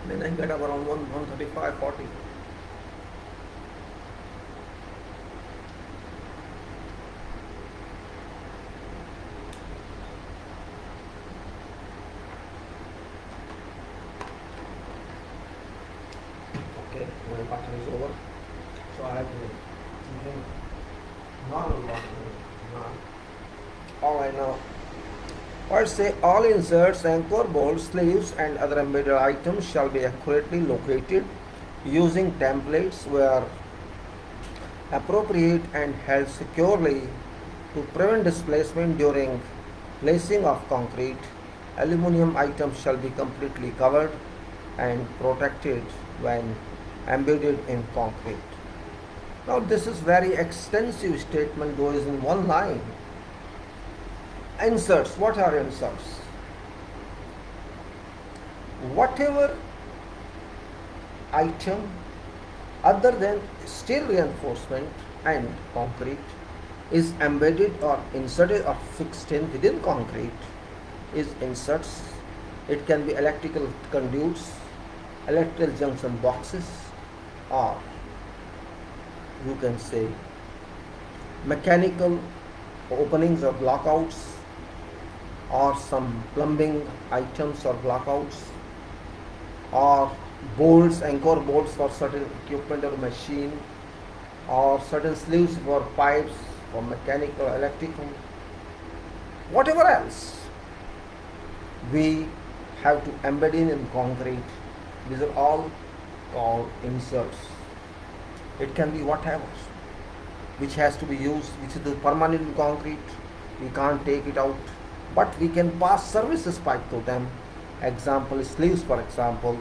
[SPEAKER 1] Then I got up around 1:35, 40. Okay, my pattern is over. So I have to drink normal water now. Alright, now I say all inserts, anchor bolts, sleeves and other embedded items shall be accurately located using templates where appropriate and held securely to prevent displacement during placing of concrete. Aluminium items shall be completely covered and protected when embedded in concrete. Now this is very extensive statement, goes in one line. Inserts. What are inserts? Whatever item other than steel reinforcement and concrete is embedded or inserted or fixed in within concrete is inserts. It can be electrical conduits, electrical junction boxes, or you can say mechanical openings or blockouts, or some plumbing items or blockouts, or bolts, anchor bolts for certain equipment or machine, or certain sleeves for pipes, for mechanical, electrical, whatever else we have to embed in concrete. These are all called inserts. It can be whatever which has to be used, which is permanent in concrete. We can't take it out, but we can pass services pipe to them. Example, sleeves for example.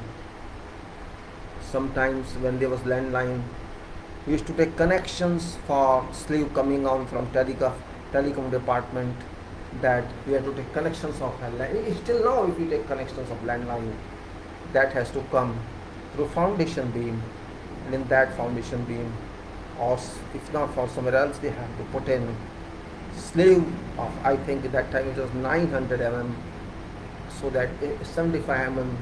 [SPEAKER 1] Sometimes when there was landline, we used to take connections for sleeve coming on from telecom department, that we have to take connections of landline. Still now if we take connections of landline, that has to come through foundation beam, and in that foundation beam, or if not for somewhere else, they have to put in sleeve of, I think at that time it was 900 mm, so that 75 mm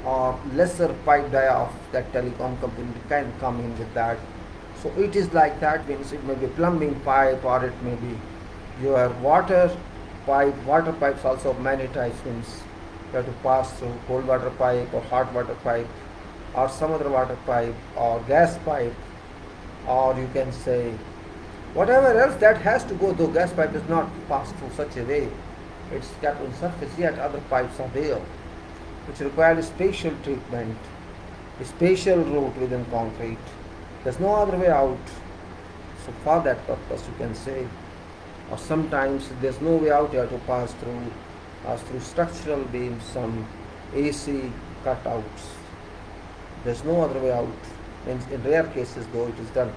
[SPEAKER 1] or lesser pipe dia of that telecom company can come in with that. So it is like that, means it may be plumbing pipe, or it may be your water pipes also many types, means you have to pass through cold water pipe or hot water pipe or some other water pipe or gas pipe, or you can say whatever else that has to go, though gas pipe is not passed through such a way, it's kept on surface, yet other pipes are there which require spatial treatment, a spatial route within concrete. There's no other way out. So for that purpose you can say, or sometimes there's no way out, you have to pass through structural beams, some AC cutouts. There's no other way out. In rare cases though it is done.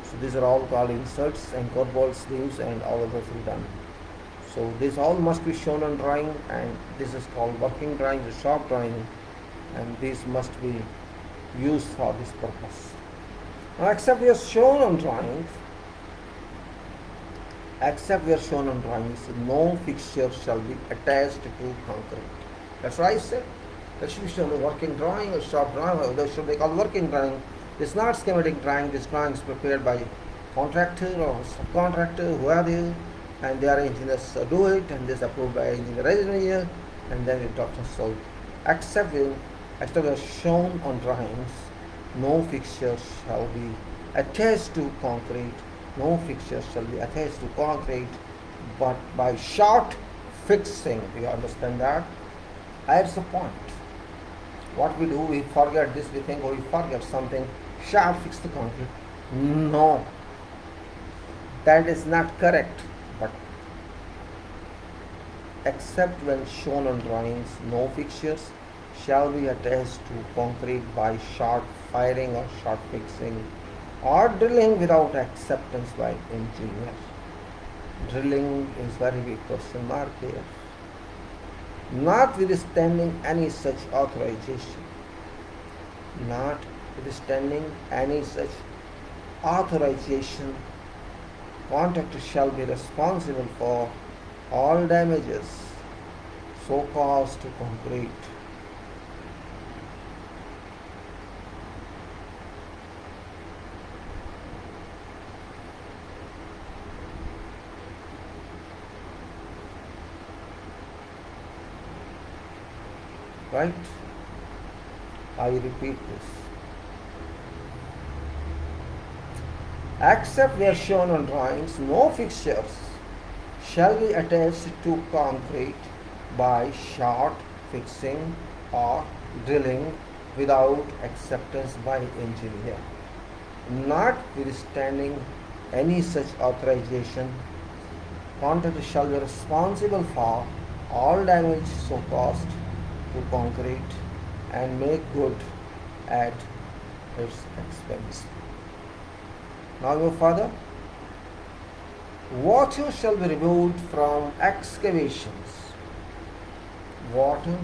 [SPEAKER 1] So these are all called inserts, anchor bolts, sleeves and all of those are done. So this all must be shown on drawing, and this is called working drawing, the shop drawing, and these must be used for this purpose. Now except we are shown on drawings, no fixture shall be attached to concrete. That's what I said. That should be shown a working drawing or shop drawing, or that should be called working drawing. It's not schematic drawing. This drawing is prepared by contractor or subcontractor, whoever, and their engineers do it, and this is approved by engineer, and then it doctor. So except we are shown on drawings, no fixtures shall be attached to concrete, no fixtures shall be attached to concrete, but by short fixing. Do you understand that? That's the point. What we do, we forget this, we think, oh, we forget something, shall fix the concrete. No, that is not correct. But except when shown on drawings, no fixtures shall be attached to concrete by short firing or short fixing or drilling without acceptance by engineer. Drilling is very big question mark here. Notwithstanding any such authorization, notwithstanding any such authorization, contractor shall be responsible for all damages so caused to concrete. Right? I repeat this. Except where shown on drawings, no fixtures shall be attached to concrete by short fixing or drilling without acceptance by engineer. Notwithstanding any such authorization, contractor shall be responsible for all damage so caused to concrete and make good at its expense. Now go further. Water shall be removed from excavations. Water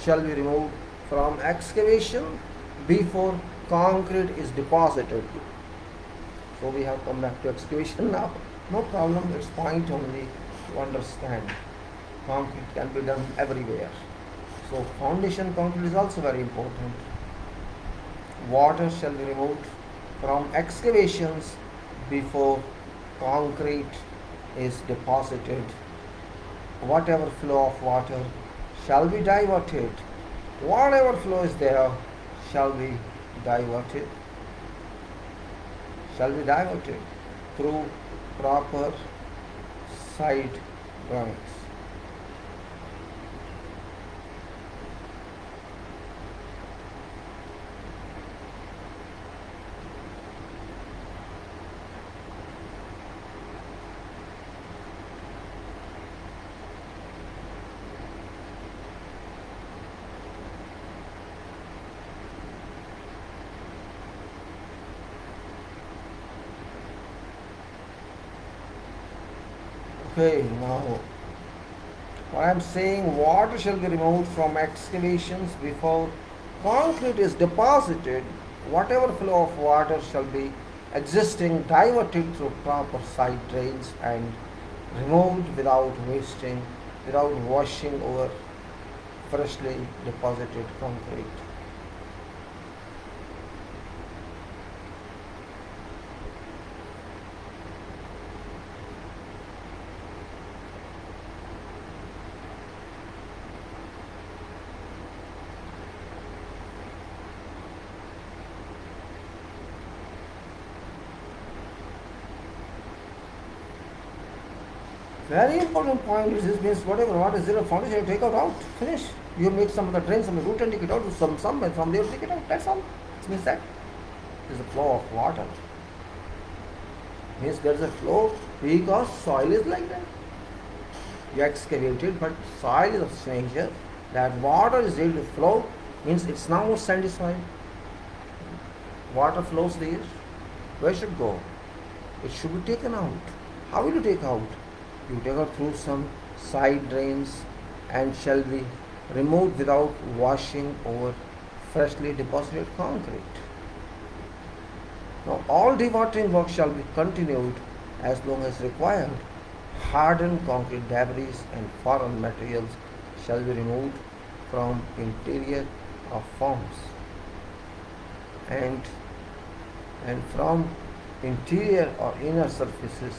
[SPEAKER 1] shall be removed from excavation before concrete is deposited. So we have come back to excavation now. No problem, it's point only to understand. Concrete can be done everywhere. So foundation concrete is also very important. Water shall be removed from excavations before concrete is deposited. Whatever flow of water shall be diverted. Whatever flow is there shall be diverted. Shall be diverted through proper side drawings. Okay, now what I am saying, water shall be removed from excavations before concrete is deposited. Whatever flow of water shall be existing diverted through proper side drains and removed without wasting, without washing over freshly deposited concrete. Very important point is this means whatever water is zero foundation, you take it out, finish. You make some of the drain, some of the root and take it out to somewhere from there, take it out. That's all. It means that there is a flow of water. Means there is a flow because soil is like that. You excavate it, but soil is of such nature that water is able to flow, means it's now sandy soil. Water flows there. Where should go? It should be taken out. How will you take out? You take out through some side drains and shall be removed without washing over freshly deposited concrete. Now all dewatering work shall be continued as long as required. Hardened concrete debris and foreign materials shall be removed from interior of forms and from interior or inner surfaces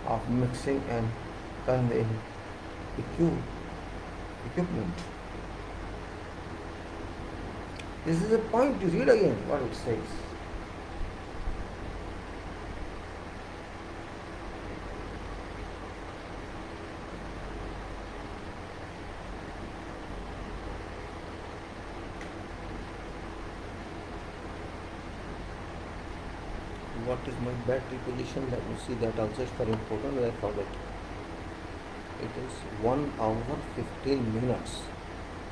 [SPEAKER 1] of mixing and conveying equipment. This is a point to read again what it says. what is my battery position? Let me see that also. It's very important. I forgot. It is 1 hour 15 minutes.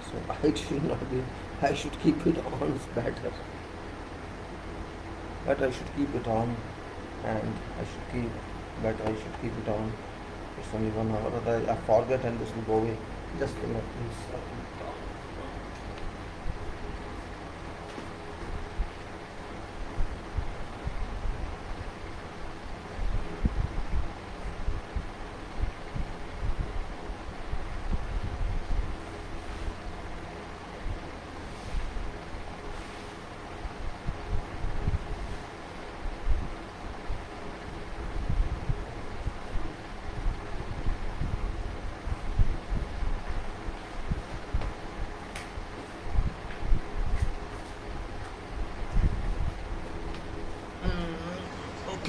[SPEAKER 1] So I should not be. I should keep it on. It's better. But I should keep it on, and I should keep. But I should keep it on. It's only 1 hour. I forget, and this will go away. Just a minute, please.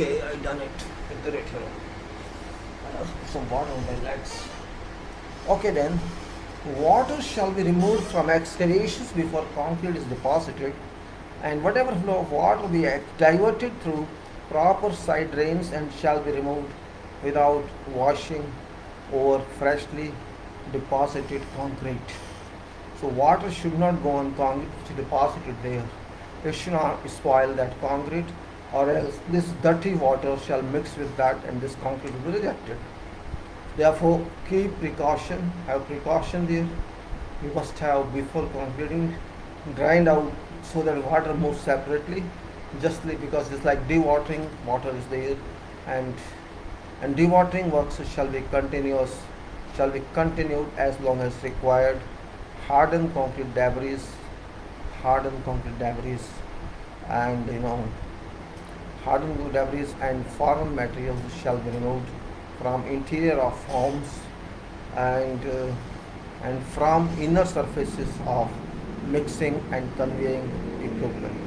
[SPEAKER 1] Okay, I done it with the return. Some water on my legs. Okay then, water shall be removed from excavations before concrete is deposited, and whatever flow of water be diverted through proper side drains and shall be removed without washing over freshly deposited concrete. So water should not go on concrete which is deposited there. It should not spoil that concrete, or else this dirty water shall mix with that and this concrete will be rejected. Therefore, keep precaution, have precaution there. You must have before concreting, grind out so that water moves separately, justly because it's like dewatering, water is there, and dewatering works shall be continuous, shall be continued as long as required. Hardened concrete debris, and hardened debris and foreign materials shall be removed from interior of homes, and from inner surfaces of mixing and conveying equipment.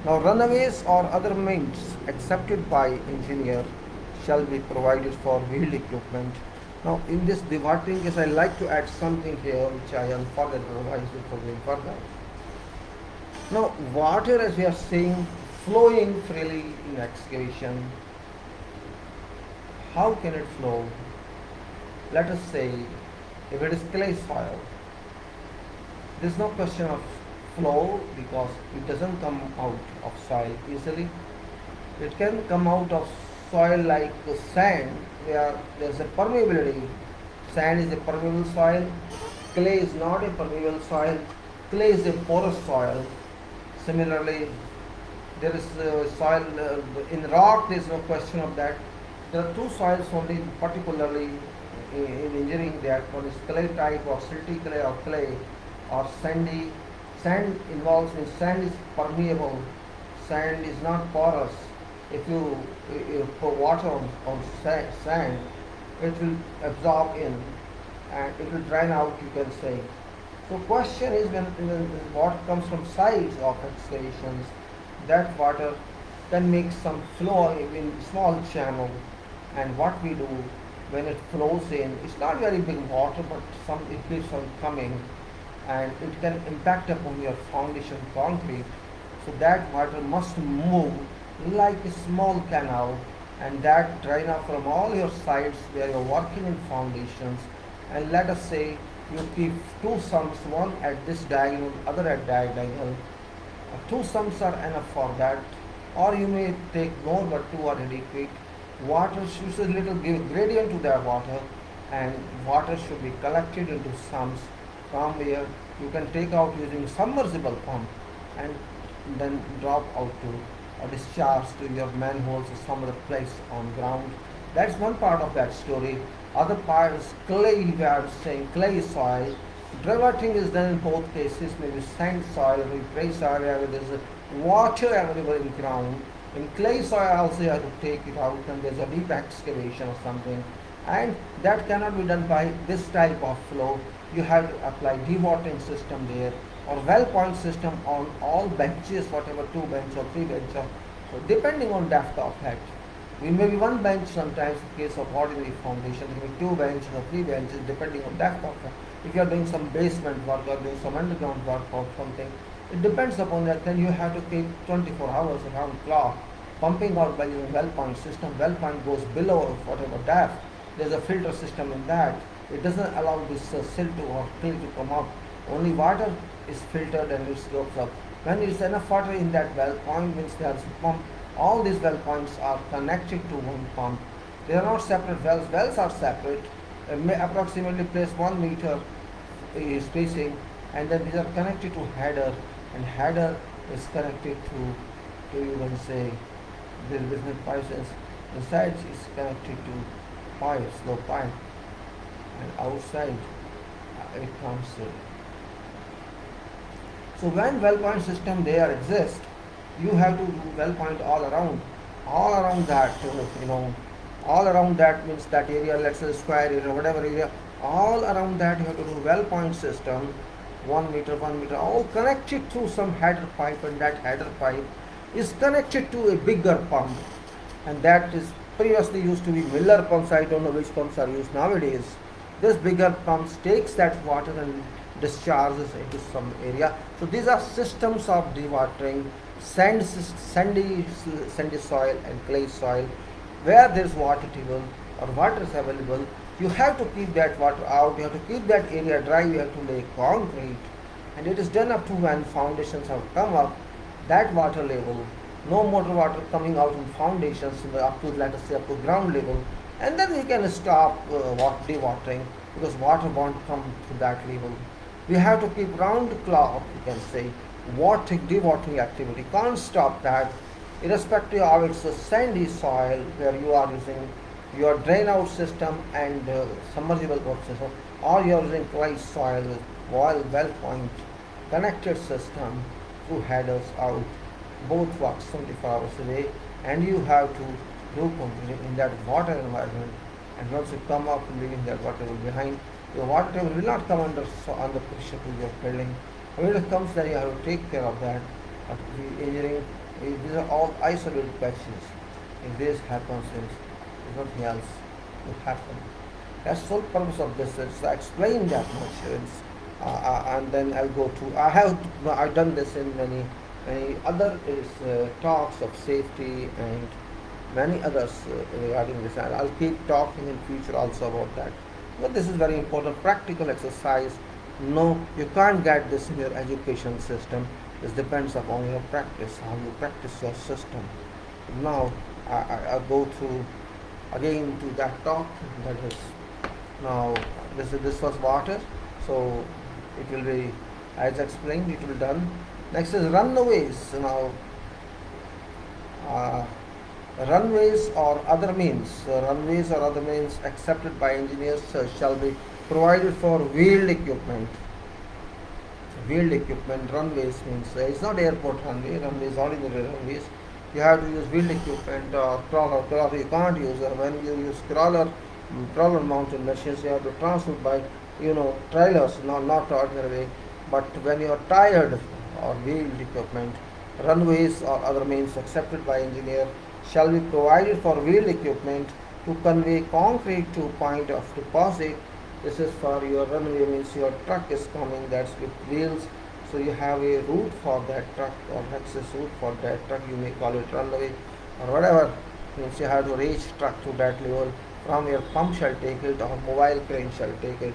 [SPEAKER 1] Now runaways or other means accepted by engineer shall be provided for wheeled equipment. Now in this dewatering case I like to add something here which I am forget otherwise before going further. Now water, as we are seeing, flowing freely in excavation. How can it flow? Let us say if it is clay soil, there is no question of flow because it doesn't come out of soil easily. It can come out of soil like sand, where there is a permeability. Sand is a permeable soil, clay is not a permeable soil, clay is a porous soil. Similarly, there is soil in rock, there is no question of that. There are two soils only, particularly in engineering, that one is clay type or silty clay or clay or sandy. Sand involves in sand is permeable, sand is not porous. If you pour water on sand, it will absorb in and it will drain out, you can say. So question is when water comes from sides of excavations, that water can make some flow in small channel, and what we do when it flows in, it's not very big water, but it keeps on coming, and it can impact upon your foundation concrete. So that water must move like a small canal, and that drain out from all your sides where you're working in foundations. And let us say you keep two sumps, one at this diagonal, other at diagonal. Two sumps are enough for that, or you may take more, but two are adequate. Water should little give gradient to that water, and water should be collected into sumps from where you can take out using submersible pump and then drop out to a discharge to your manholes or some other place on ground. That's one part of that story. Other part is clay, we are saying clay soil. Diverting is done in both cases, maybe sand soil, maybe clay soil where there is water available in ground. In clay soil also you have to take it out, and there's a deep excavation or something. And that cannot be done by this type of flow. You have to apply dewatering system there, or well point system on all benches, whatever 2 bench or 3 bench. So depending on depth of height. We may be 1 bench sometimes in case of ordinary foundation, maybe 2 benches or 3 benches depending on depth of height. If you are doing some basement work or doing some underground work or something, it depends upon that. Then you have to keep 24 hours around clock pumping out by using well point system. Well point goes below whatever depth. There's a filter system in that. It doesn't allow this silt or clay to come up. Only water is filtered and it goes up. When there is enough water in that well point, means there is a pump. All these well points are connected to one pump. They are not separate wells. Wells are separate, approximately place 1 meter spacing, and then these are connected to header, and header is connected to you can say the business pipes. Inside is connected to pipes, low pipe, and outside it comes. So when well point system there exists, you have to do well point all around that, all around that means that area, let's say square area, whatever area, all around that you have to do well point system, 1 meter, all connected through some header pipe, and that header pipe is connected to a bigger pump, and that is previously used to be Miller pumps. I don't know which pumps are used nowadays. This bigger pump takes that water and discharges into some area. So these are systems of dewatering, sandy soil and clay soil. Where there is water table or water is available, you have to keep that water out, you have to keep that area dry, you have to lay concrete, and it is done up to when foundations have come up, that water level, no motor water coming out in foundations up to, let us say, up to ground level, and then we can stop dewatering, because water won't come to that level. We have to keep round the clock, you can say, dewatering activity, can't stop that, irrespective of its sandy soil where you are using your drain out system and submersible pump system, or you are using clay soil with well point connected system through headers out, both work 24 hours a day, and you have to do something in that water environment. And once you come up leaving that water table behind, your water table will not come under pressure to your building. When it comes, then you have to take care of that. But the engineering, these are all isolated patches. If this happens, there's nothing else will happen. That's the sole purpose of this, is to explain that much. And then I'll go to, I've done this in many other talks of safety and many others regarding this, and I'll keep talking in future also about that. But this is very important practical exercise. No, you can't get this in your education system. This depends upon your practice, how you practice your system. Now I'll go through again to that talk. That is, now this was water, so it will be, as explained, it will be done. Next is runways. Now runways or other means accepted by engineers shall be provided for wheeled equipment. Runways means it's not airport runway. Runways, ordinary runways. You have to use wheeled equipment or crawler. You can't use when you use crawler mounted machines. You have to transport by trailers, not ordinary way. But when you are tired or wheeled equipment, runways or other means accepted by engineer shall be provided for wheeled equipment to convey concrete to point of deposit. This is for your runway, means your truck is coming, that's with wheels, so you have a route for that truck or access route for that truck. You may call it runway or whatever, means you have to reach truck to that level. From your pump shall take it or mobile crane shall take it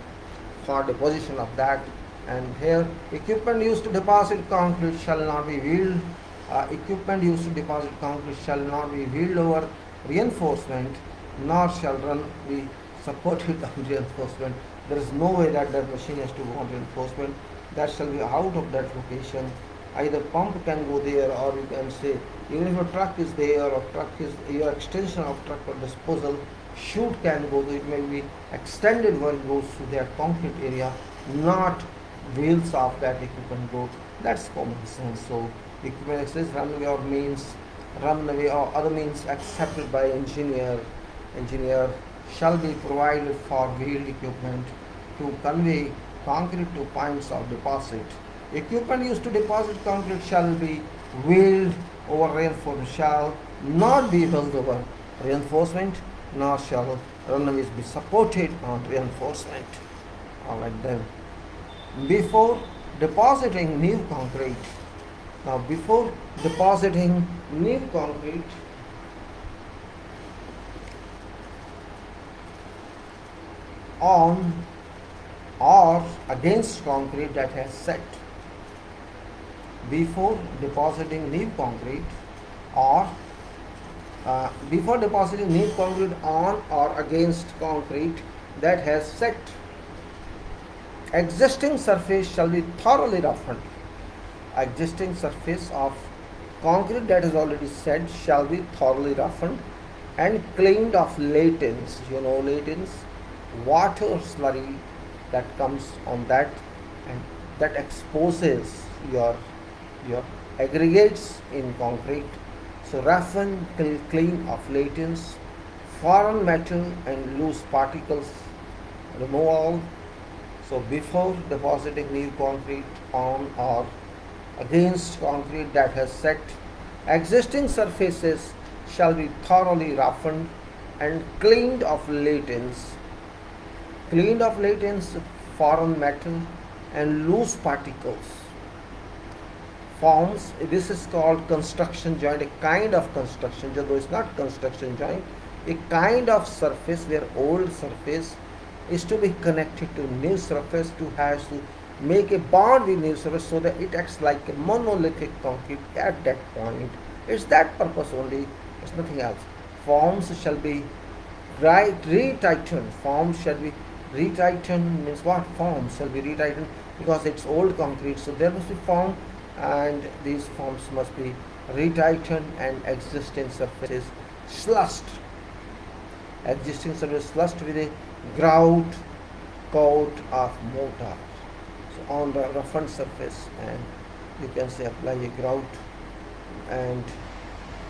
[SPEAKER 1] for deposition of that. And here, equipment used to deposit concrete shall not be wheeled. Equipment used to deposit concrete shall not be wheeled over reinforcement, nor shall run be supported on reinforcement. There is no way that machine has to go on reinforcement. That shall be out of that location. Either pump can go there, or you can say, even if a truck is there or your extension of truck or disposal chute can go there, it may be extended when it goes to that concrete area, not wheels of that equipment go. That's common sense. So equipment access runway or other means accepted by engineer shall be provided for wheeled equipment to convey concrete to points of deposit. Equipment used to deposit concrete shall be wheeled over reinforcement, shall not be wheeled over reinforcement, nor shall runways be supported on reinforcement. Alright then. Before depositing new concrete, on or against concrete that has set. Before depositing new concrete or before depositing new concrete on or against concrete that has set, existing surface shall be thoroughly roughened. Existing surface of concrete that is already set shall be thoroughly roughened and cleaned of latins. You know latins, water slurry that comes on that, and that exposes your aggregates in concrete. So roughen, clean of latins, foreign metal and loose particles, remove all. So before depositing new concrete on or against concrete that has set, existing surfaces shall be thoroughly roughened and cleaned of latins. Cleaned of latins, foreign metal and loose particles. Forms, this is called construction joint, a kind of construction joint, though it's not construction joint, a kind of surface where old surface is to be connected to new surface to make a bond with new surface so that it acts like a monolithic concrete at that point. It's that purpose only, it's nothing else. Forms shall be retightened. Forms shall be retightened means what? Forms shall be retightened because it's old concrete, so there must be form, and these forms must be retightened and existing surfaces slushed. Existing surface slushed with a grout coat of mortar. So on the roughened surface, and you can say apply a grout, and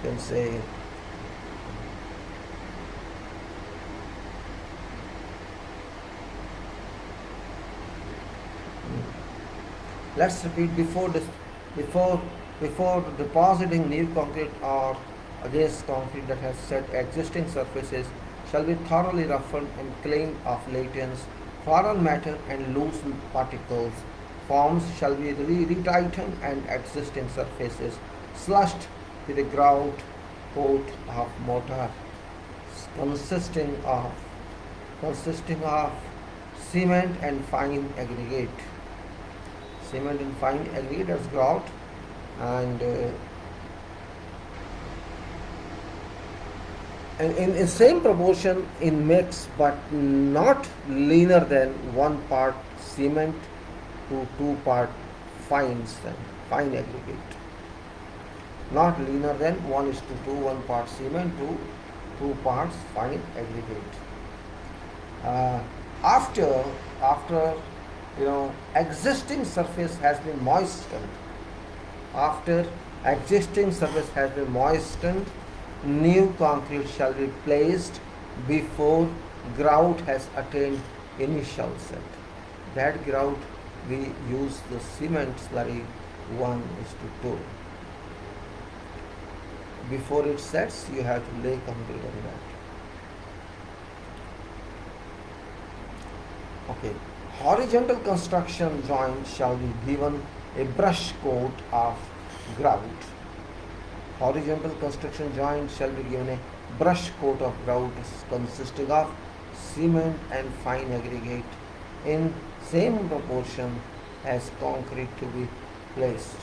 [SPEAKER 1] you can say let's repeat. Before depositing new concrete or against concrete that has set, existing surfaces shall be thoroughly roughened and cleaned of latins, foreign matter and loose particles. Forms shall be retightened and existing surfaces slushed with a grout coat of mortar consisting of cement and fine aggregate. Cement and fine aggregate as grout, and in the same proportion in mix, but not leaner than 1 part cement to 2 part fine aggregate. Not leaner than 1:2, 1 part cement to 2 parts fine aggregate. After existing surface has been moistened. After existing surface has been moistened, new concrete shall be placed before grout has attained initial set. That grout we use the cement slurry 1:2. Before it sets, you have to lay concrete on that. Okay. Horizontal construction joint shall be given a brush coat of grout. Horizontal construction joint shall be given a brush coat of grout consisting of cement and fine aggregate in same proportion as concrete to be placed.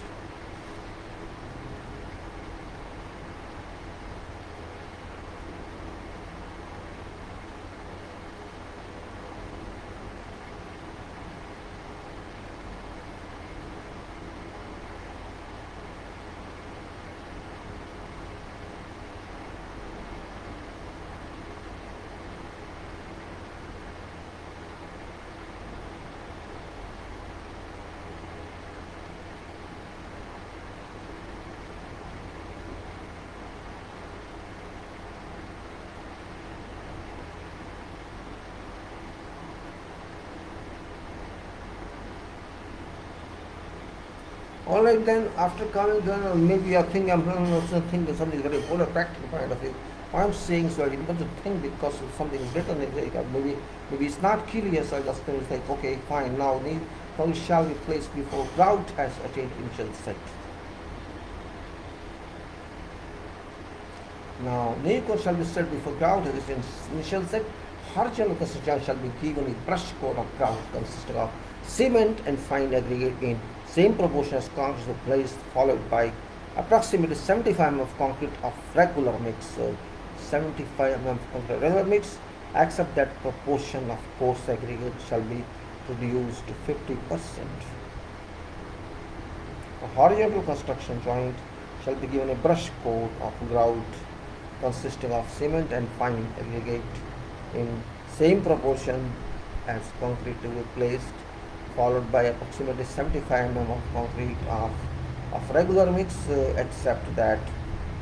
[SPEAKER 1] Alright, then after coming down, maybe you are thinking, I'm also thinking something very full of practical point of view. I'm saying so I didn't want to think because of something written in there. Maybe it's not curious, I just think like, okay, fine, now need shall be placed before grout has attained initial set. Now, new coat shall be set before grout has attained initial set. horizontal construction joint shall be given a brush coat of grout consisting of cement and fine aggregate in same proportion as concrete is placed, followed by approximately 75 mm of concrete of regular mix. So 75 mm of concrete regular mix, except that proportion of coarse aggregate shall be reduced to 50%. A horizontal construction joint shall be given a brush coat of grout consisting of cement and fine aggregate in same proportion as concrete to be placed, followed by approximately 75 mm of concrete of regular mix, except that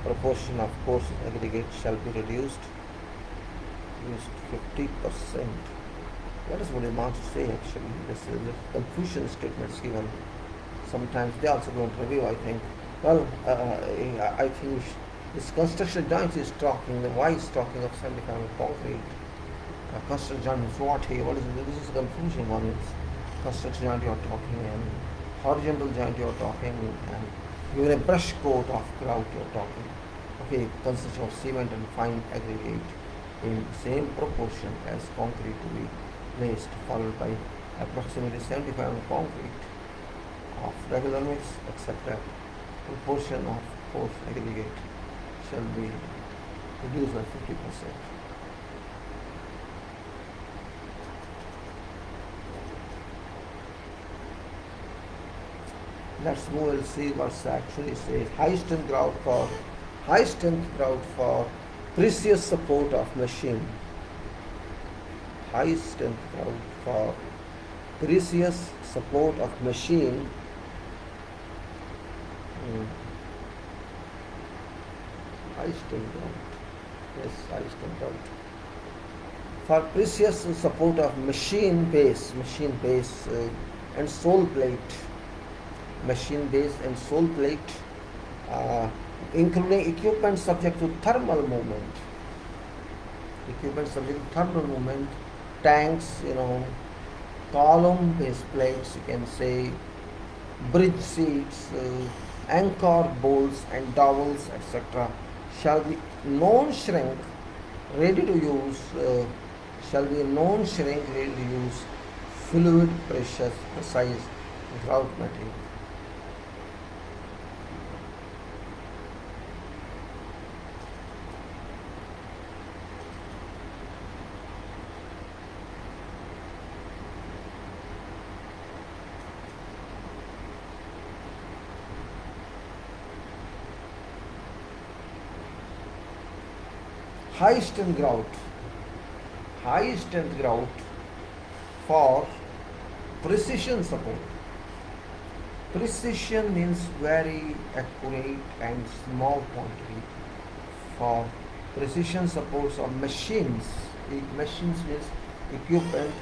[SPEAKER 1] proportion of coarse aggregate shall be reduced 50%. That is what it wants to say actually. This is the confusion statements given. Sometimes they also go into review, I think. Well, I think this construction joint is talking, why is talking of 75 mm concrete? Construction joint is what here? What is it? This is a confusing one. It's construction joint you are talking, and horizontal joint you are talking, and even a brush coat of grout you are talking. Okay, consists of cement and fine aggregate in same proportion as concrete to be placed, followed by approximately 75 mm concrete of regular mix, except that proportion of coarse aggregate shall be reduced by 50%. Let's move and see what's actually says. High strength grout for precious support of machine. High strength grout for precious support of machine. High strength grout. Yes, high strength grout. For precious support of machine base and sole plate. Machine base and sole plate, including equipment subject to thermal movement. Equipment subject to thermal movement, tanks, column base plates, you can say, bridge seats, anchor bolts and dowels, etc. shall be non-shrink, ready to use, fluid, precise grout material. High strength grout for precision support. Precision means very accurate and small quantity. For precision supports of machines. Machines means equipment.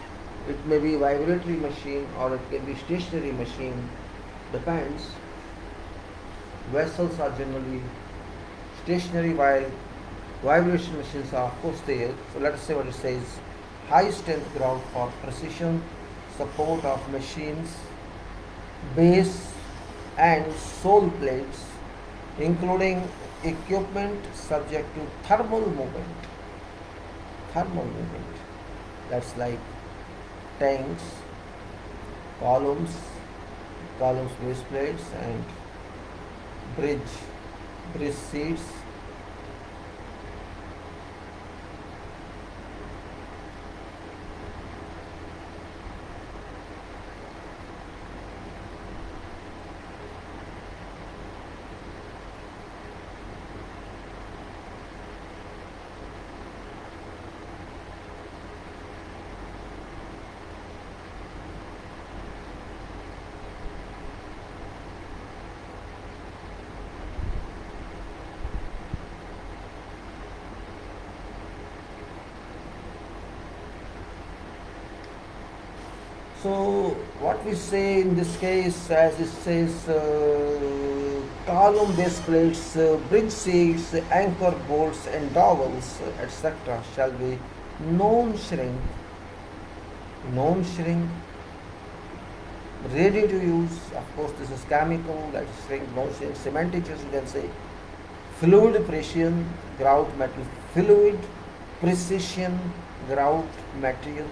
[SPEAKER 1] It may be vibratory machine or it can be stationary machine. Depends. Vessels are generally stationary while vibration machines are of course there. So let us say what it says. High strength grout for precision support of machines, base and sole plates, including equipment subject to thermal movement. That's like tanks, columns, base plates, and bridge seats. So what we say in this case, as it says, column base plates, bridge seats, anchor bolts and dowels, etc. shall be non-shrink, ready to use. Of course, this is chemical, that is shrink, non-shrink. Semantics, you can say, fluid precision, grout metal, fluid precision, grout material,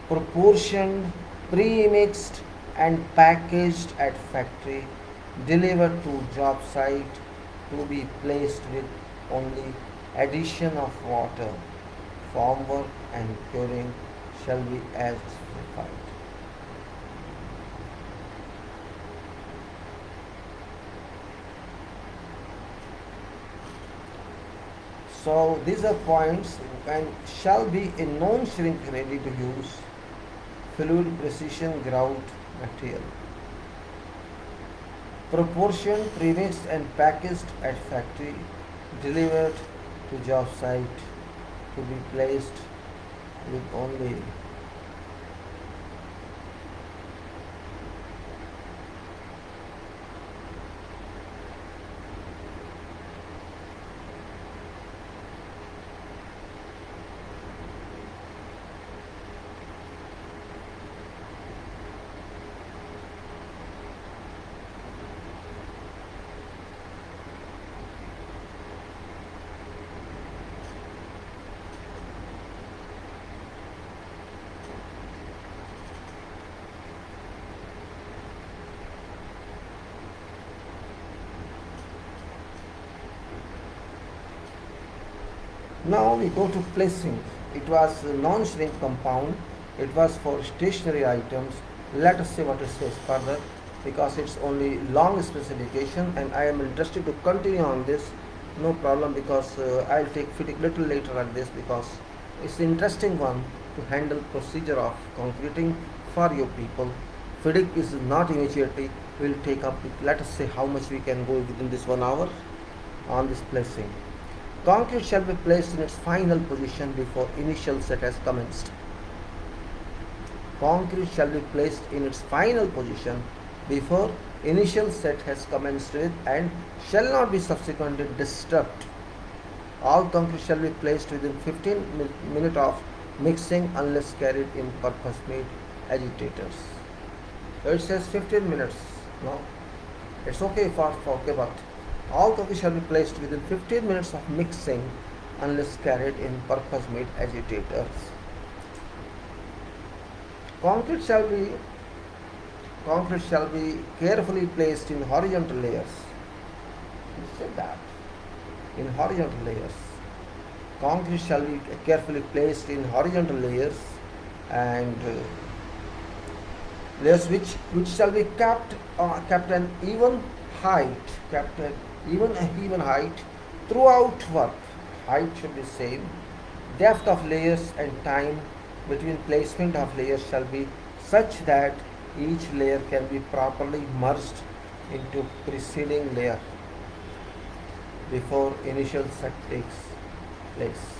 [SPEAKER 1] proportioned, pre-mixed and packaged at factory, delivered to job site to be placed with only addition of water. Formwork and curing shall be as specified. So these are points and shall be a non-shrink ready to use fluid precision grout material. Proportion premixed and packaged at factory, delivered to job site to be placed with only Now we go to placing. It was a non-shrink compound. It was for stationary items. Let us see what it says further because it's only long specification and I am interested to continue on this. No problem because I'll take FIDIC little later on this because it's an interesting one to handle procedure of concreting for you people. FIDIC is not immediately. We'll take up, let us say how much we can go within this 1 hour on this placing. Concrete shall be placed in its final position before initial set has commenced. Concrete shall be placed in its final position before initial set has commenced with and shall not be subsequently disturbed. All concrete shall be placed within 15 minutes of mixing unless carried in purpose-made agitators. It says 15 minutes. No, it's okay for okay, but all concrete shall be placed within 15 minutes of mixing unless carried in purpose-made agitators. Concrete shall be carefully placed in horizontal layers. You said that. In horizontal layers. Concrete shall be carefully placed in horizontal layers and layers which shall be kept an even height, even height throughout work. Height should be same. Depth of layers and time between placement of layers shall be such that each layer can be properly merged into preceding layer before initial set takes place.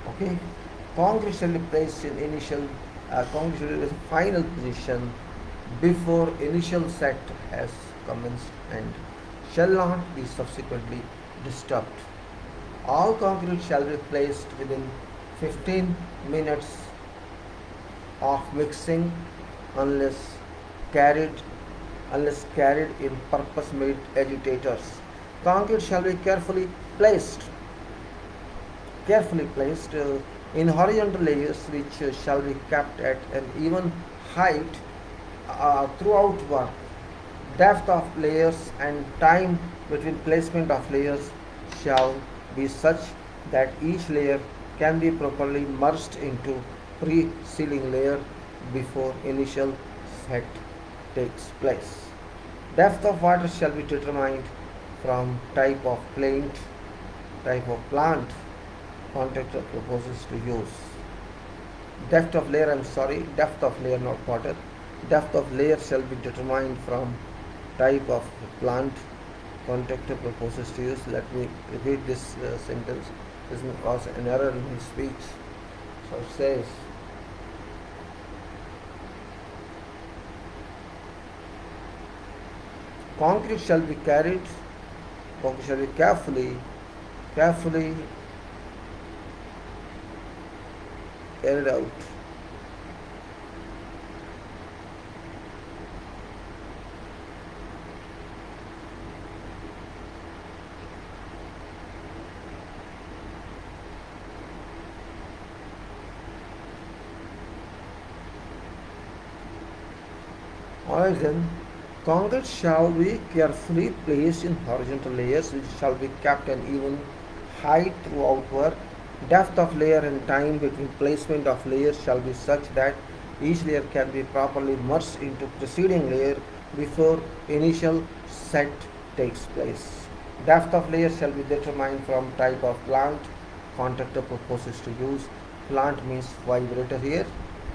[SPEAKER 1] Okay, concrete shall be placed in concrete shall be in final position before initial set has commenced and shall not be subsequently disturbed. All concrete shall be placed within 15 minutes of mixing unless carried in purpose-made agitators. Concrete shall be carefully placed in horizontal layers which shall be kept at an even height throughout work. Depth of layers and time between placement of layers shall be such that each layer can be properly merged into preceding layer before initial set takes place. Depth of water shall be determined from type of plant contractor proposes to use. Depth of layer not water. Depth of layer shall be determined from type of plant contractor proposes to use. Let me repeat this sentence. This was an error in his speech. So it says, concrete shall be carefully carried out Alright then, concrete shall be carefully placed in horizontal layers which shall be kept an even height throughout work. Depth of layer and time between placement of layers shall be such that each layer can be properly merged into preceding layer before initial set takes place. Depth of layer shall be determined from type of plant contractor proposes to use. Plant means vibrator here,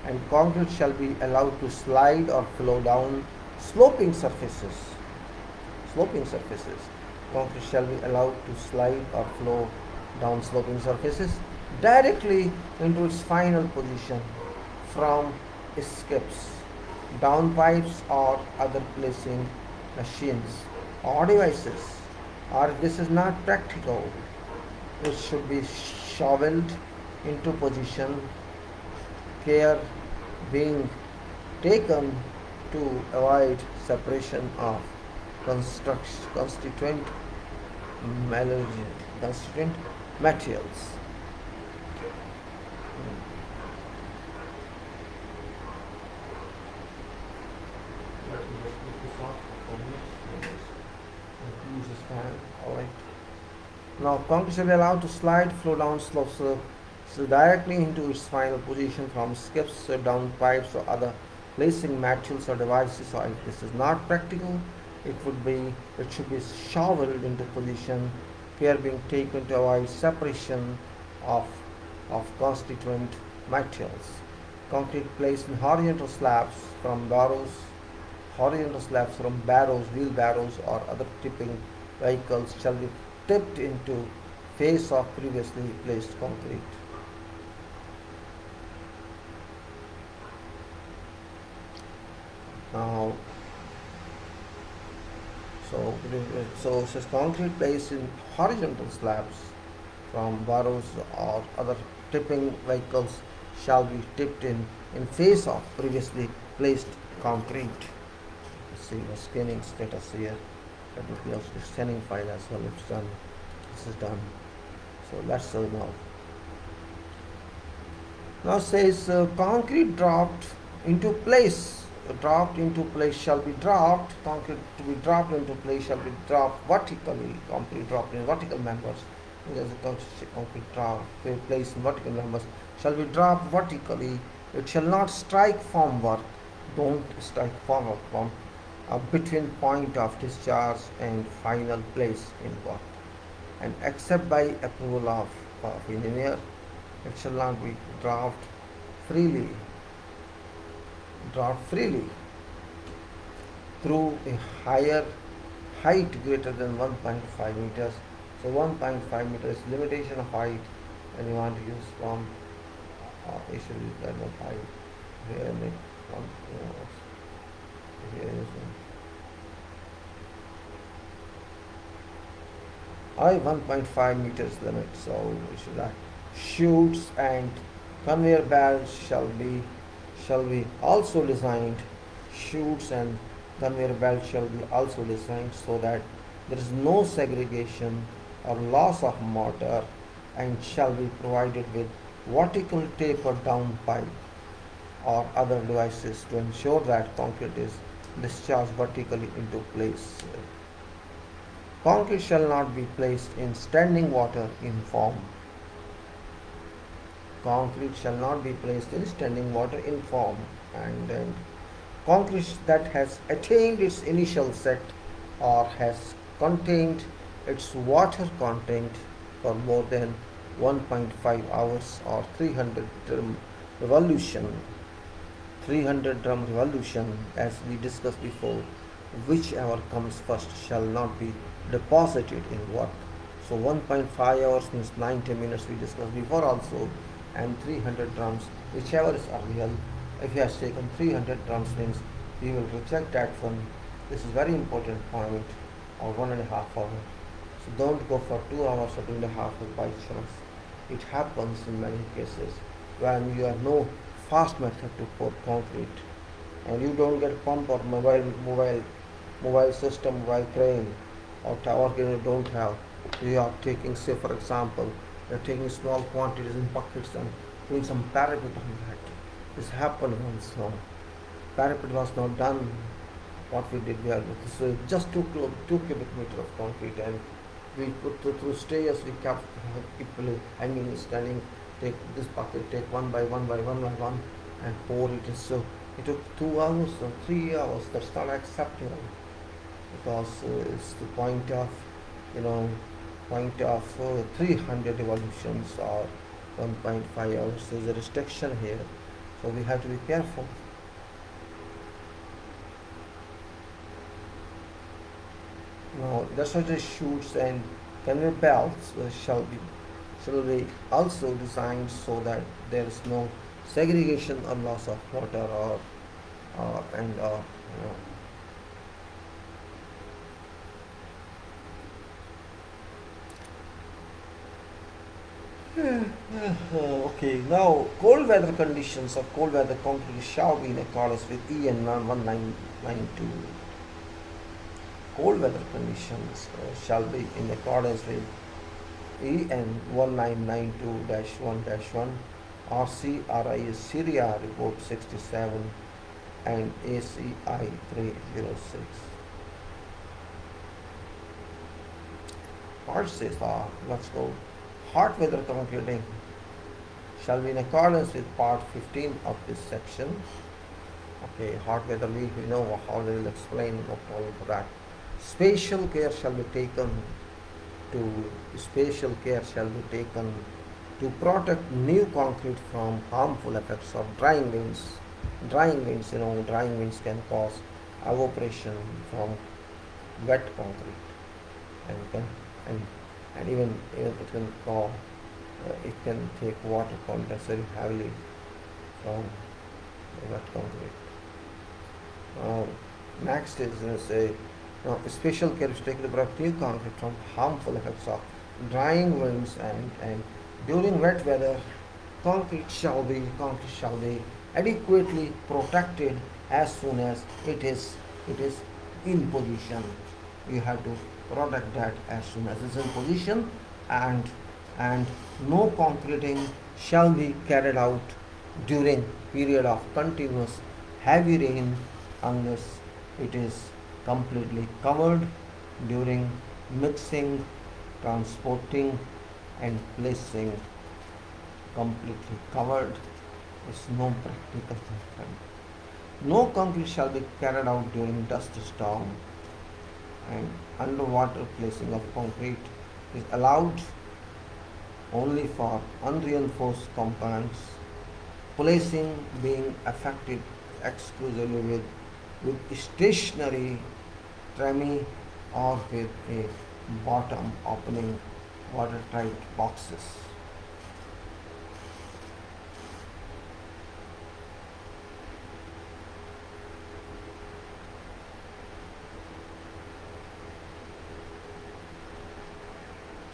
[SPEAKER 1] and concrete shall be allowed to slide or flow down sloping surfaces. Sloping surfaces. Concrete shall be allowed to slide or flow down sloping surfaces directly into its final position from skips, down pipes or other placing machines or devices. Or this is not practical, it should be shoveled into position, care being taken to avoid separation of constituent constituent materials. Alright. Now concrete shall be allowed to slide, flow down slopes so directly into its final position from skips, down pipes or other placing materials or devices. So if this is not practical, it should be shoveled into position, care being taken to avoid separation of constituent materials. Concrete placed in horizontal slabs from barrows, wheelbarrows or other tipping vehicles shall be tipped into face of previously placed concrete. Now, so it says concrete placed in horizontal slabs from barrows or other tipping vehicles shall be tipped in face of previously placed concrete. Let's see the scanning status here. Let me close the scanning file as well. It's done. This is done. So let's see now. Now says concrete dropped into place. Shall be dropped. Concrete to be dropped into place shall be dropped vertically. Concrete dropped in vertical members. There's a concrete drop placed in vertical members shall be dropped vertically. It shall not strike formwork. Don't strike formwork from between point of discharge and final place in work. And except by approval of engineer, it shall not be dropped freely through a higher height greater than 1.5 meters. So 1.5 meters limitation of height, and you want to use from it should be that much height. Here is I 1.5 meters limit. So we should have chutes and conveyor belts shall be also designed. Chutes and conveyor belts shall be also designed so that there is no segregation or loss of mortar, and shall be provided with vertical tapered down pipe or other devices to ensure that concrete is discharged vertically into place. Concrete shall not be placed in standing water in form. Concrete shall not be placed in standing water in form, and then concrete that has attained its initial set or has contained its water content for more than 1.5 hours or 300 drum revolution, as we discussed before, whichever comes first shall not be deposited in work. So 1.5 hours means 90 minutes we discussed before also, and 300 drums, whichever is earlier. If he has taken 300 drums means we will reject that one. This is very important point, or 1.5 hours. So don't go for 2 hours or 2.5 hours by chance. It happens in many cases when you have no fast method to pour concrete, and you don't get pump or mobile system, mobile crane or tower crane you don't have. You are taking, say for example, you are taking small quantities in buckets and doing some parapet on that. This happened once. So parapet was not done what we did, we had just 2 cubic meter of concrete, and we put through stairs, we kept people hanging, standing, take this bucket, take one by one, and pour it in. So it took 2 hours or 3 hours. That's not acceptable, because it's the you know, point of 300 revolutions or 1.5 hours. There's a restriction here, so we have to be careful. Now, that's why the chutes and conveyor belts shall be also designed so that there is no segregation or loss of water or and okay, now cold weather conditions or cold weather concrete shall be in accordance with EN 1992. Cold weather conditions shall be in accordance with EN 1992-1-1, RCRIS Syria Report 67, and ACI 306. Part says, let's go. Hot weather concreting shall be in accordance with part 15 of this section. Okay, hot weather, we know how they will explain, no problem for that. Spatial care shall be taken to protect new concrete from harmful effects of drying winds. Drying winds can cause evaporation from wet concrete, and even it can cause it can take water content very heavily from wet concrete. Next is special care is taken to protect new concrete from harmful effects of drying winds, and during wet weather, concrete shall be adequately protected as soon as it is in position. You have to protect that as soon as it's in position, and no concreting shall be carried out during period of continuous heavy rain unless it is completely covered during mixing, transporting, and placing. Completely covered is no practical method. No concrete shall be carried out during dust storm, and underwater placing of concrete is allowed only for unreinforced components, placing being effected exclusively with stationary tremie or with a bottom opening watertight boxes.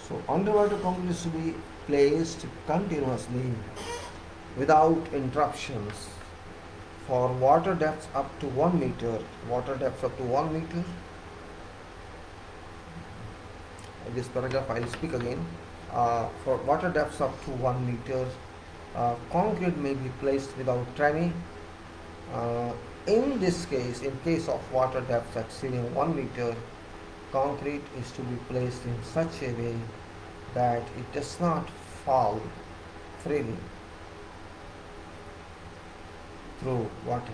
[SPEAKER 1] So underwater concrete is to be placed continuously without interruptions for water depths up to 1 meter. This paragraph I will speak again. For water depths up to 1 meter, concrete may be placed without tremie. In this case, in case of water depths exceeding 1 meter, concrete is to be placed in such a way that it does not fall freely through water.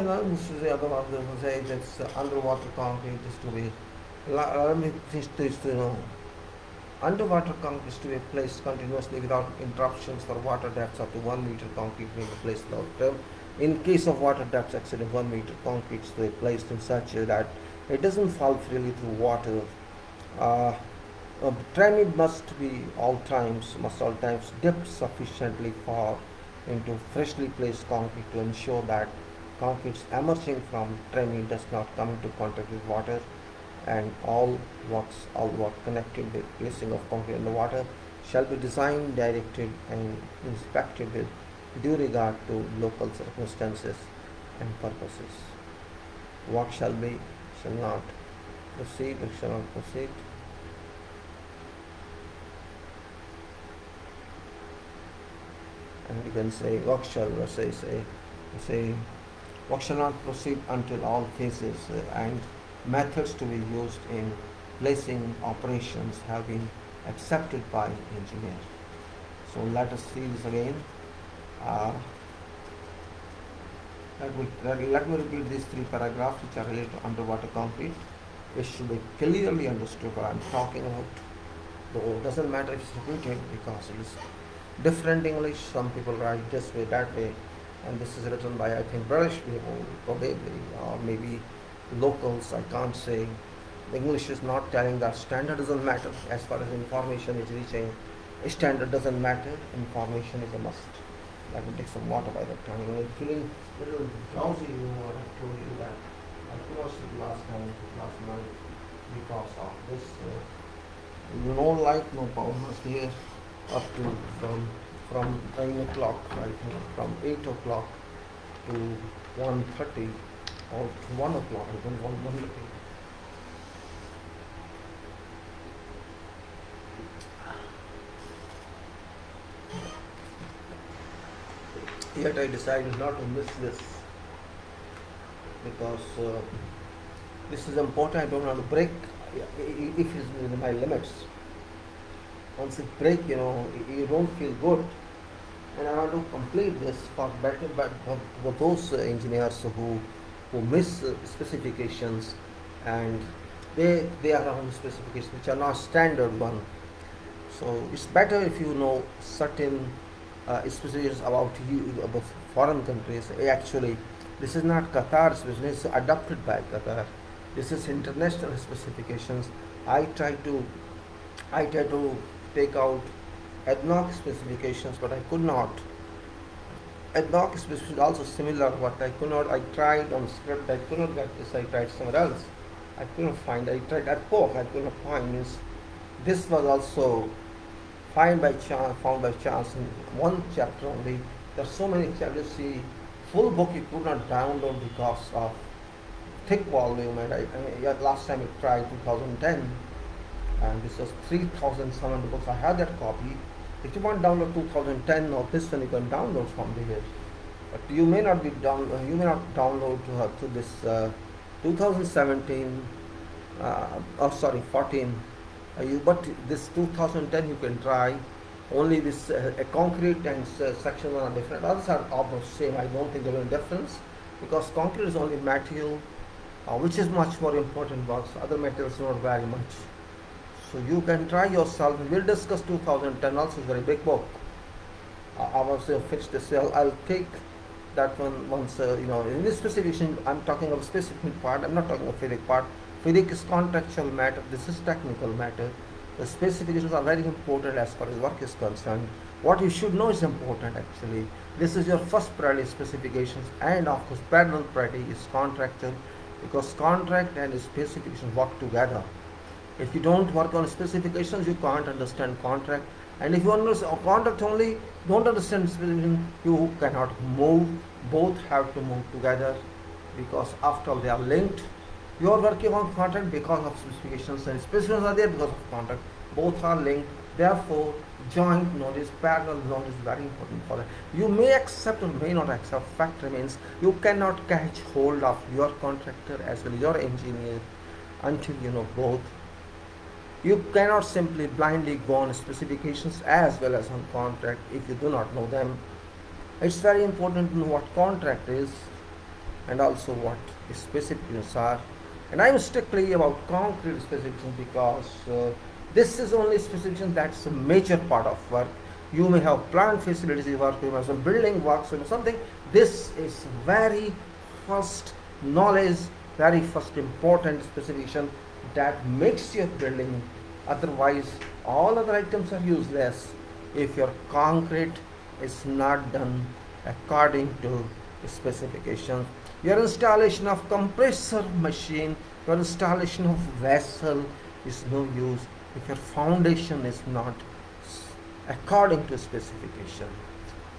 [SPEAKER 1] This is the other one. They will say that underwater concrete is to be. Let me finish this. Underwater concrete is to be placed continuously without interruptions for water depths up to 1 meter. Concrete may be placed without. In case of water depths exceeding 1 meter, concrete is to be placed in such a way that it doesn't fall freely through water. Uh, Trimmy must all times dip sufficiently far into freshly placed concrete to ensure that concrete emerging from trimmy does not come into contact with water, and all work connected with placing of concrete in the water shall be designed, directed, and inspected with due regard to local circumstances and purposes. Work shall not proceed, and you can say work shall say work shall not proceed until all phases and methods to be used in placing operations have been accepted by engineer. So let us see this again. Uh, let me repeat these three paragraphs which are related to underwater concrete, which should be clearly understood what I'm talking about. Though it doesn't matter if it's repeated because it is different English. Some people write this way, that way, and this is written by, I think, British people probably, or maybe locals. I can't say. The English is not telling that standard doesn't matter as far as information is reaching. Standard doesn't matter. Information is a must. Let me take some water by that time. I'm feeling a little drowsy. I told you that I couldn't sleep last night because of this. No light, no power was here up to from 9 o'clock, I think, from 8 o'clock to 1:30 or to 1 o'clock, even 1:30. Yet I decided not to miss this because this is important. I don't want to break if it's within my limits. Once it break, you don't feel good. And I want to complete this for better, but for those engineers who miss specifications, and they are on specifications which are not standard one. So it's better if you know certain specifications about foreign countries. Actually, this is not Qatar specifications adopted by Qatar. This is international specifications. I try to take out ADNOC specifications, but I could not. ADNOC specifications also similar, but I could not. I tried on script, I could not get this. I tried somewhere else. I couldn't find. I tried at POC, I couldn't find. Means this was also found by chance in one chapter only. There are so many chapters. See, full book you could not download because of thick volume. And last time I tried 2010. And this was 3,700 books. I have that copy. If you want to download 2010 or this one, you can download from here. But you may not download to this 2017. 14. But this 2010 you can try. Only this concrete and section 1 are different. Others are almost same. I don't think there is a difference because concrete is only material, which is much more important. But other materials not very much. So you can try yourself. We'll discuss 2010 also. It's a very big book. I was finish this. I'll take that one once. In this specification, I'm talking of specific part. I'm not talking of FIDIC part. FIDIC is contractual matter. This is technical matter. The specifications are very important as far as work is concerned. What you should know is important actually. This is your first priority specifications, and of course parallel priority is contractual, because contract and specifications work together. If you don't work on specifications, you can't understand contract. And if you understand contract only, don't understand specification, you cannot move. Both have to move together because after all they are linked. You are working on contract because of specifications, and specifications are there because of contract. Both are linked. Therefore, joint knowledge, parallel knowledge is very important for that. You may accept or may not accept. Fact remains, you cannot catch hold of your contractor as well as your engineer until you know both. You cannot simply blindly go on specifications as well as on contract if you do not know them. It's very important to know what contract is and also what specifications are. And I am strictly about concrete specifications because this is only specification that's a major part of work. You may have plant facilities work, you may have some building works or something. This is very first knowledge, very first important specification that makes your building. Otherwise, all other items are useless if your concrete is not done according to specifications. Your installation of compressor machine, your installation of vessel is no use if your foundation is not according to specification.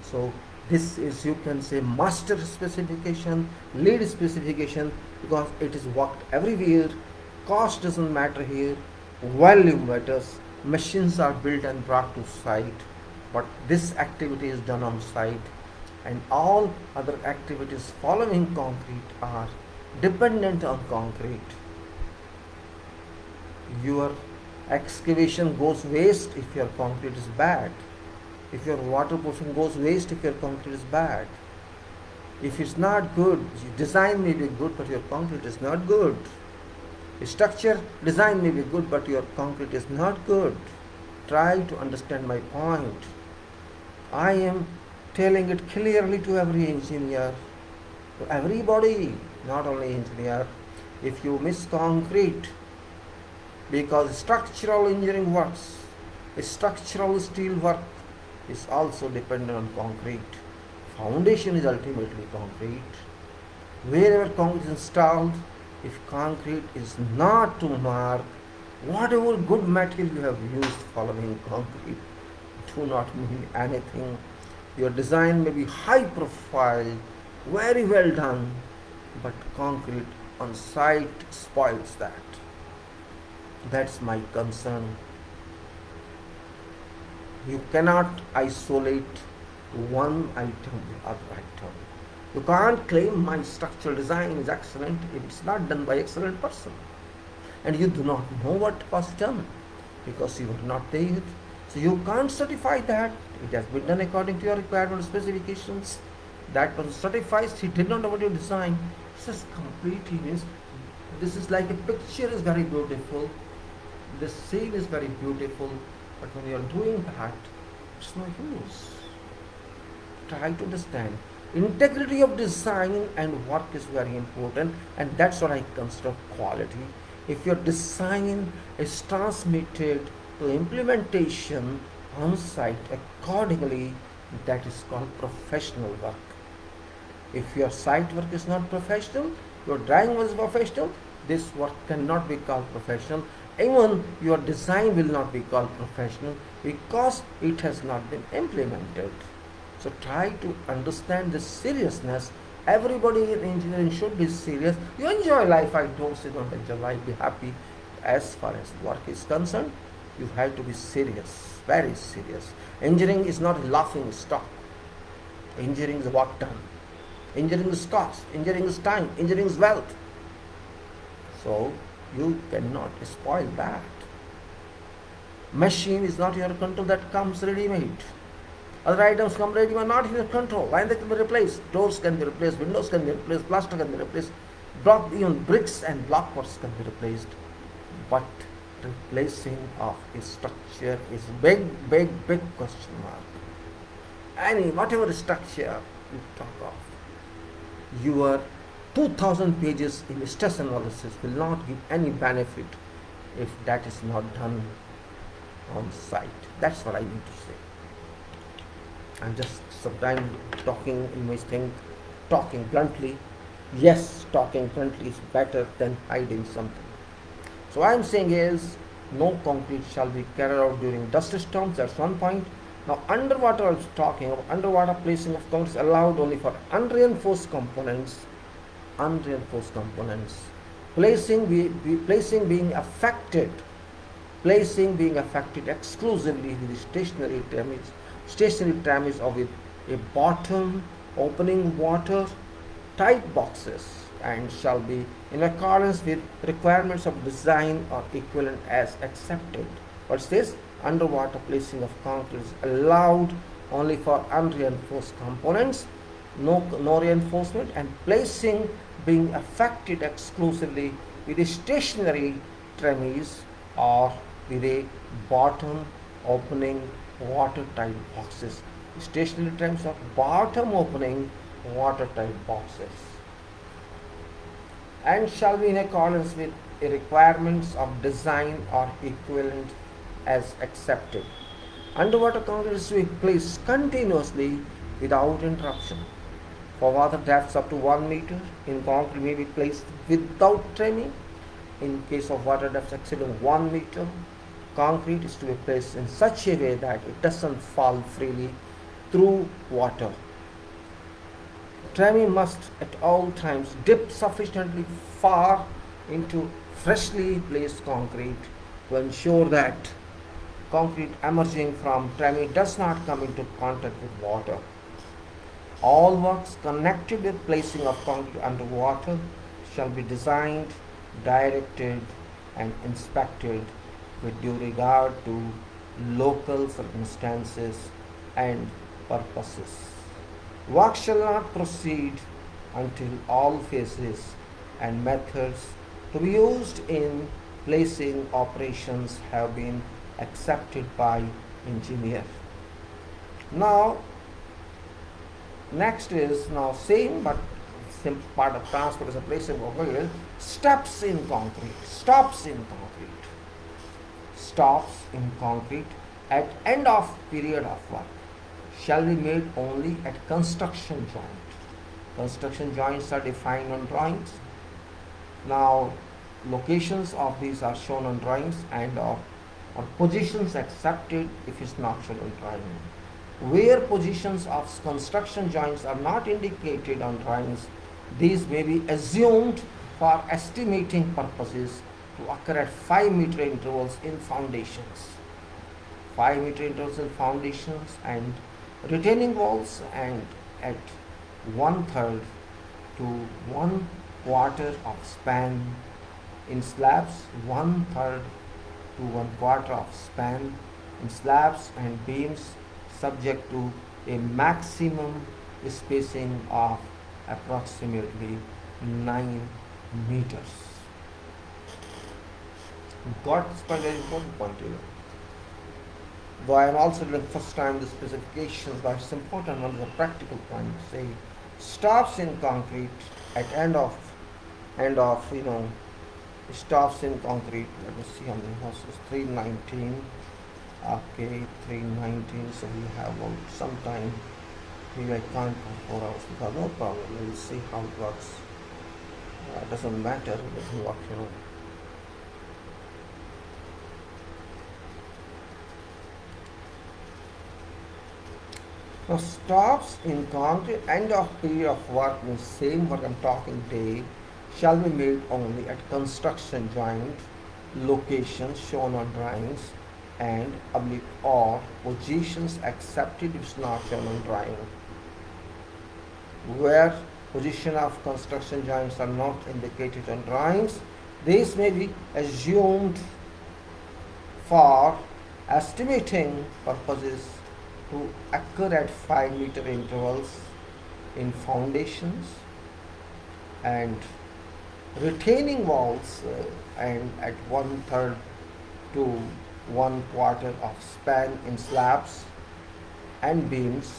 [SPEAKER 1] So this is, you can say, master specification, lead specification, because it is worked everywhere. Cost doesn't matter here, value matters. Machines are built and brought to site, but this activity is done on site, and all other activities following concrete are dependent on concrete. Your excavation goes waste if your concrete is bad. If your waterproofing goes waste if your concrete is bad. If it's not good, design may be good, but your concrete is not good. Structure design may be good, but your concrete is not good. Try to understand my point. I am telling it clearly to every engineer, to everybody, not only engineer. If you miss concrete, because structural engineering works, structural steel work is also dependent on concrete. Foundation is ultimately concrete. Wherever concrete is installed, if concrete is not to mark, whatever good material you have used following concrete do not mean anything. Your design may be high profile, very well done, but concrete on site spoils that. That's my concern. You cannot isolate one item with other item. You can't claim my structural design is excellent if it's not done by excellent person. And you do not know what was done because you were not there. So you can't certify that it has been done according to your requirement specifications. That person certifies he did not know what you design. This is completely means this is like a picture is very beautiful. The scene is very beautiful, but when you are doing that, it's no use. Try to understand. Integrity of design and work is very important, and that's what I consider quality. If your design is transmitted to implementation on site accordingly, that is called professional work. If your site work is not professional, your drawing was professional, this work cannot be called professional. Even your design will not be called professional because it has not been implemented. So try to understand the seriousness. Everybody in engineering should be serious. You enjoy life, I don't say don't enjoy life, be happy. As far as work is concerned, you have to be serious, very serious. Engineering is not a laughing stock. Engineering is work done. Engineering is cost, engineering is time, engineering is wealth. So you cannot spoil that. Machine is not your control, that comes ready-made. Other items come ready, are not in your control, and they can be replaced. Doors can be replaced, windows can be replaced, plaster can be replaced, even bricks and blockworks can be replaced. But replacing of a structure is big question mark. Whatever structure you talk of, your 2000 pages in stress analysis will not give any benefit if that is not done on site. That's what I need to say. I'm just sometimes talking in my thing, talking bluntly. Yes, talking bluntly is better than hiding something. So what I'm saying is, no concrete shall be carried out during dust storms. That's one point. Now underwater, I was talking about underwater placing of concrete is allowed only for unreinforced components. Placing being affected exclusively with stationary damage or with a bottom opening water tight boxes, and shall be in accordance with requirements of design or equivalent as accepted. What's this? Underwater placing of concrete is allowed only for unreinforced components, no reinforcement, and placing being affected exclusively with a stationary premise or with a bottom opening watertight boxes. Stationary premise of bottom opening watertight boxes, and shall be in accordance with requirements of design or equivalent as accepted. Underwater concrete is to be placed continuously without interruption. For water depths up to 1 meter, in concrete may be placed without trimming. In case of water depths exceeding 1 meter, concrete is to be placed in such a way that it doesn't fall freely through water. Trimming must at all times dip sufficiently far into freshly placed concrete to ensure that concrete emerging from trimming does not come into contact with water. All works connected with placing of concrete underwater shall be designed, directed, and inspected with due regard to local circumstances and purposes. Work shall not proceed until all phases and methods to be used in placing operations have been accepted by engineer. Now, next is now same but part of transportation placing of material. Steps in concrete. Stops in concrete. Stops in concrete at end of period of work shall be made only at construction joint. Construction joints are defined on drawings. Now, locations of these are shown on drawings and or positions accepted if it's not shown on drawing. Where positions of construction joints are not indicated on drawings, these may be assumed for estimating purposes to occur at 5-meter intervals in foundations. 5-meter intervals in foundations and retaining walls, and at 1/3 to 1/4 of span in slabs, 1/3 to 1/4 of span in slabs and beams, subject to a maximum spacing of approximately 9 meters. Got this point, very important point here. Though I am also doing first time the specifications, but it's important one is a practical point. Say stops in concrete at end of stops in concrete. Let me see how many houses. 319. Okay, 319. So we have some time. Maybe I can't go 4 hours because no problem. We'll see how it works. Doesn't matter. It doesn't work. Now, stops in concrete end of period of work means same work I'm talking day shall be made only at construction joint locations shown on drawings and or positions accepted if not shown on drawing. Where position of construction joints are not indicated on drawings, these may be assumed for estimating purposes to occur at 5-meter intervals in foundations and retaining walls and at 1/3 to 1/4 of span in slabs and beams,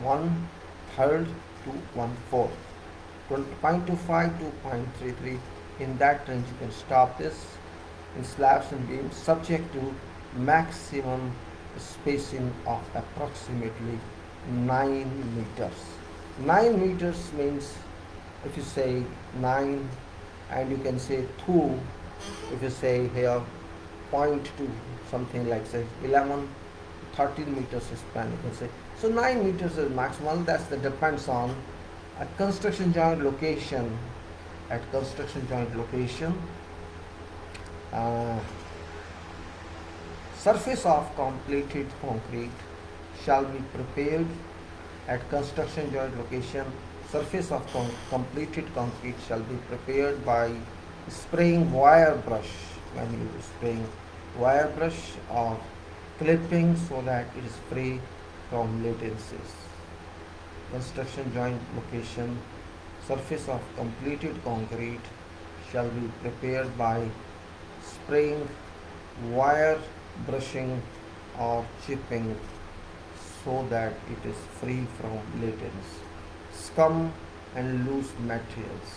[SPEAKER 1] 1/3 to 1/4, 0.25 to 0.33. In that range you can stop this in slabs and beams, subject to maximum spacing of approximately 9 meters. 9 meters means if you say 9 and you can say 2, if you say here 0.2, something like say 11, 13 meters span you can say. So 9 meters is maximum. That depends on a construction joint location. At construction joint location, surface of completed concrete shall be prepared at construction joint location. Surface of completed concrete shall be prepared by spraying wire brush. When you spraying wire brush or clipping so that it is free from latencies. Construction joint location. Surface of completed concrete shall be prepared by spraying wire brushing or chipping so that it is free from latency, scum and loose materials,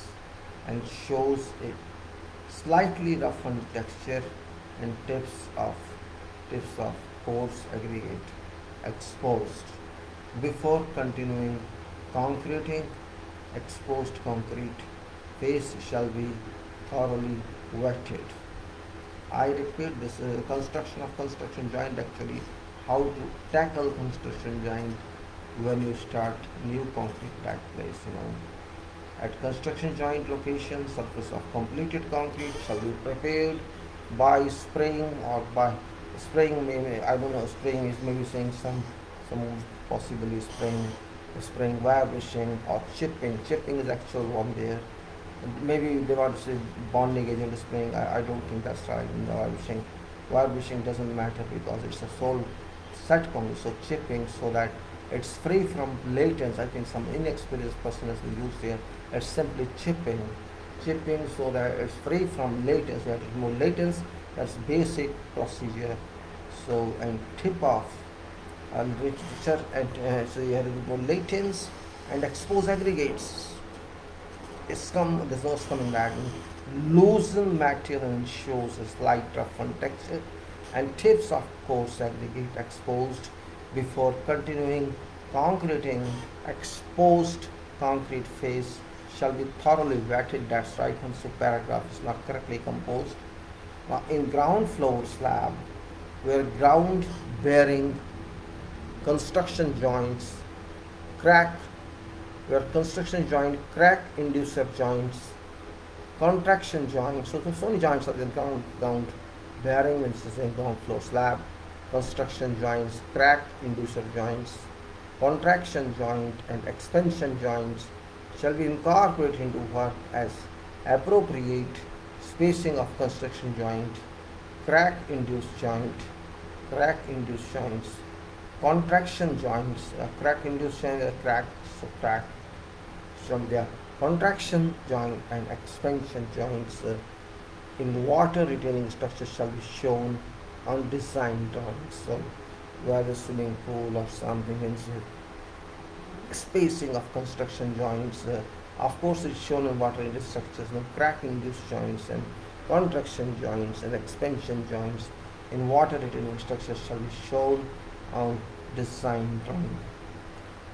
[SPEAKER 1] and shows a slightly roughened texture, and tips of coarse aggregate exposed. Before continuing concreting, exposed concrete face shall be thoroughly wetted. I repeat, this construction of construction joint, actually how to tackle construction joint when you start new concrete back place. At construction joint location, surface of completed concrete shall be prepared by spraying or by spraying. Maybe I don't know. Spraying is maybe saying some possibly spraying wire brushing or chipping. Chipping is actual one there. Maybe they want to say bonding agent spraying. I don't think that's right. In the wire brushing doesn't matter because it's a sole set concrete. So chipping so that it's free from latents. I think some inexperienced person has used here. It's simply chipping so that it's free from latents. You have to remove latents. That's basic procedure. So and tip off and richer and so you have to remove latents and expose aggregates. There's no coming back. Loosen material ensures a slight roughened texture and tips of coarse aggregate exposed. Before continuing concreting, exposed concrete face shall be thoroughly wetted. That's right, and so paragraph is not correctly composed. Now, in ground floor slab, where ground bearing construction joints crack, where construction joint crack inducer joints, contraction joints. So many joints are in ground bearing, which is in ground floor slab. Construction joints, crack inducer joints, contraction joint and expansion joints shall be incorporated into work as appropriate. Spacing of construction joint, crack induced joints, contraction joints, crack induced joint, crack from there. Contraction joint and expansion joints in water retaining structures shall be shown on design drawings. So where a swimming pool or something, and spacing of construction joints, of course it's shown in water retaining structures. Crack induced joints and contraction joints and expansion joints in water retaining structures shall be shown on design drawing.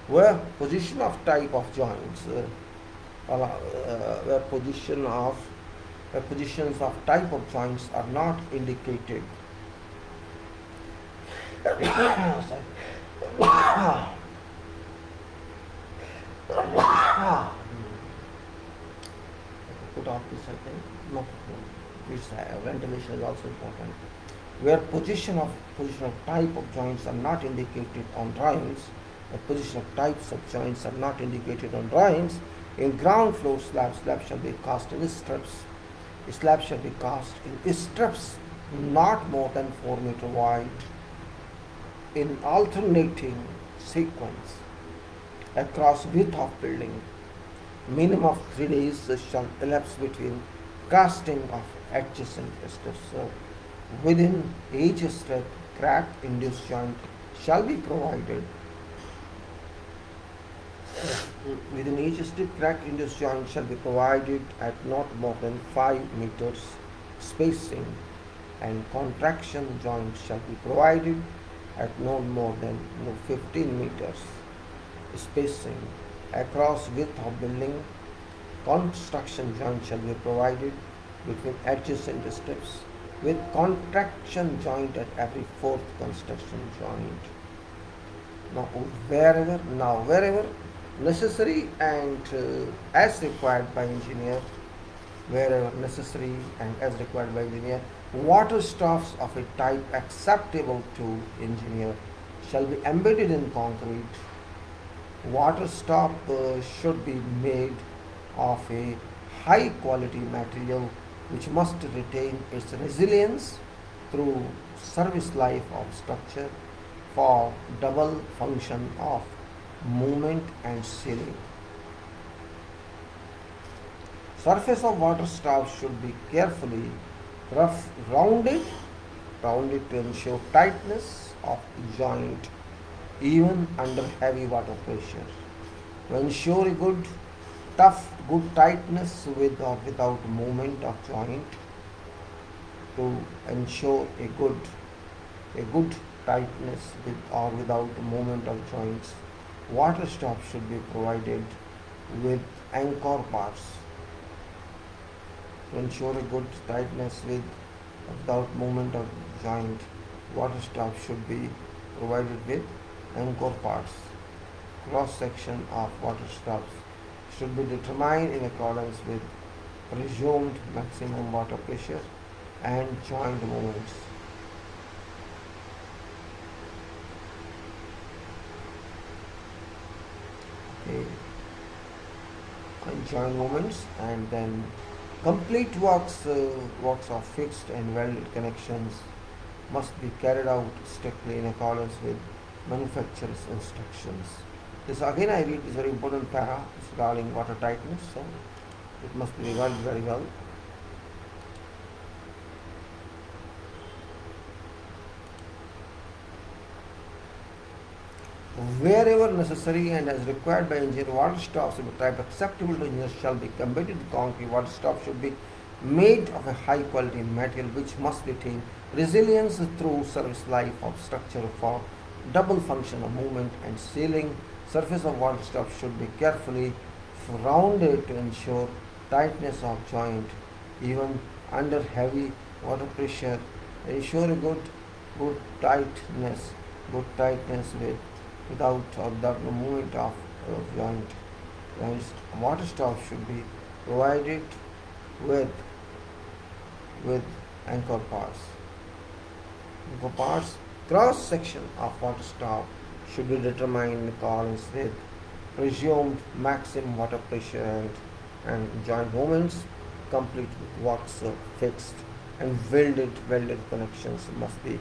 [SPEAKER 1] Where position of type of joints, where positions of type of joints are not indicated. Put off this, I think. No, this ventilation is also important. Where position of type of joints are not indicated on drawings, the position of types of joints are not indicated on drawings. In ground floor slab shall be cast in strips. Slab shall be cast in strips not more than 4 meter wide in alternating sequence across width of building. Minimum of 3 days shall elapse between casting of adjacent strips. So within each strip, crack induced joint shall be provided. Within each strip, crack induced joint shall be provided at not more than 5 meters spacing, and contraction joint shall be provided at no more than 15 meters spacing across width of building. Construction joint shall be provided between adjacent strips with contraction joint at every fourth construction joint. Wherever necessary and as required by engineer, water stops of a type acceptable to engineer shall be embedded in concrete. Water stop should be made of a high quality material which must retain its resilience through service life of structure for double function of movement and sealing. Surface of water stop should be carefully rounded to ensure tightness of the joint even under heavy water pressure. To ensure a good tightness with or without movement of joint, To ensure a good tightness with or without movement of joints, water stops should be provided with anchor parts. To ensure a good tightness with without movement of joint, water stops should be provided with anchor parts. Cross section of water stops should be determined in accordance with presumed maximum water pressure and joint movements. Okay, and joint movements, and then complete works of fixed and welded connections must be carried out strictly in accordance with manufacturer's instructions. This again I read is very important para regarding water tightness, so it must be regarded very well. Wherever necessary and as required by engineer, water stops of a type acceptable to engineers shall be combated with concrete. Water stops should be made of a high quality material which must retain resilience through service life of structure for double function of movement and sealing. Surface of water stops should be carefully rounded to ensure tightness of joint even under heavy water pressure. Ensure a good tightness, with without the movement of joint. Hence, water stops should be provided with with anchor parts. Anchor parts. Cross section of water stop should be determined in accordance with presumed maximum water pressure and joint movements. Complete works fixed and welded connections must be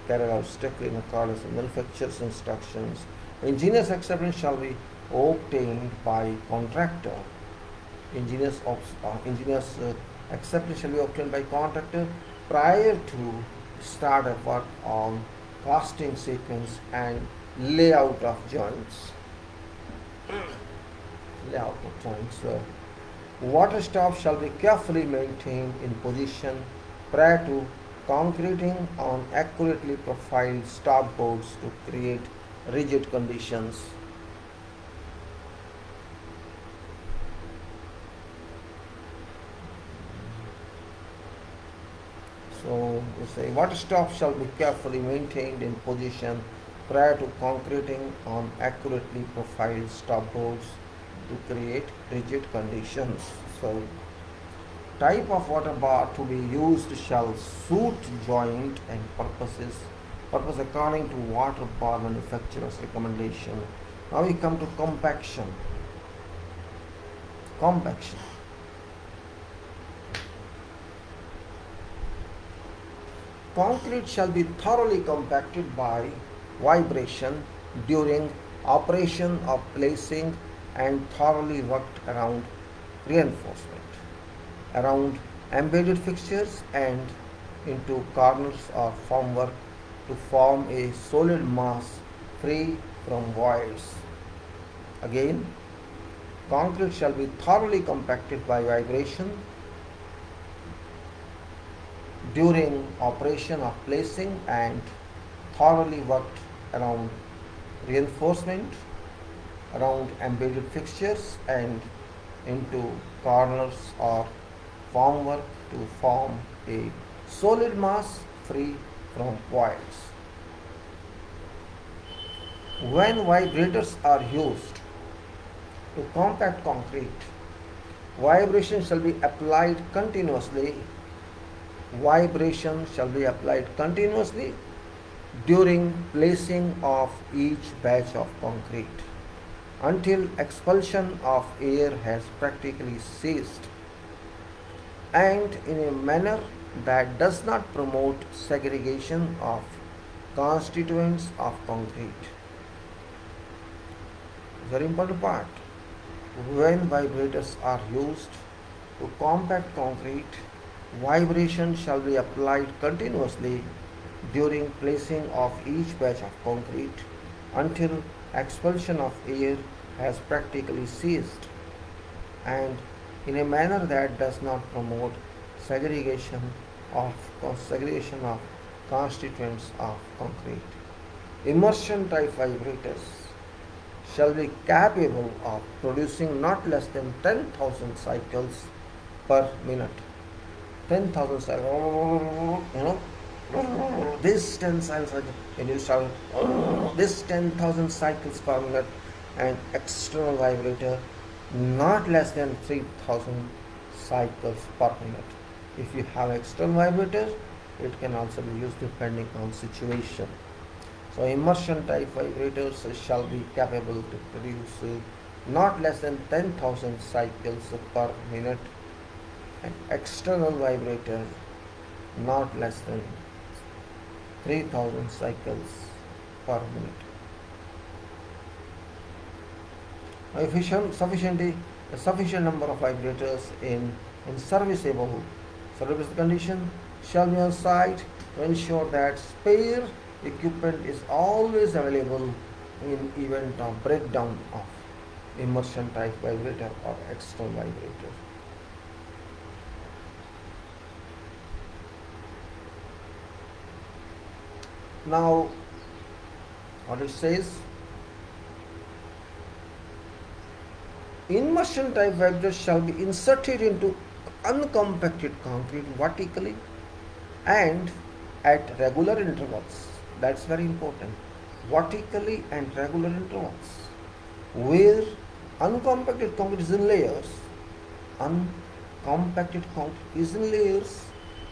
[SPEAKER 1] carried out strictly in accordance with manufacturer's instructions. Engineer's acceptance shall be obtained by contractor. Engineer's acceptance shall be obtained by contractor prior to start of work on casting sequence and layout of joints. Layout of joints. Water stops shall be carefully maintained in position prior to concreting on accurately profiled stop boards to create rigid conditions. So we say water stops shall be carefully maintained in position prior to concreting on accurately profiled stop boards to create rigid conditions. So type of water bar to be used shall suit joint and purpose according to water bar manufacturer's recommendation. Now we come to compaction. Concrete shall be thoroughly compacted by vibration during operation of placing and thoroughly worked around reinforcement, around embedded fixtures and into corners or formwork to form a solid mass free from voids. Again, concrete shall be thoroughly compacted by vibration during operation of placing and thoroughly worked around reinforcement, around embedded fixtures and into corners or formwork to form a solid mass free from voids. When vibrators are used to compact concrete, vibration shall be applied continuously. During placing of each batch of concrete until expulsion of air has practically ceased, and in a manner that does not promote segregation of constituents of concrete. Very important part. When vibrators are used to compact concrete, vibration shall be applied continuously during placing of each batch of concrete until expulsion of air has practically ceased, and in a manner that does not promote segregation of segregation of constituents of concrete. Immersion type vibrators shall be capable of producing not less than 10,000 cycles per minute. 10,000 cycles, this 10 cycles, when you start this 10,000 cycles per minute, and external vibrator not less than 3,000 cycles per minute. If you have external vibrator, it can also be used depending on situation. So immersion type vibrators shall be capable to produce not less than 10,000 cycles per minute, and external vibrator not less than 3,000 cycles per minute. A sufficient number of vibrators in serviceable service condition shall be on site to ensure that spare equipment is always available in event of breakdown of immersion type vibrator or external vibrator. Now, what it says, immersion type vibrators shall be inserted into uncompacted concrete vertically and at regular intervals. That's very important. Vertically and regular intervals. Where uncompacted concrete is in layers, uncompacted concrete is in layers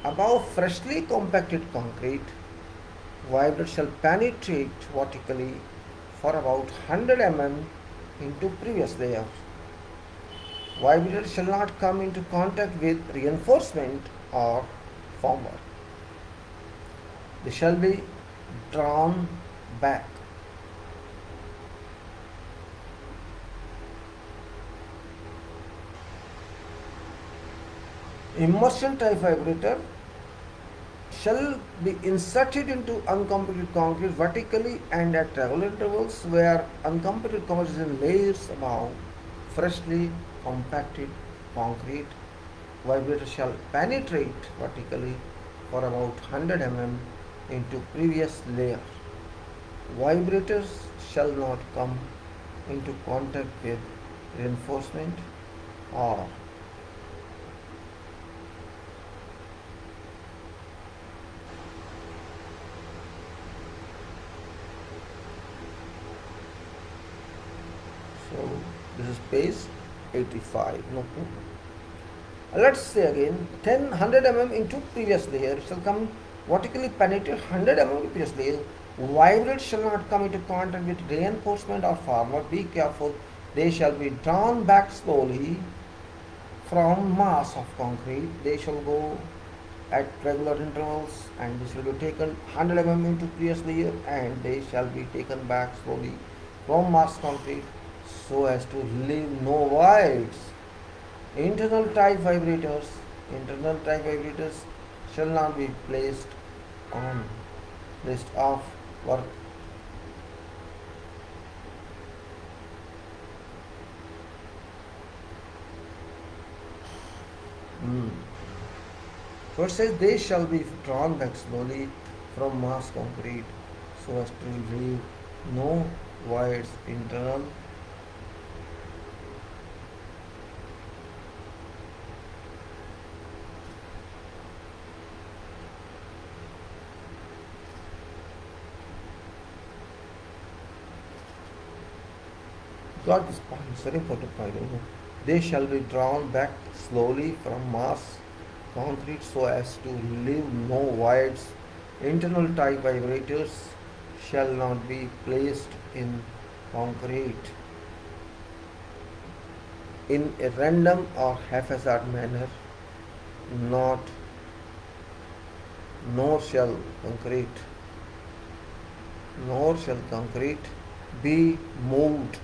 [SPEAKER 1] above freshly compacted concrete, vibrators shall penetrate vertically for about 100 mm into previous layer. Vibrators shall not come into contact with reinforcement or formwork. They shall be drawn back. Immersion type vibrator shall be inserted into uncompacted concrete vertically and at regular intervals where uncompacted concrete is in layers above freshly compacted concrete. Vibrator shall penetrate vertically for about 100 mm into previous layer. Vibrators shall not come into contact with reinforcement or so this is page 85. No problem. Let's say again 100 mm into previous layer. It shall come vertically penetrate 100 mm into previous layer. Vibrator shall not come into contact with reinforcement or formwork. Be careful. They shall be drawn back slowly from mass of concrete. They shall go at regular intervals and this will be taken 100 mm into previous layer and they shall be taken back slowly from mass concrete so as to leave no voids. Internal type vibrators shall not be placed on list of work. So it says they shall be drawn back slowly from mass concrete so as to leave no voids internal. Got this point, it's very important point. They shall be drawn back slowly from mass concrete so as to leave no voids. Internal type vibrators shall not be placed in concrete in a random or haphazard manner, nor shall concrete be moved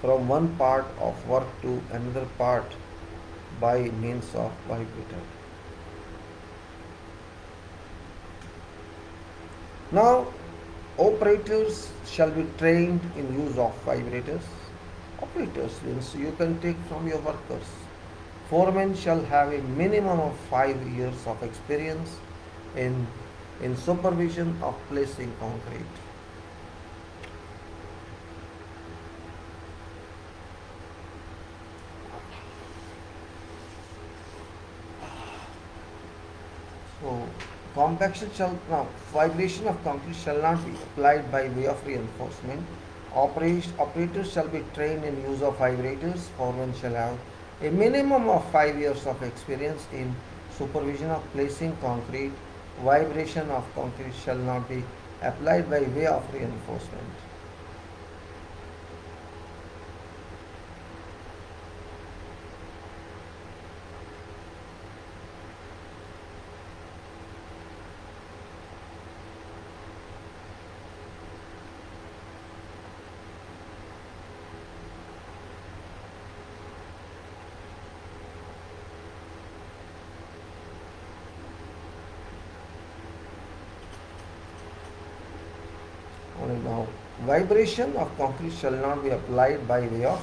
[SPEAKER 1] from one part of work to another part by means of vibrator. Now, operators shall be trained in use of vibrators. Operators means you can take from your workers. Foreman shall have a minimum of 5 years of experience in, in supervision of placing concrete. So, compaction shall now vibration of concrete shall not be applied by way of reinforcement. Operators shall be trained in use of vibrators. Foremen shall have a minimum of 5 years of experience in supervision of placing concrete. Vibration of concrete shall not be applied by way of reinforcement. Now, vibration of concrete shall not be applied by way of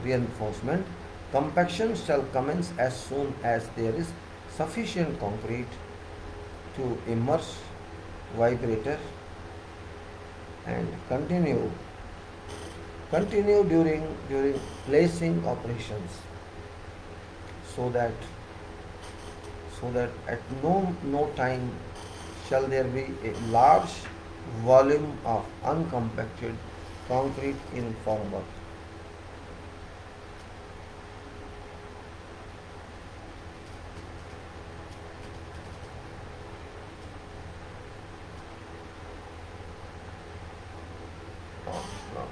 [SPEAKER 1] reinforcement. Compaction shall commence as soon as there is sufficient concrete to immerse vibrator and continue during placing operations, so that at no time shall there be a large volume of uncompacted concrete in formwork. No.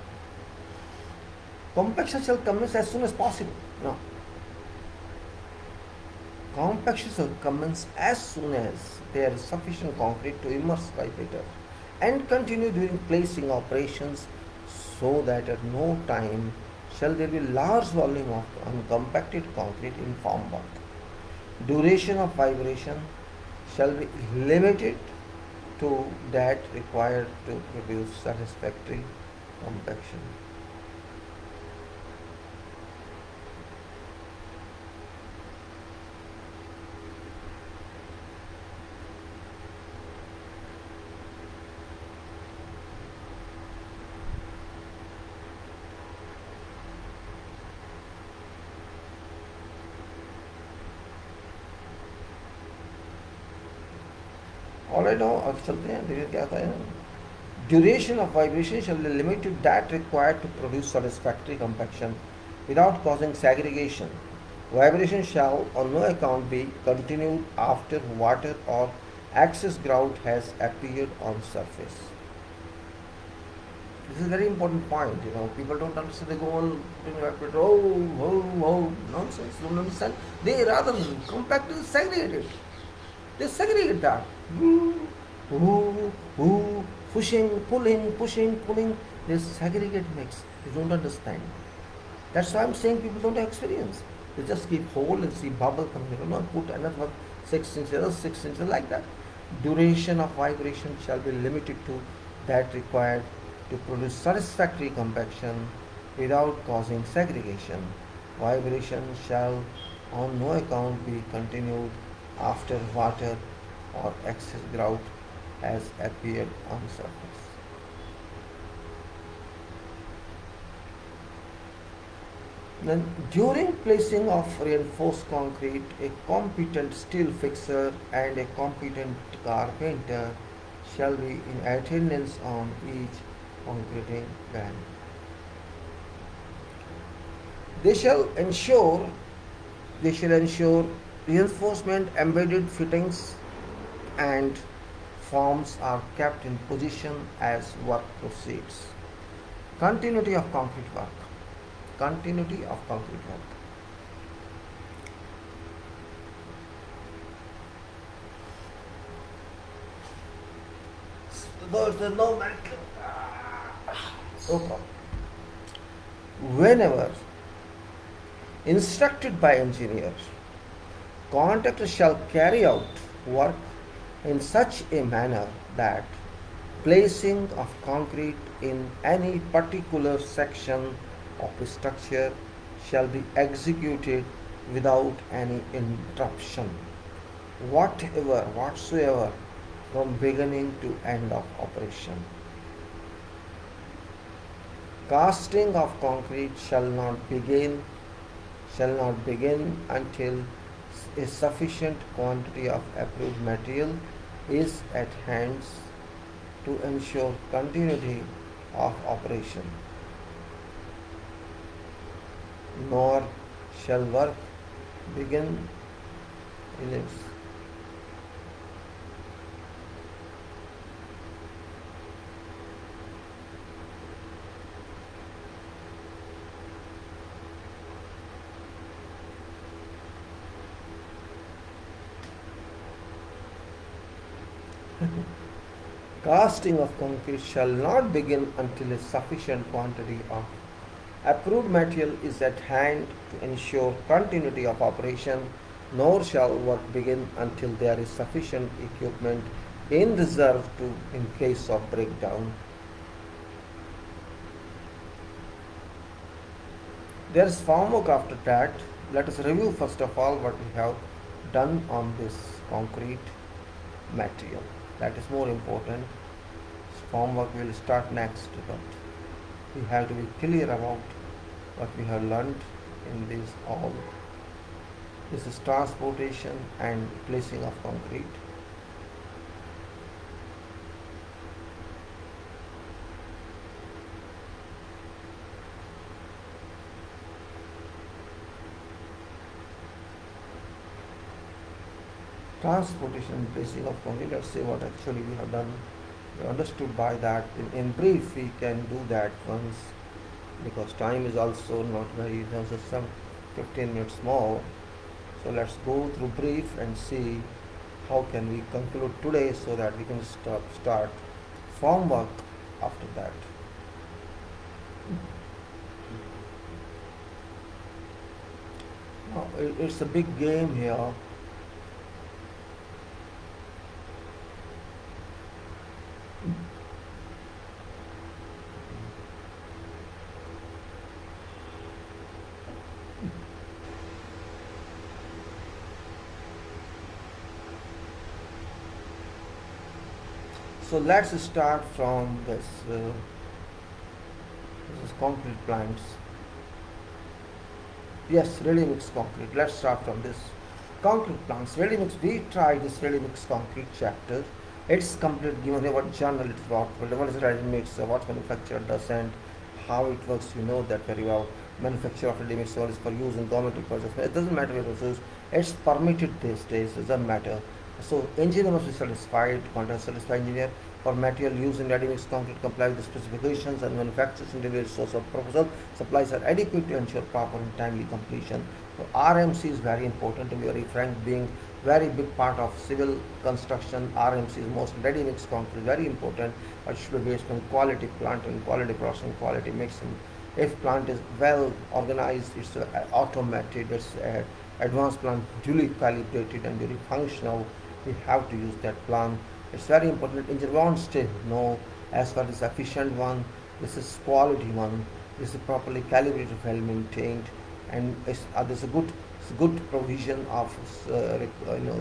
[SPEAKER 1] Compaction shall commence as soon as possible. No. Compaction shall commence as soon as there is sufficient concrete to immerse vibrator and continue during placing operations, so that at no time shall there be large volume of uncompacted concrete in formwork. Duration of vibration shall be limited to that required to produce satisfactory compaction. Alright now अब चलते हैं धीरे क्या था duration of vibration shall be limited to that required to produce satisfactory compaction without causing segregation. Vibration shall on no account be continued after water or excess grout has appeared on surface. This is a very important point. People don't understand. They go on putting vibrator, nonsense, don't understand. They rather compact is segregated. They segregate that. Pushing, pulling. They segregate mix. They don't understand. That's why I'm saying people don't have experience. They just keep hole and see bubble coming. Put another 6 inches, 6 inches like that. Duration of vibration shall be limited to that required to produce satisfactory compaction without causing segregation. Vibration shall on no account be continued after water or excess grout has appeared on surface. Then during placing of reinforced concrete, a competent steel fixer and a competent carpenter shall be in attendance on each concreting band. They shall ensure reinforcement embedded fittings and forms are kept in position as work proceeds. Continuity of concrete work. There's no matter. No problem. Whenever instructed by engineer, contractor shall carry out work in such a manner that placing of concrete in any particular section of a structure shall be executed without any interruption, whatsoever, from beginning to end of operation. Casting of concrete shall not begin until a sufficient quantity of approved material is at hand to ensure continuity of operation, nor shall work begin in its casting of concrete shall not begin until a sufficient quantity of approved material is at hand to ensure continuity of operation, nor shall work begin until there is sufficient equipment in reserve in case of breakdown. There is formwork after that. Let us review first of all what we have done on this concrete material. That is more important. Formwork will start next, but we have to be clear about what we have learned in this all. This is transportation and placing of concrete. Transportation and placing of concrete. Let's see what actually we have done. We understood by that. In brief, we can do that once, because time is also not very, there's just some 15 minutes more. So let's go through brief and see how can we conclude today so that we can start form work after that. Now, it's a big game here. So let's start from this. This is concrete plants. Yes, ready mix concrete. Let's start from this. Concrete plants, ready mix. We tried this ready mix concrete chapter. It's complete given here what journal it's what is ready mix, what manufacturer does, and how it works. You know that very well. Manufacture of ready mix is for use in government projects. It doesn't matter where it is. It's permitted these days. It doesn't matter. So engineer must be satisfied, contractor satisfied engineer for material used in ready mix concrete comply with the specifications and manufacturers individual source of proposal. Supplies are adequate to ensure proper and timely completion. So RMC is very important, to be very frank, being very big part of civil construction. RMC is most ready mix concrete, very important, but should be based on quality plant and quality processing, quality mixing. If plant is well organized, it's automated, it's advanced plant, duly calibrated and very functional. We have to use that plant. It's very important. Engineer wants to know as far as efficient one, this is quality one, this is properly calibrated, well maintained, and there's a good provision of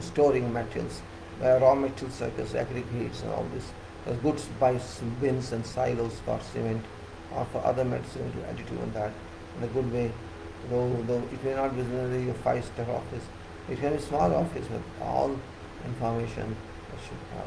[SPEAKER 1] storing materials, raw materials such as aggregates and all this. There's good bins and silos for cement or for other medicine additive on that in a good way. Though it may not be really a 5-star office, it can be a small office with all information I should have.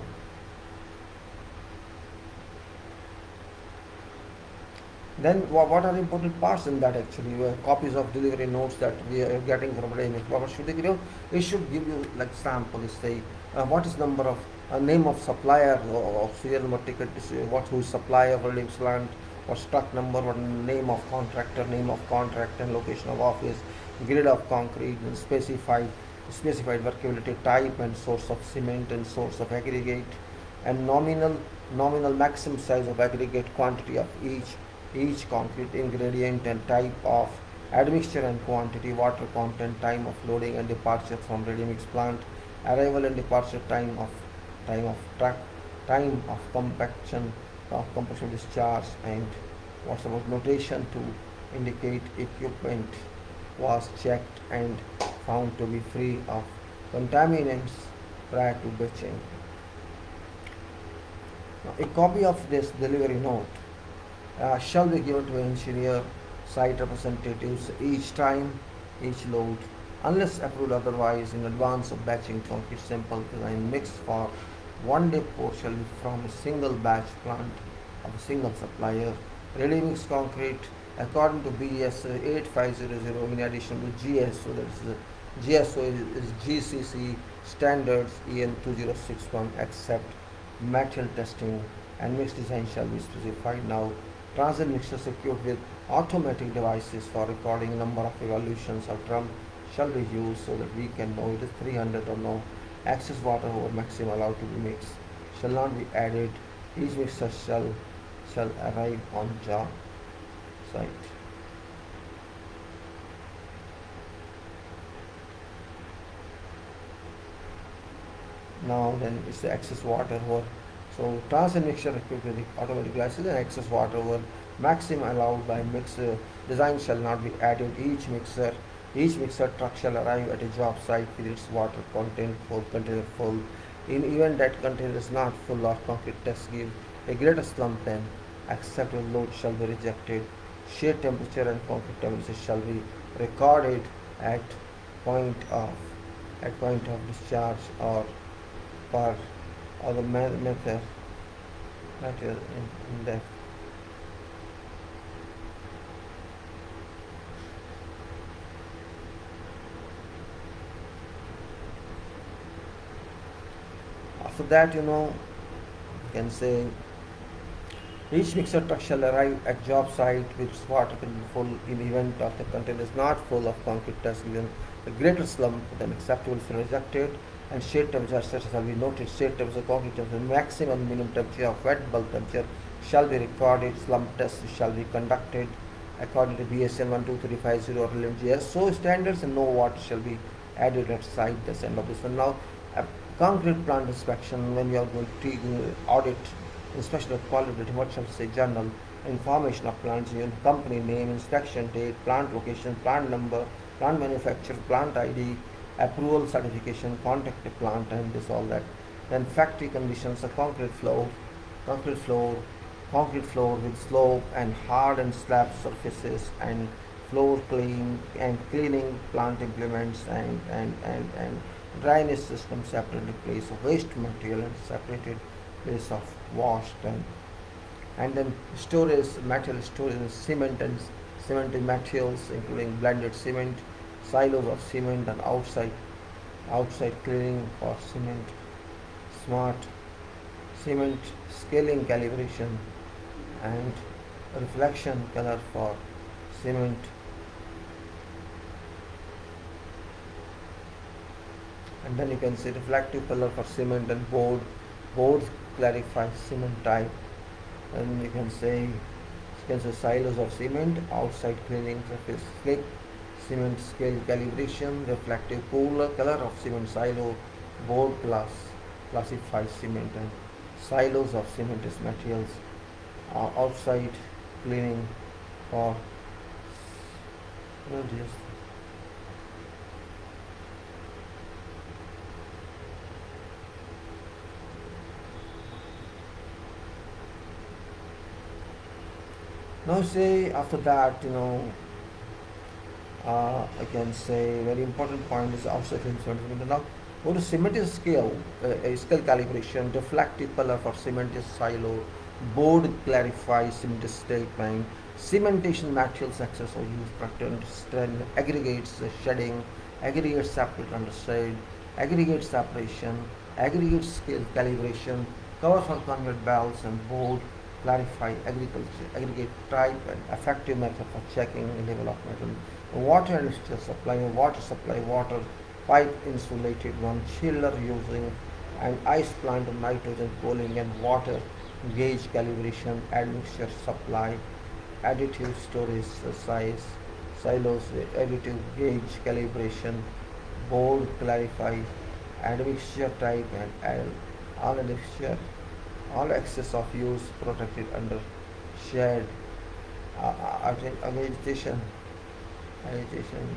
[SPEAKER 1] Then what are the important parts in that actually? Copies of delivery notes that we are getting from ready mix. What should they give you? It should give you like sample. Say what is number of name of supplier or serial number ticket. Who is supplier for ready mix plant? What's truck number? What name of contractor? Name of contract and location of office. Grade of concrete and specified workability type and source of cement and source of aggregate, and nominal maximum size of aggregate, quantity of each concrete ingredient and type of admixture and quantity, water content, time of loading and departure from ready mix plant, arrival and departure time of truck, time of compaction discharge, and what's about notation to indicate equipment was checked and found to be free of contaminants prior to batching. Now, a copy of this delivery note shall be given to engineer site representatives each time, each load, unless approved otherwise in advance of batching concrete sample design mix for 1 day pour shall be from a single batch plant of a single supplier. Ready mixed concrete according to BS 8500 in addition to GSO, that is the GSO is GCC standards EN 2061 except material testing and mix design shall be specified. Now, transit mixers equipped with automatic devices for recording number of evaluations of drum shall be used so that we can know it is 300 or no. Excess water over maximum allowed to be mixed shall not be added. Each mixer shall arrive on job site. Now then it's the excess water over. So transit mixture equipped with automatic devices and excess water over maximum allowed by mixer design shall not be added. Each mixer truck shall arrive at a job site with its water content full container full. In event that container is not full of concrete test give a greater slump then acceptable load shall be rejected. Shear temperature and concrete temperature shall be recorded at point of discharge or per or the method material in depth. After that, you can say each mixer truck shall arrive at job site with its water container full. In the event of the container is not full of concrete test given a greater slump than acceptable is rejected and shade temperature such shall be noted. Shade temperature, concrete temperature, maximum and minimum temperature of wet bulb temperature shall be recorded. Slump tests shall be conducted according to BSN 12350 or GSO standards and no water shall be added at site. That's the end of this one. Now, a concrete plant inspection, when you are going to audit inspection of quality, what shall say journal, information of plant unit, company name, inspection date, plant location, plant number, plant manufacturer, plant ID, approval certification, contact the plant and this all that. Then factory conditions, a concrete floor with slope and hard and slab surfaces and floor cleaning plant implements and drainage system separated place of waste material and separated place of washed and then material storage in cement and cemented materials including blended cement, silos of cement and outside cleaning for cement, smart cement scaling calibration and reflection color for cement. And then you can see reflective color for cement and boards clarify cement type. And you can say silos of cement, outside cleaning surface slick, cement scale calibration, reflective color of cement silo, board classifies cement and silos of cementous materials, outside cleaning for now say after that, I can say very important point is outside cleaning. Now go to cementous scale, scale calibration, reflective color for cementous silo, board clarifies cementous statement, cementation materials access or use pattern, strength, aggregates shedding, aggregate separate underside, aggregate separation, aggregate scale calibration, cover for conveyor belts and board clarify aggregate type and effective method for checking level of metal. Water and steel supply, water pipe insulated one, chiller using an ice plant of nitrogen cooling and water gauge calibration, admixture supply, additive storage size, silos, additive gauge calibration, board clarify, admixture type and all admixture, all excess of use protected under shared vegetation. agitation.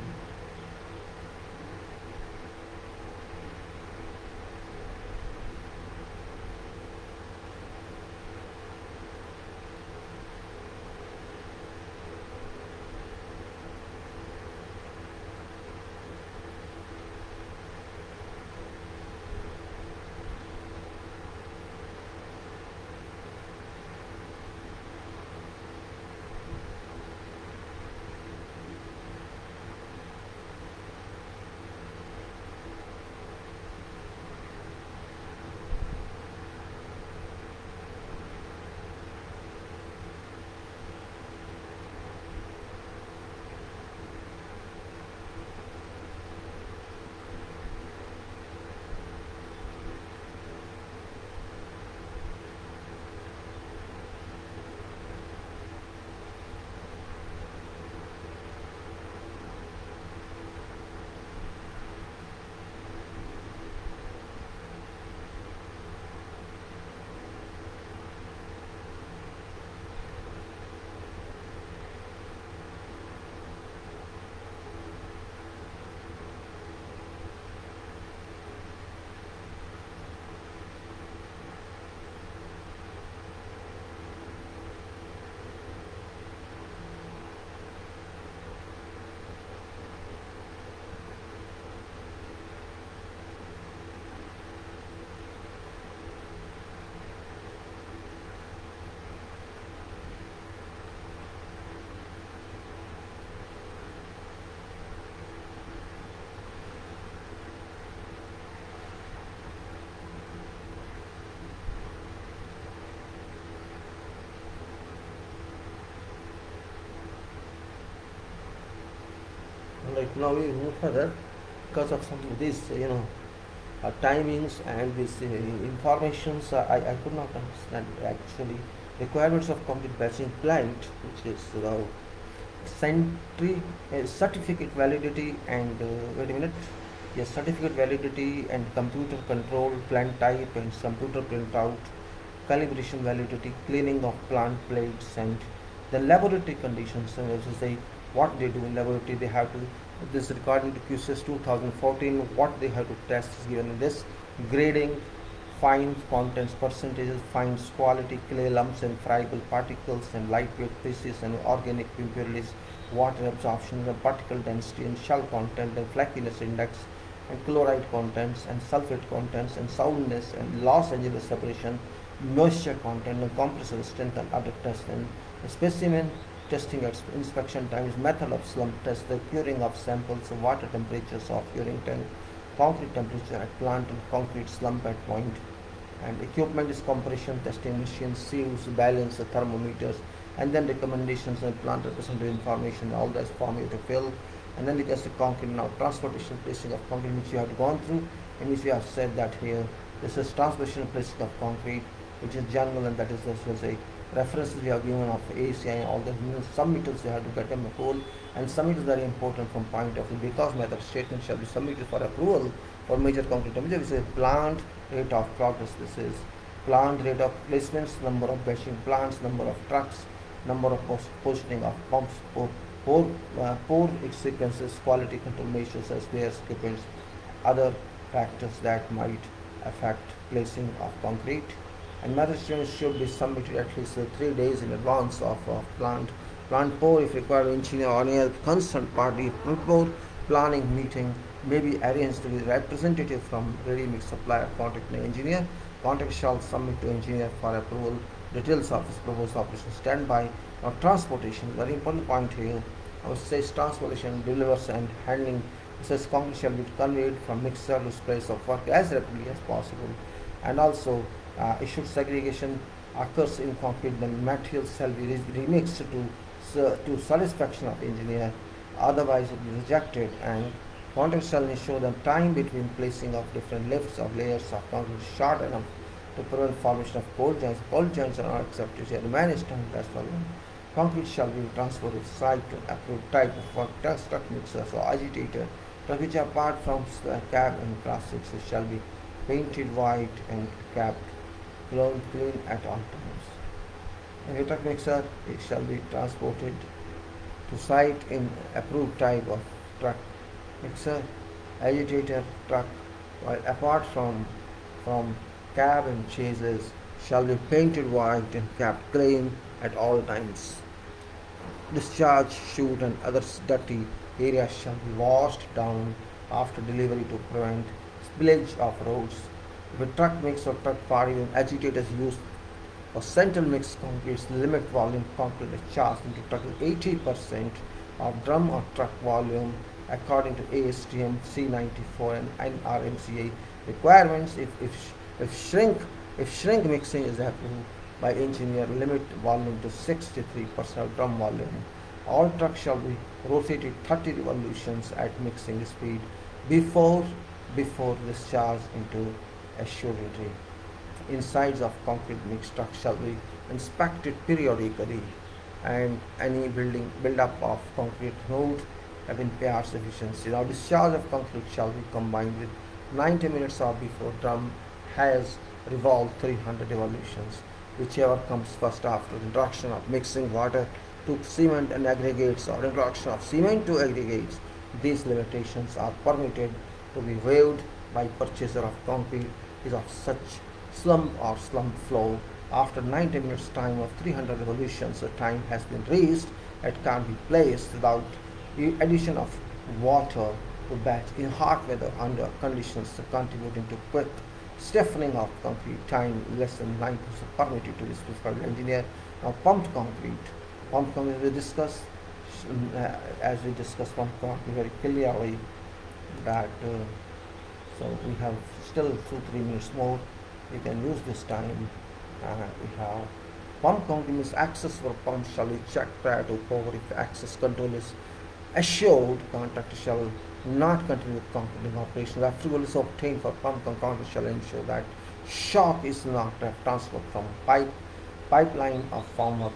[SPEAKER 1] Like now we move further because of some of these, timings and these informations. I could not understand actually requirements of complete batching plant, which is certificate validity and wait a minute. Yes, certificate validity and computer control, plant type and computer printout, calibration validity, cleaning of plant plates, and the laboratory conditions. So as you say, what they do in laboratory, they have to. This according to QCS 2014, what they have to test is given in this: grading, fine contents percentages, fines quality, clay lumps and friable particles, and lightweight pieces and organic impurities, water absorption, and particle density, and shell content, and flakiness index, and chloride contents, and sulfate contents, and soundness, and Los Angeles separation, moisture content, and compressor strength, and other tests. And specimen testing at inspection times, method of slump test, the curing of samples, water temperatures of curing tank, concrete temperature at plant and concrete slump at point, and equipment is compression testing machines, sieves, balance, thermometers, and then recommendations and plant representative information, all that's form you to fill. And then it has the concrete now transportation placing of concrete, which you have gone through, and which we have said that here this is transportation placing of concrete, which is general, and that is as well say references we have given of ACI and all that. Some meters you have to get them a whole, and some it is very important from point of view because method statement shall be submitted for approval for major concrete temperature, which is plant rate of progress. This is plant rate of placements, number of batching plants, number of trucks, number of positioning of pumps, pour sequences, quality control measures, spares, equipment, other factors that might affect placing of concrete. And method statements should be submitted at least 3 days in advance of plant pour if required. Engineer or any concerned party before planning meeting may be arranged with representative from ready mix supplier. Contact the engineer. Contact shall submit to engineer for approval details of his proposed operation. Standby. Now transportation, very important point here. I would say transportation, delivers and handling. It says concrete shall be conveyed from mixer to place of work as rapidly as possible. And also issued segregation occurs in concrete, the materials shall be remixed to satisfaction of engineer, otherwise it is rejected. And contract shall ensure the time between placing of different lifts of layers of concrete short enough to prevent formation of cold joints. Cold joints are not accepted and managed time as well. Concrete shall be transported site to approved type of work, truck mixers or agitator, which apart from cab and class 6 shall be painted white and capped, clean at all times. And a truck mixer, it shall be transported to site in approved type of truck, mixer, agitator truck, while apart from cab and chassis shall be painted white and kept clean at all times. Discharge, chute and other dirty areas shall be washed down after delivery to prevent spillage of roads. If a truck mix or truck body and agitators used for central mixed concretes, limit volume concrete discharge into trucking 80% of drum or truck volume according to ASTM C94 and NRMCA requirements. If shrink mixing is approved by engineer, limit volume to 63% of drum volume. All trucks shall be rotated 30 revolutions at mixing speed before discharge into assuredly. Insides of concrete mixed trucks shall be inspected periodically, and any build-up of concrete removed that impairs efficiency. Now, discharge of concrete shall be combined with 90 minutes or before drum has revolved 300 revolutions, whichever comes first after introduction of mixing water to cement and aggregates or introduction of cement to aggregates. These limitations are permitted to be waived by purchaser of concrete is of such slump or slump flow. After 90 minutes time of 300 revolutions, the time has been reached. It can be placed without the addition of water to batch in hot weather under conditions contributing to quick stiffening of concrete. Time less than 9% permitted to be specified by engineer. Now, pumped concrete. Pumped concrete we discuss as we discussed pumped concrete very clearly that so we have still 2-3 minutes more. We can use this time. We have pump concrete means access for pump shall be checked prior to pour. If access control is assured, contractor shall not continue with concreting operations. Approval is obtained for pump concrete shall ensure that shock is not transferred from pipeline of formwork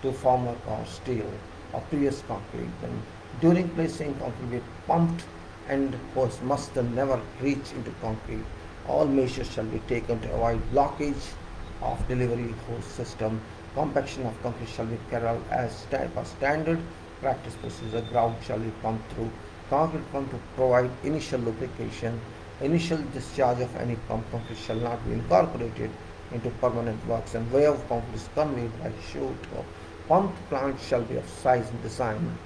[SPEAKER 1] to formwork or steel or previous concrete. Then during placing concrete with pumped end hose must then never reach into concrete. All measures shall be taken to avoid blockage of delivery hose system. Compaction of concrete shall be carried out as per standard practice procedure. Grout shall be pumped through concrete pump to provide initial lubrication. Initial discharge of any pump concrete shall not be incorporated into permanent works, and way of concrete is conveyed by chute or pump plant shall be of size and design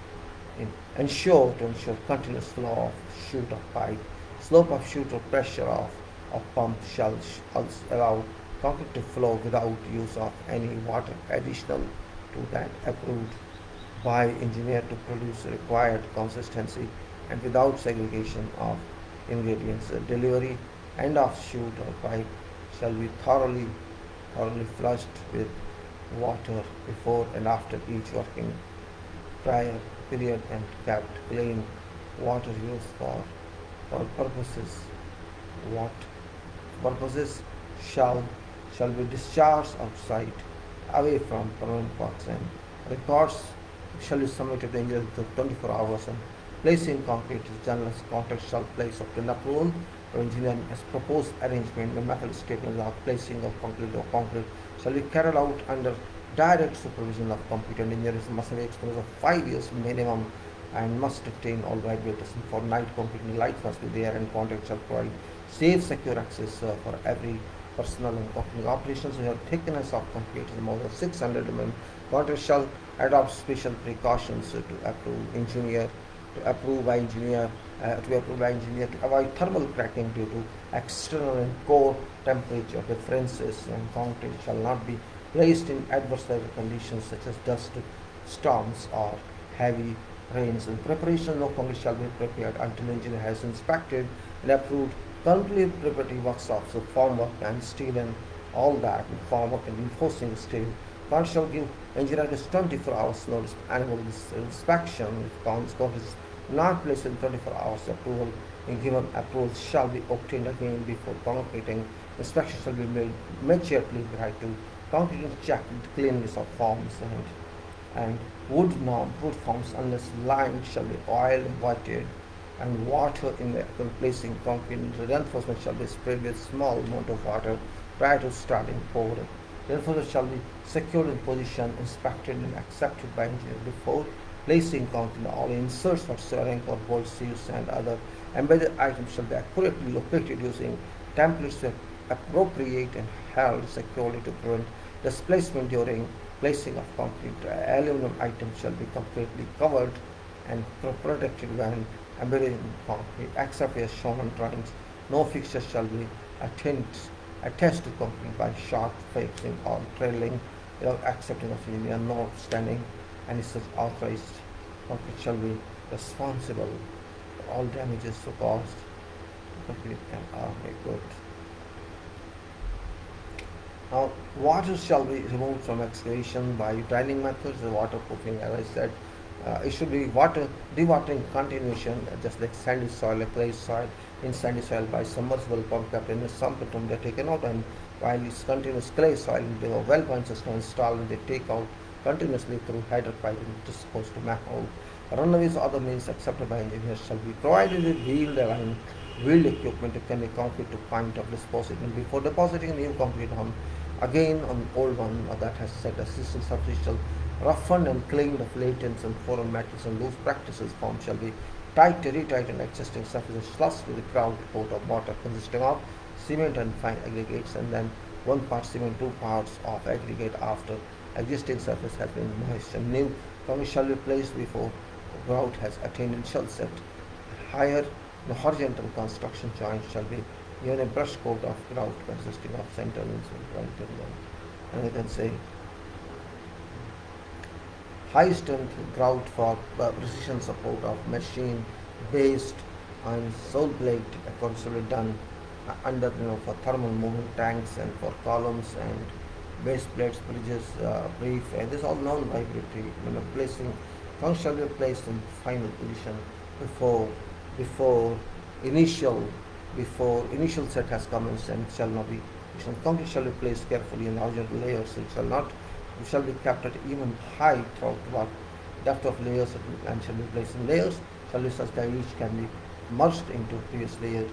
[SPEAKER 1] ensure continuous flow of chute or pipe. Slope of chute or pressure of pump shall allow concrete to flow without use of any water additional to that approved by engineer to produce required consistency and without segregation of ingredients. The delivery end of chute or pipe shall be thoroughly flushed with water before and after each working prior period and kept clean. Water used for purposes shall be discharged outside away from permanent works, and records shall be submitted to the engineer within 24 hours, and placing concrete is general contract shall place obtain approval or engineer as proposed arrangement. The method statement of placing of concrete shall be carried out under direct supervision of competent engineers. Must have experience of 5 years minimum and must obtain all graduates for night concrete light must be there, and contract shall provide safe secure access for every personnel and concrete operations. We have thickness of concrete is more than 600 mm. Contract shall adopt special precautions to approve by engineer to avoid thermal cracking due to external and core temperature differences, and concrete shall not be placed in adverse weather conditions such as dust storms or heavy rains. In preparation, no concrete shall be prepared until engineer has inspected and approved complete preparatory works of so formwork and steel and all that formwork and enforcing steel. Contract shall give engineer just 24 hours notice annual inspection. If concrete is not placed in 24 hours, approval in given approval shall be obtained again before concreting. Inspection shall be made immediately prior to concrete check the cleanliness of forms and wood forms unless lined shall be oil wetted and water in the placing concrete. Reinforcement shall be sprayed with small amount of water prior to starting pouring. Reinforcement shall be secured in position, inspected and accepted by engineer before placing concrete, all inserts for sewing or bolt seals and other embedded items shall be accurately located using templates to appropriate and held securely to prevent displacement during placing of concrete. Aluminum items shall be completely covered and protected when embedded in concrete, except as shown on drawings. No fixtures shall be attached to concrete by sharp fixing or trailing without accepting of linear, notwithstanding any such authorized concrete shall be responsible for all damages so caused concrete and are good. Now, water shall be removed from excavation by drying methods, the waterproofing, as I said. It should be water dewatering continuation, just like sandy soil, like clay soil. In sandy soil, by submersible pump kept in a sump and they are taken out, and while it's continuous clay soil, they have well point system installed and they take out continuously through hydro piping disposed to manhole. Runaways or other means accepted by engineers shall be provided with wheeled equipment to carry concrete to point of depositing before depositing new concrete on old one that has set assisted superficial roughened and cleaned of latents and foreign metals and loose practices form shall be retightened existing surfaces flushed with a grout coat of water consisting of cement and fine aggregates, and then 1 part cement, 2 parts of aggregate after existing surface has been moist, and new concrete shall be placed before grout has attained initial set. Higher the horizontal construction joint shall be given a brush coat of grout consisting of center and you can say high strength grout for precision support of machine based on sole plate accordingly done under for thermal movement tanks and for columns and base plates, bridges, brief, and this is all non-vibratory. Placing concrete shall be placed in final position before before initial initial set has commenced, and shall not be concrete shall be placed carefully in horizontal layers. It shall be kept at even height throughout what depth of layers and shall be placed in layers shall be such that each can be merged into previous layer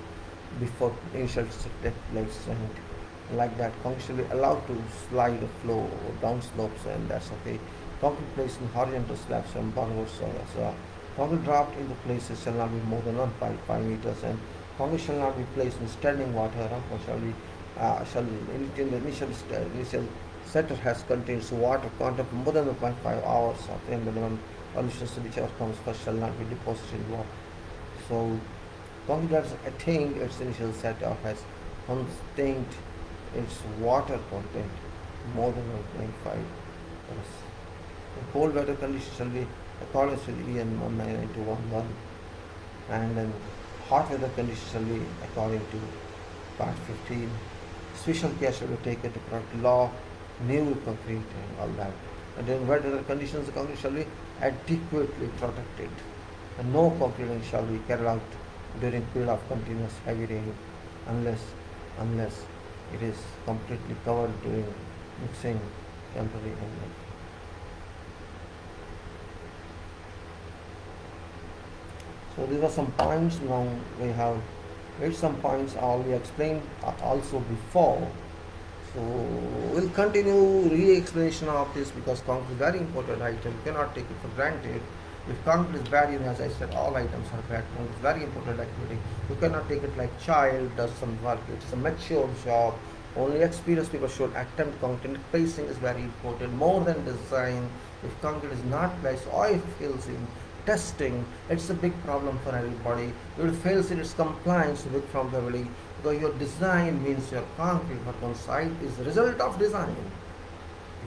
[SPEAKER 1] before initial set takes place, and like that concrete shall be allowed to slide or flow or down slopes, and that's okay. Concrete placed in horizontal slabs and borehole soils. Concrete dropped into places shall not be more than 1.5 meters, and concrete shall not be placed in standing water. Shall in the initial setter has contains water content more than 1.5 hours of the minimum conditions whichever comes first shall not be deposited in water. So concrete has attained its initial set or has contained its water content more than 1.5 hours. The cold weather conditions shall be according to EN 199-211, and then hot weather conditions shall be according to part 15. Special care shall be taken to protect law, new concrete and all that. And then wet weather conditions, the concrete shall be adequately protected, and no concreting shall be carried out during period of continuous heavy rain unless it is completely covered during mixing temporary and so these are some points. Now we have read some points all we explained also before. So we'll continue re-explanation of this because concrete is very important item. You cannot take it for granted. If concrete is bad, as I said, all items are bad. Concrete is very important activity. You cannot take it like child does some work. It's a mature job. Only experienced people should attempt concrete. Placing is very important, more than design. If concrete is not placed or if it fails in testing, it's a big problem for everybody. If it fails in its compliance with from everybody, because your design means your concrete work on site is the result of design.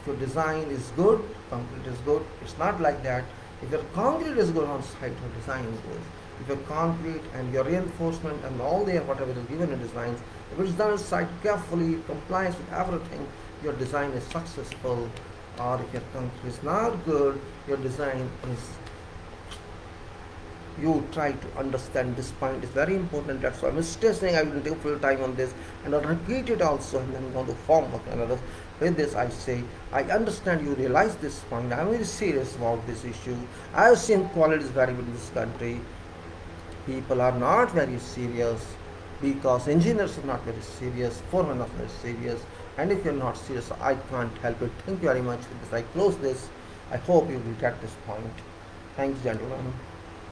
[SPEAKER 1] If your design is good, concrete is good. It's not like that. If your concrete is good on site, your design is good. If your concrete and your reinforcement and all the whatever is given in designs, if it's done on site carefully, complies with everything, your design is successful. Or if your concrete is not good, your design is. You try to understand this point is very important. That's why I'm stressing. I will take full time on this, and I'll repeat it also, and then I'm going to form work another. With this, I say I understand you realize this point. I'm very serious about this issue. I have seen quality is very good in this country. People are not very serious because engineers are not very serious, foremen are very serious, and if you're not serious, I can't help it. Thank you very much. With this, I close this. I hope you will get this point. Thanks, gentlemen.